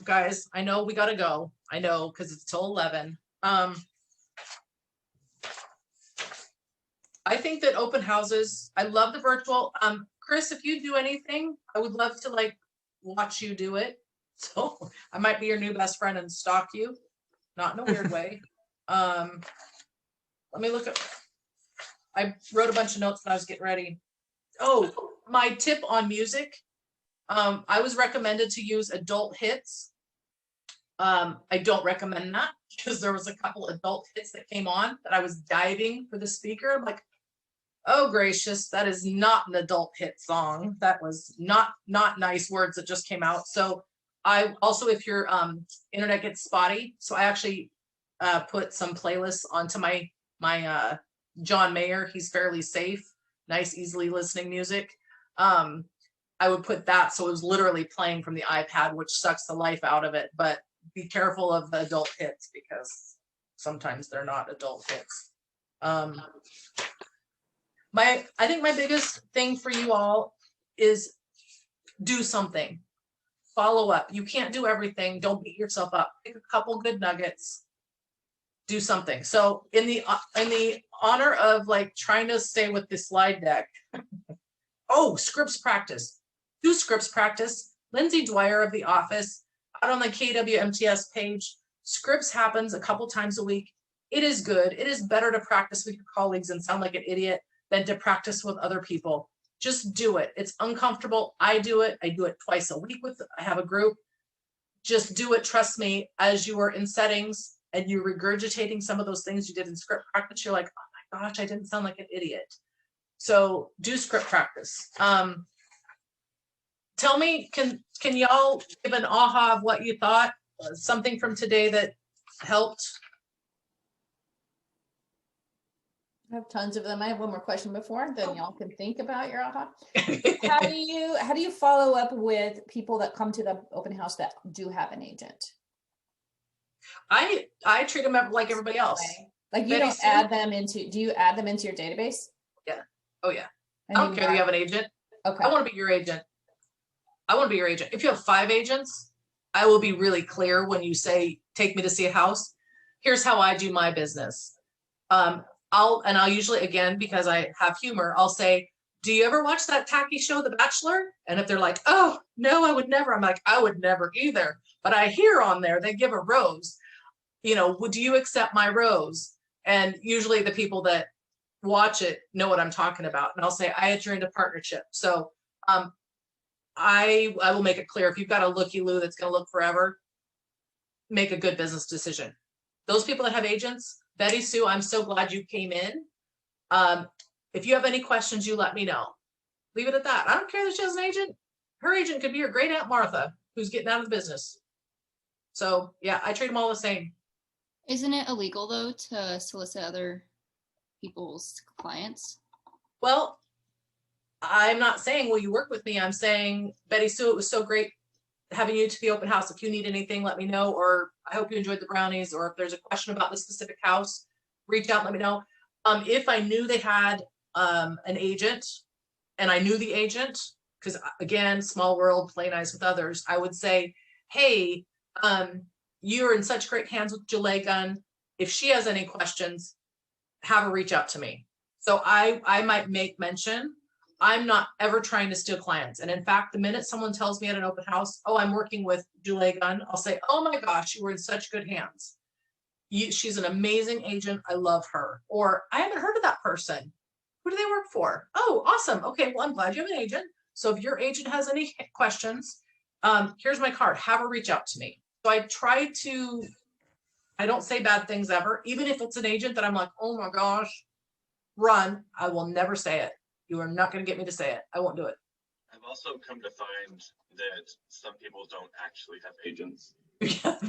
guys, I know we gotta go. I know, because it's till 11. I think that open houses, I love the virtual. Chris, if you do anything, I would love to watch you do it. So I might be your new best friend and stalk you, not in a weird way. Let me look at, I wrote a bunch of notes when I was getting ready. Oh, my tip on music. I was recommended to use adult hits. I don't recommend that, because there was a couple adult hits that came on that I was diving for the speaker. I'm like, oh gracious, that is not an adult hit song. That was not nice words that just came out. So I also, if your internet gets spotty, so I actually put some playlists onto my John Mayer. He's fairly safe, nice, easily listening music. I would put that, so it was literally playing from the iPad, which sucks the life out of it. But be careful of the adult hits, because sometimes they're not adult hits. I think my biggest thing for you all is do something. Follow up. You can't do everything. Don't beat yourself up. Pick a couple good nuggets. Do something. So in the honor of trying to stay with the slide deck. Oh, scripts practice. Do scripts practice. Lindsay Dwyer of The Office, out on the KWMTS page. Scripts happens a couple times a week. It is good. It is better to practice with your colleagues and sound like an idiot than to practice with other people. Just do it. It's uncomfortable. I do it. I do it twice a week I have a group. Just do it. Trust me, as you are in settings and you're regurgitating some of those things you did in script practice, you're like, oh my gosh, I didn't sound like an idiot. So do script practice. Tell me, can y'all give an aha of what you thought? Something from today that helped? I have tons of them. I have one more question before, then y'all can think about your aha. How do you follow up with people that come to the open house that do have an agent? I treat them like everybody else. Like you don't add them into, do you add them into your database? Yeah. Oh yeah. I don't care if you have an agent. Okay. I want to be your agent. I want to be your agent. If you have 5 agents, I will be really clear when you say, take me to see a house. Here's how I do my business. I'll usually, again, because I have humor, I'll say, do you ever watch that tacky show, The Bachelor? And if they're like, oh, no, I would never. I'm like, I would never either. But I hear on there, they give a rose. Would you accept my rose? And usually the people that watch it know what I'm talking about. And I'll say, I enter into partnership. So I will make it clear, if you've got a looky-loo that's going to look forever, make a good business decision. Those people that have agents, Betty Sue, I'm so glad you came in. If you have any questions, you let me know. Leave it at that. I don't care that she has an agent. Her agent could be your great Aunt Martha, who's getting out of the business. So yeah, I treat them all the same. Isn't it illegal though to solicit other people's clients? Well, I'm not saying, will you work with me? I'm saying, Betty Sue, it was so great having you to the open house. If you need anything, let me know, or I hope you enjoyed the brownies, or if there's a question about the specific house, reach out, let me know. If I knew they had an agent and I knew the agent, because again, small world, play nice with others. I would say, hey, you're in such great hands with Julie Gunn. If she has any questions, have her reach out to me. So I might make mention, I'm not ever trying to steal clients. And in fact, the minute someone tells me at an open house, oh, I'm working with Julie Gunn, I'll say, oh my gosh, you were in such good hands. She's an amazing agent. I love her. Or I haven't heard of that person. Who do they work for? Oh, awesome. Okay, well, I'm glad you have an agent. So if your agent has any questions, here's my card. Have her reach out to me. So I don't say bad things ever. Even if it's an agent that I'm like, oh my gosh, run. I will never say it. You are not going to get me to say it. I won't do it. I've also come to find that some people don't actually have agents.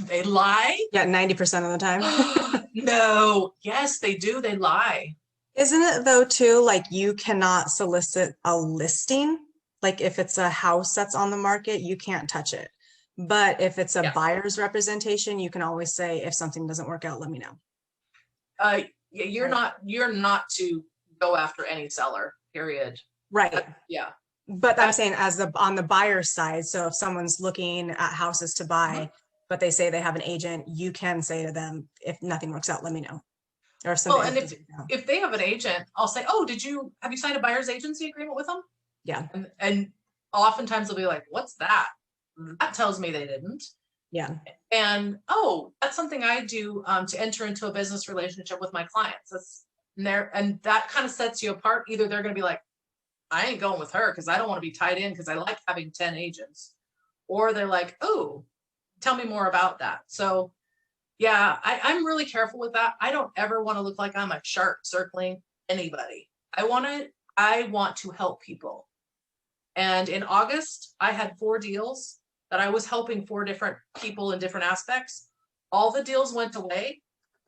They lie? Yeah, 90% of the time. No. Yes, they do. They lie. Isn't it though too, like you cannot solicit a listing? Like if it's a house that's on the market, you can't touch it. But if it's a buyer's representation, you can always say, if something doesn't work out, let me know. You're not to go after any seller, period. Right. Yeah. But I'm saying on the buyer's side, so if someone's looking at houses to buy, but they say they have an agent, you can say to them, if nothing works out, let me know. Or if something if they have an agent, I'll say, oh, have you signed a buyer's agency agreement with them? Yeah. And oftentimes they'll be like, what's that? That tells me they didn't. Yeah. And, oh, that's something I do to enter into a business relationship with my clients. And that kind of sets you apart. Either they're going to be like, I ain't going with her because I don't want to be tied in because I like having 10 agents. Or they're like, oh, tell me more about that. So yeah, I'm really careful with that. I don't ever want to look like I'm a shark circling anybody. I want to help people. And in August, I had 4 deals that I was helping 4 different people in different aspects. All the deals went away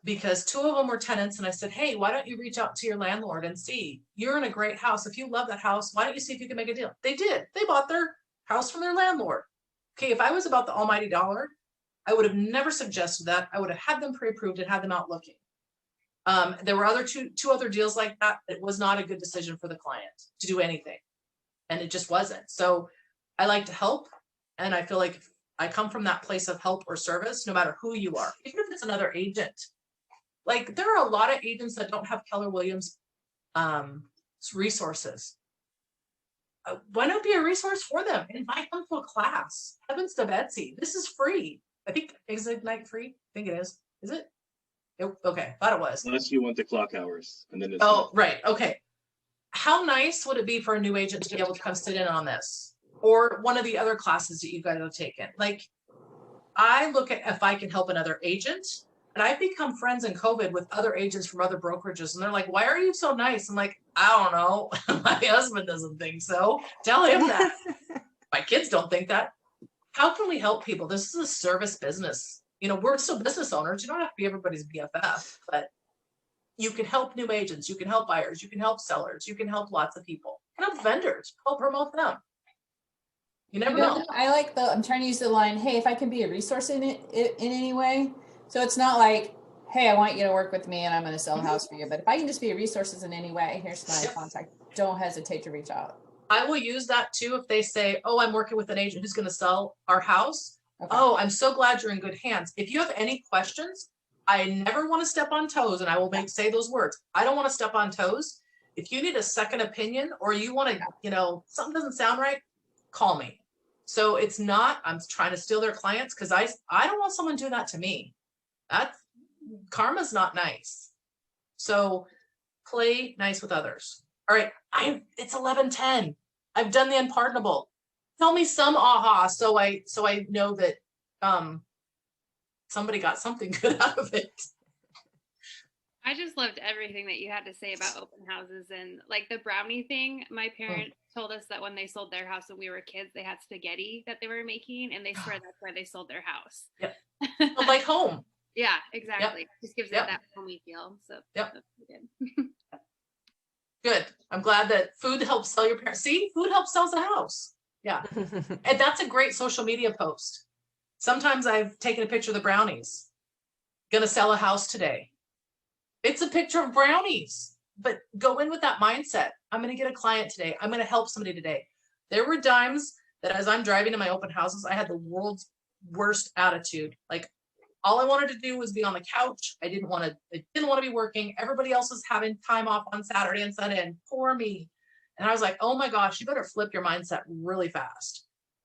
because 2 of them were tenants. And I said, hey, why don't you reach out to your landlord and see, you're in a great house. If you love that house, why don't you see if you can make a deal? They did. They bought their house from their landlord. Okay, if I was about the almighty dollar, I would have never suggested that. I would have had them pre-approved and had them out looking. There were two other deals like that. It was not a good decision for the client to do anything. And it just wasn't. So I like to help. And I feel like I come from that place of help or service, no matter who you are, even if it's another agent. Like there are a lot of agents that don't have Keller Williams resources. Why not be a resource for them? Invite them to a class. Heavens to Betsy. This is free. I think, is Ignite free? I think it is. Is it? Okay, thought it was. Unless you want the clock hours. And then it's right. Okay. How nice would it be for a new agent to be able to come sit in on this? Or one of the other classes that you guys have taken? Like, I look at if I can help another agent, and I've become friends in COVID with other agents from other brokerages, and they're like, why are you so nice? I'm like, I don't know. My husband doesn't think so. Tell him that. My kids don't think that. How can we help people? This is a service business. You know, we're still business owners. You don't have to be everybody's BFF, but you can help new agents. You can help buyers. You can help sellers. You can help lots of people. You can help vendors. Help promote them. You never know. I'm trying to use the line, hey, if I can be a resource in any way. So it's not like, hey, I want you to work with me and I'm going to sell a house for you. But if I can just be a resource in any way, here's my contact. Don't hesitate to reach out. I will use that too if they say, oh, I'm working with an agent who's going to sell our house. Okay. Oh, I'm so glad you're in good hands. If you have any questions, I never want to step on toes, and I will say those words. I don't want to step on toes. If you need a second opinion or you want to, something doesn't sound right, call me. So it's not, I'm trying to steal their clients because I don't want someone doing that to me. Karma's not nice. So play nice with others. All right, it's 11:10. I've done the unpardonable. Tell me some aha, so I know that somebody got something good out of it. I just loved everything that you had to say about open houses, and like the brownie thing. My parents told us that when they sold their house when we were kids, they had spaghetti that they were making, and they swear that's where they sold their house. Yep. Like home. Yeah, exactly. Yep. Just gives it that homey feel. So yep. That's good. Good. I'm glad that food helps sell your parents. See, food helps sell the house. Yeah. And that's a great social media post. Sometimes I've taken a picture of the brownies. Gonna sell a house today. It's a picture of brownies, but go in with that mindset. I'm going to get a client today. I'm going to help somebody today. There were times that as I'm driving to my open houses, I had the world's worst attitude. Like all I wanted to do was be on the couch. I didn't want to be working. Everybody else was having time off on Saturday and Sunday, and poor me. And I was like, oh my gosh, you better flip your mindset really fast.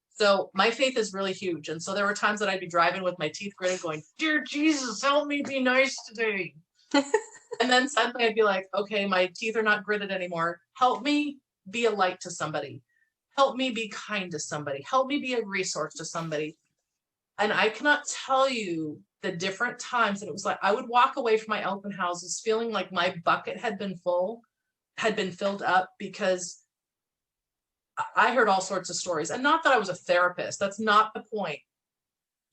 So my faith is really huge. And so there were times that I'd be driving with my teeth gritted going, dear Jesus, help me be nice today. And then suddenly I'd be like, okay, my teeth are not gritted anymore. Help me be a light to somebody. Help me be kind to somebody. Help me be a resource to somebody. And I cannot tell you the different times that it was like, I would walk away from my open houses feeling like my bucket had been filled up, because I heard all sorts of stories. And not that I was a therapist. That's not the point.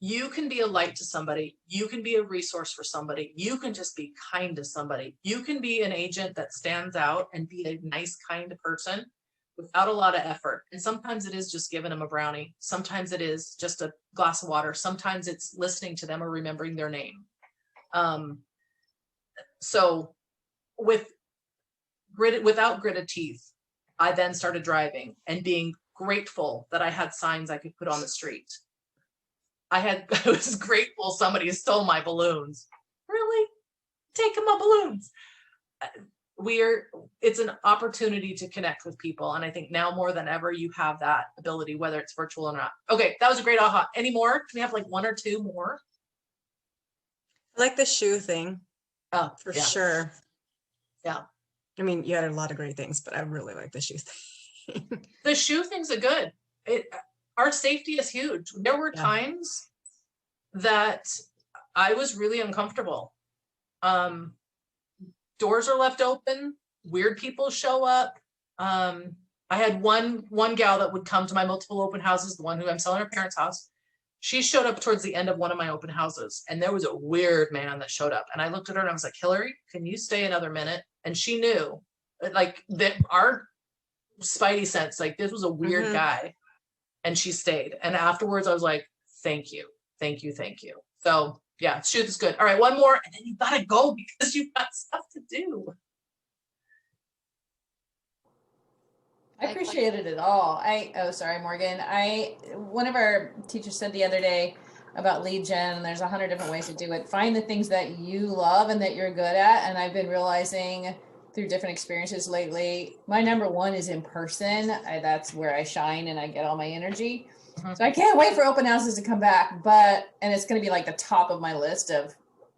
You can be a light to somebody. You can be a resource for somebody. You can just be kind to somebody. You can be an agent that stands out and be a nice, kind person without a lot of effort. And sometimes it is just giving them a brownie. Sometimes it is just a glass of water. Sometimes it's listening to them or remembering their name. So without gritted teeth, I then started driving and being grateful that I had signs I could put on the street. I was grateful somebody stole my balloons. Really? Taking my balloons. It's an opportunity to connect with people. And I think now more than ever, you have that ability, whether it's virtual or not. Okay, that was a great aha. Any more? Can we have like one or two more? I like the shoe thing. Oh, for yeah. sure. Yeah. I mean, you had a lot of great things, but I really like the shoe thing. The shoe things are good. Our safety is huge. There were times that I was really uncomfortable. Doors are left open. Weird people show up. I had one gal that would come to my multiple open houses, the one who I'm selling her parents' house. She showed up towards the end of one of my open houses, and there was a weird man that showed up. And I looked at her and I was like, Hillary, can you stay another minute? And she knew, like, that our spidey sense, like, this was a weird guy. And she stayed. And afterwards I was like, thank you. Thank you. Thank you. So yeah, shoot is good. All right, one more, and then you gotta go because you've got stuff to do. I appreciated it all. Sorry, Morgan. One of our teachers said the other day about lead gen, and there's 100 different ways to do it. Find the things that you love and that you're good at. And I've been realizing through different experiences lately, my number one is in person. That's where I shine and I get all my energy. So I can't wait for open houses to come back, and it's going to be like the top of my list of,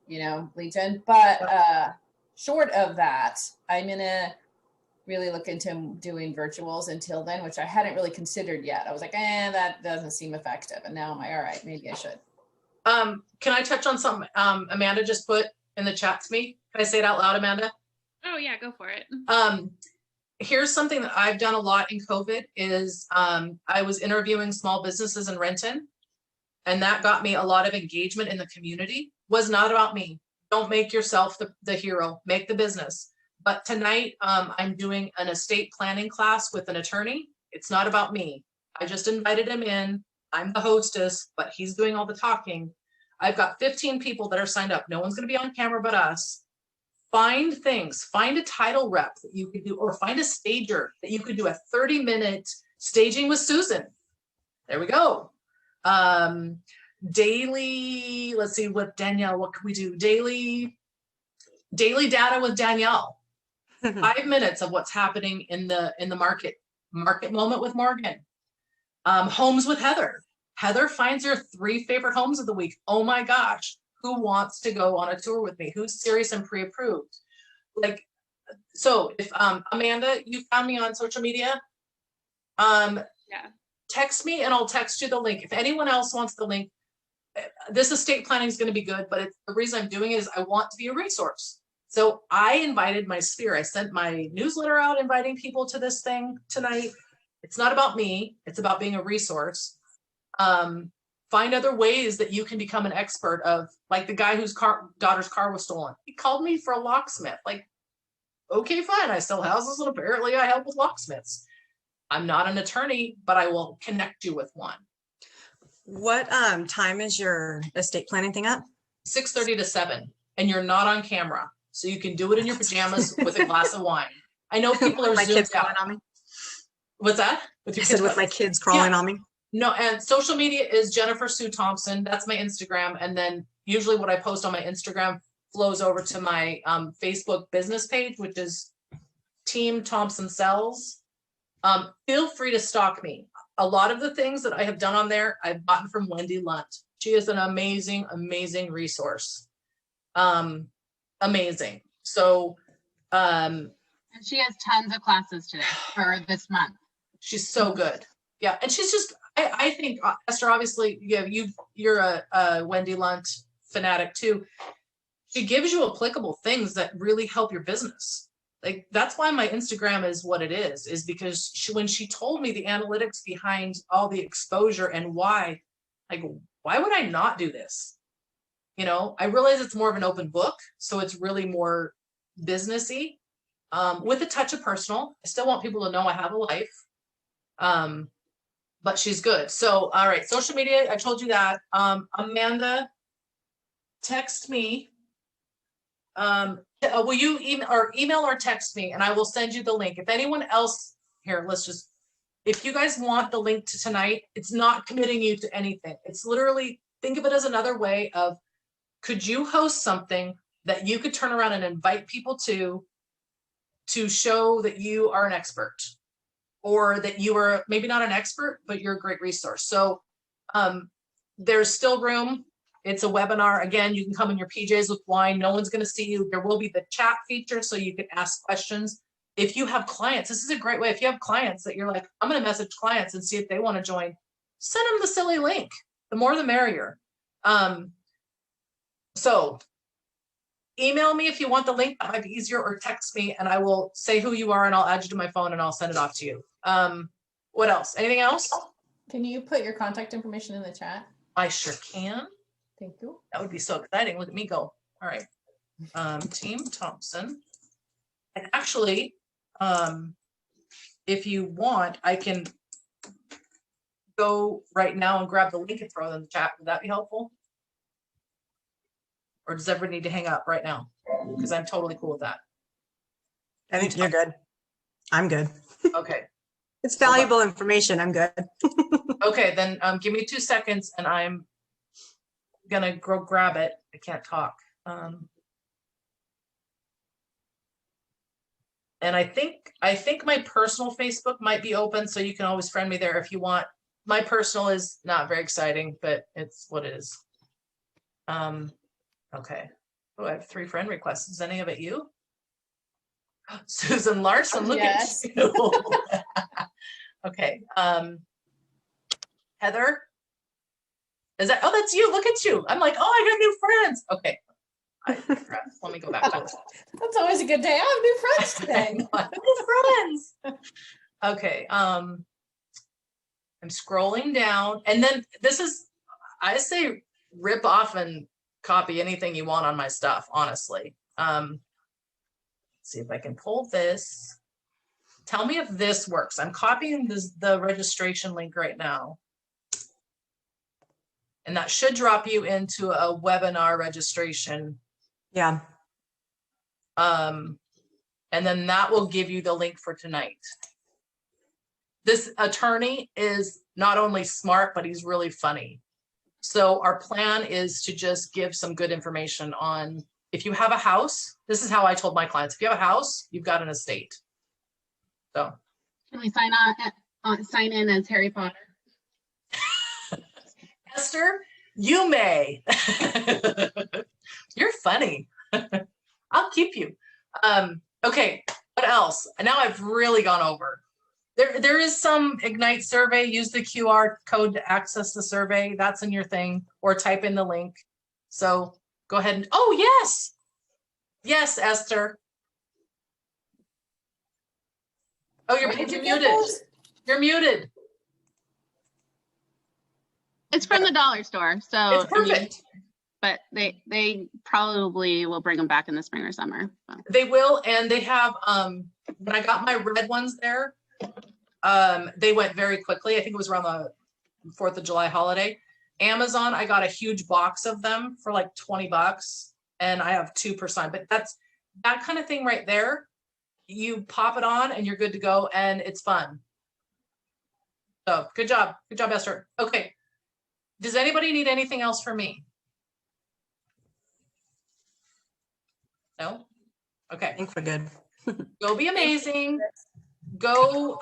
lead gen. But short of that, I'm going to really look into doing virtuals until then, which I hadn't really considered yet. I was like, that doesn't seem effective. And now I'm like, all right, maybe I should. Can I touch on something Amanda just put in the chat to me? Can I say it out loud, Amanda? Oh yeah, go for it. Here's something that I've done a lot in COVID is I was interviewing small businesses in Renton, and that got me a lot of engagement in the community. Was not about me. Don't make yourself the hero, make the business. But tonight I'm doing an estate planning class with an attorney. It's not about me. I just invited him in. I'm the hostess, but he's doing all the talking. I've got 15 people that are signed up. No one's going to be on camera but us. Find things, find a title rep that you could do, or find a stager that you could do a 30-minute staging with Susan. There we go. Daily, let's see what Danielle, what can we do? Daily data with Danielle. 5 minutes of what's happening in the market moment with Morgan. Homes with Heather. Heather finds your 3 favorite homes of the week. Oh my gosh. Who wants to go on a tour with me? Who's serious and pre-approved? Like, so if Amanda, you found me on social media, text me and I'll text you the link. If anyone else wants the link, this estate planning is going to be good, but the reason I'm doing it is I want to be a resource. So I invited my sphere. I sent my newsletter out inviting people to this thing tonight. It's not about me. It's about being a resource. Find other ways that you can become an expert of, like the guy whose daughter's car was stolen. He called me for a locksmith. Like, okay, fine. I sell houses and apparently I help with locksmiths. I'm not an attorney, but I will connect you with one. What time is your estate planning thing up? 6:30 to 7, and you're not on camera. So you can do it in your pajamas with a glass of wine. I know people are my zoomed kids out. calling on me. What's that? With I your said kids? with my kids crawling Yeah. on me. No, and social media is Jennifer Sue Thompson. That's my Instagram. And then usually what I post on my Instagram flows over to my Facebook business page, which is Team Thompson Sells. Feel free to stalk me. A lot of the things that I have done on there, I've gotten from Wendy Lunt. She is an amazing, amazing resource. Amazing. So, And she has tons of classes today or this month. she's so good. Yeah. And she's just, I think, Esther, obviously, you're a Wendy Lunt fanatic too. She gives you applicable things that really help your business. Like, that's why my Instagram is what it is because when she told me the analytics behind all the exposure and why, like, why would I not do this? You know, I realize it's more of an open book, so it's really more businessy, with a touch of personal. I still want people to know I have a life. But she's good. So, all right, social media, I told you that. Amanda, text me. Will you email or text me, and I will send you the link. If anyone else here, if you guys want the link to tonight, it's not committing you to anything. It's literally, think of it as another way of, could you host something that you could turn around and invite people to show that you are an expert? Or that you are maybe not an expert, but you're a great resource. So there's still room. It's a webinar. Again, you can come in your PJs with wine. No one's going to see you. There will be the chat feature so you can ask questions. If you have clients, this is a great way. If you have clients that you're like, I'm going to message clients and see if they want to join, send them the silly link. The more the merrier. So email me if you want the link. That might be easier, or text me and I will say who you are and I'll add you to my phone and I'll send it off to you. What else? Anything else? Can you put your contact information in the chat? I sure can. Thank you. That would be so exciting. Look at me go. All right. Team Thompson. And actually, if you want, I can go right now and grab the link and throw it in the chat. Would that be helpful? Or does everybody need to hang up right now? Because I'm totally cool with that. I think you're good. I'm good. Okay. It's valuable information. I'm good. Okay, then give me 2 seconds and I'm gonna go grab it. I can't talk. And I think my personal Facebook might be open, so you can always friend me there if you want. My personal is not very exciting, but it's what it is. Okay. Oh, I have 3 friend requests. Is any of it you? Susan Larson, look Yes. at you. Okay. Heather, is that? Oh, that's you. Look at you. I'm like, oh, I got new friends. Okay. Let me go back to it. That's always a good day. I have new friends today. New friends. Okay. I'm scrolling down, and then I say rip off and copy anything you want on my stuff, honestly. Let's see if I can pull this. Tell me if this works. I'm copying the registration link right now. And that should drop you into a webinar registration. Yeah. And then that will give you the link for tonight. This attorney is not only smart, but he's really funny. So our plan is to just give some good information on, if you have a house, this is how I told my clients, if you have a house, you've got an estate. So. Can we sign in as Harry Potter? Esther, you may. You're funny. I'll keep you. Okay, what else? Now I've really gone over. There is some Ignite survey. Use the QR code to access the survey. That's in your thing, or type in the link. So go ahead and, oh, yes. Yes, Esther. Oh, you're muted. You're muted. It's from the dollar store, so It's perfect. but they probably will bring them back in the spring or summer. So. They will, and they have, when I got my red ones there, they went very quickly. I think it was around the 4th of July holiday. Amazon, I got a huge box of them for like $20, and I have 2 per sign. But that's that kind of thing right there. You pop it on and you're good to go, and it's fun. So good job, Esther. Okay. Does anybody need anything else from me? No? Okay. I think we're good. Go be amazing. Go,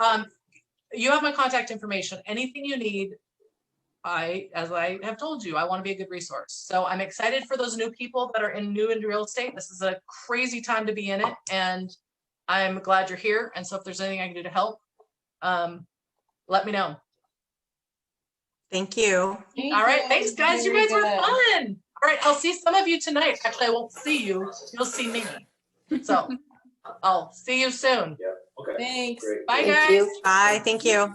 you have my contact information. Anything you need, as I have told you, I want to be a good resource. So I'm excited for those new people that are new into real estate. This is a crazy time to be in it, and I'm glad you're here. And so if there's anything I can do to help, let me know. Thank you. All right, thanks guys. You guys were fun. All right, I'll see some of you tonight. Actually, I won't see you. You'll see me. So I'll see you soon. Yeah. Okay. Thanks. Bye, Thank guys. you. Bye. Thank you.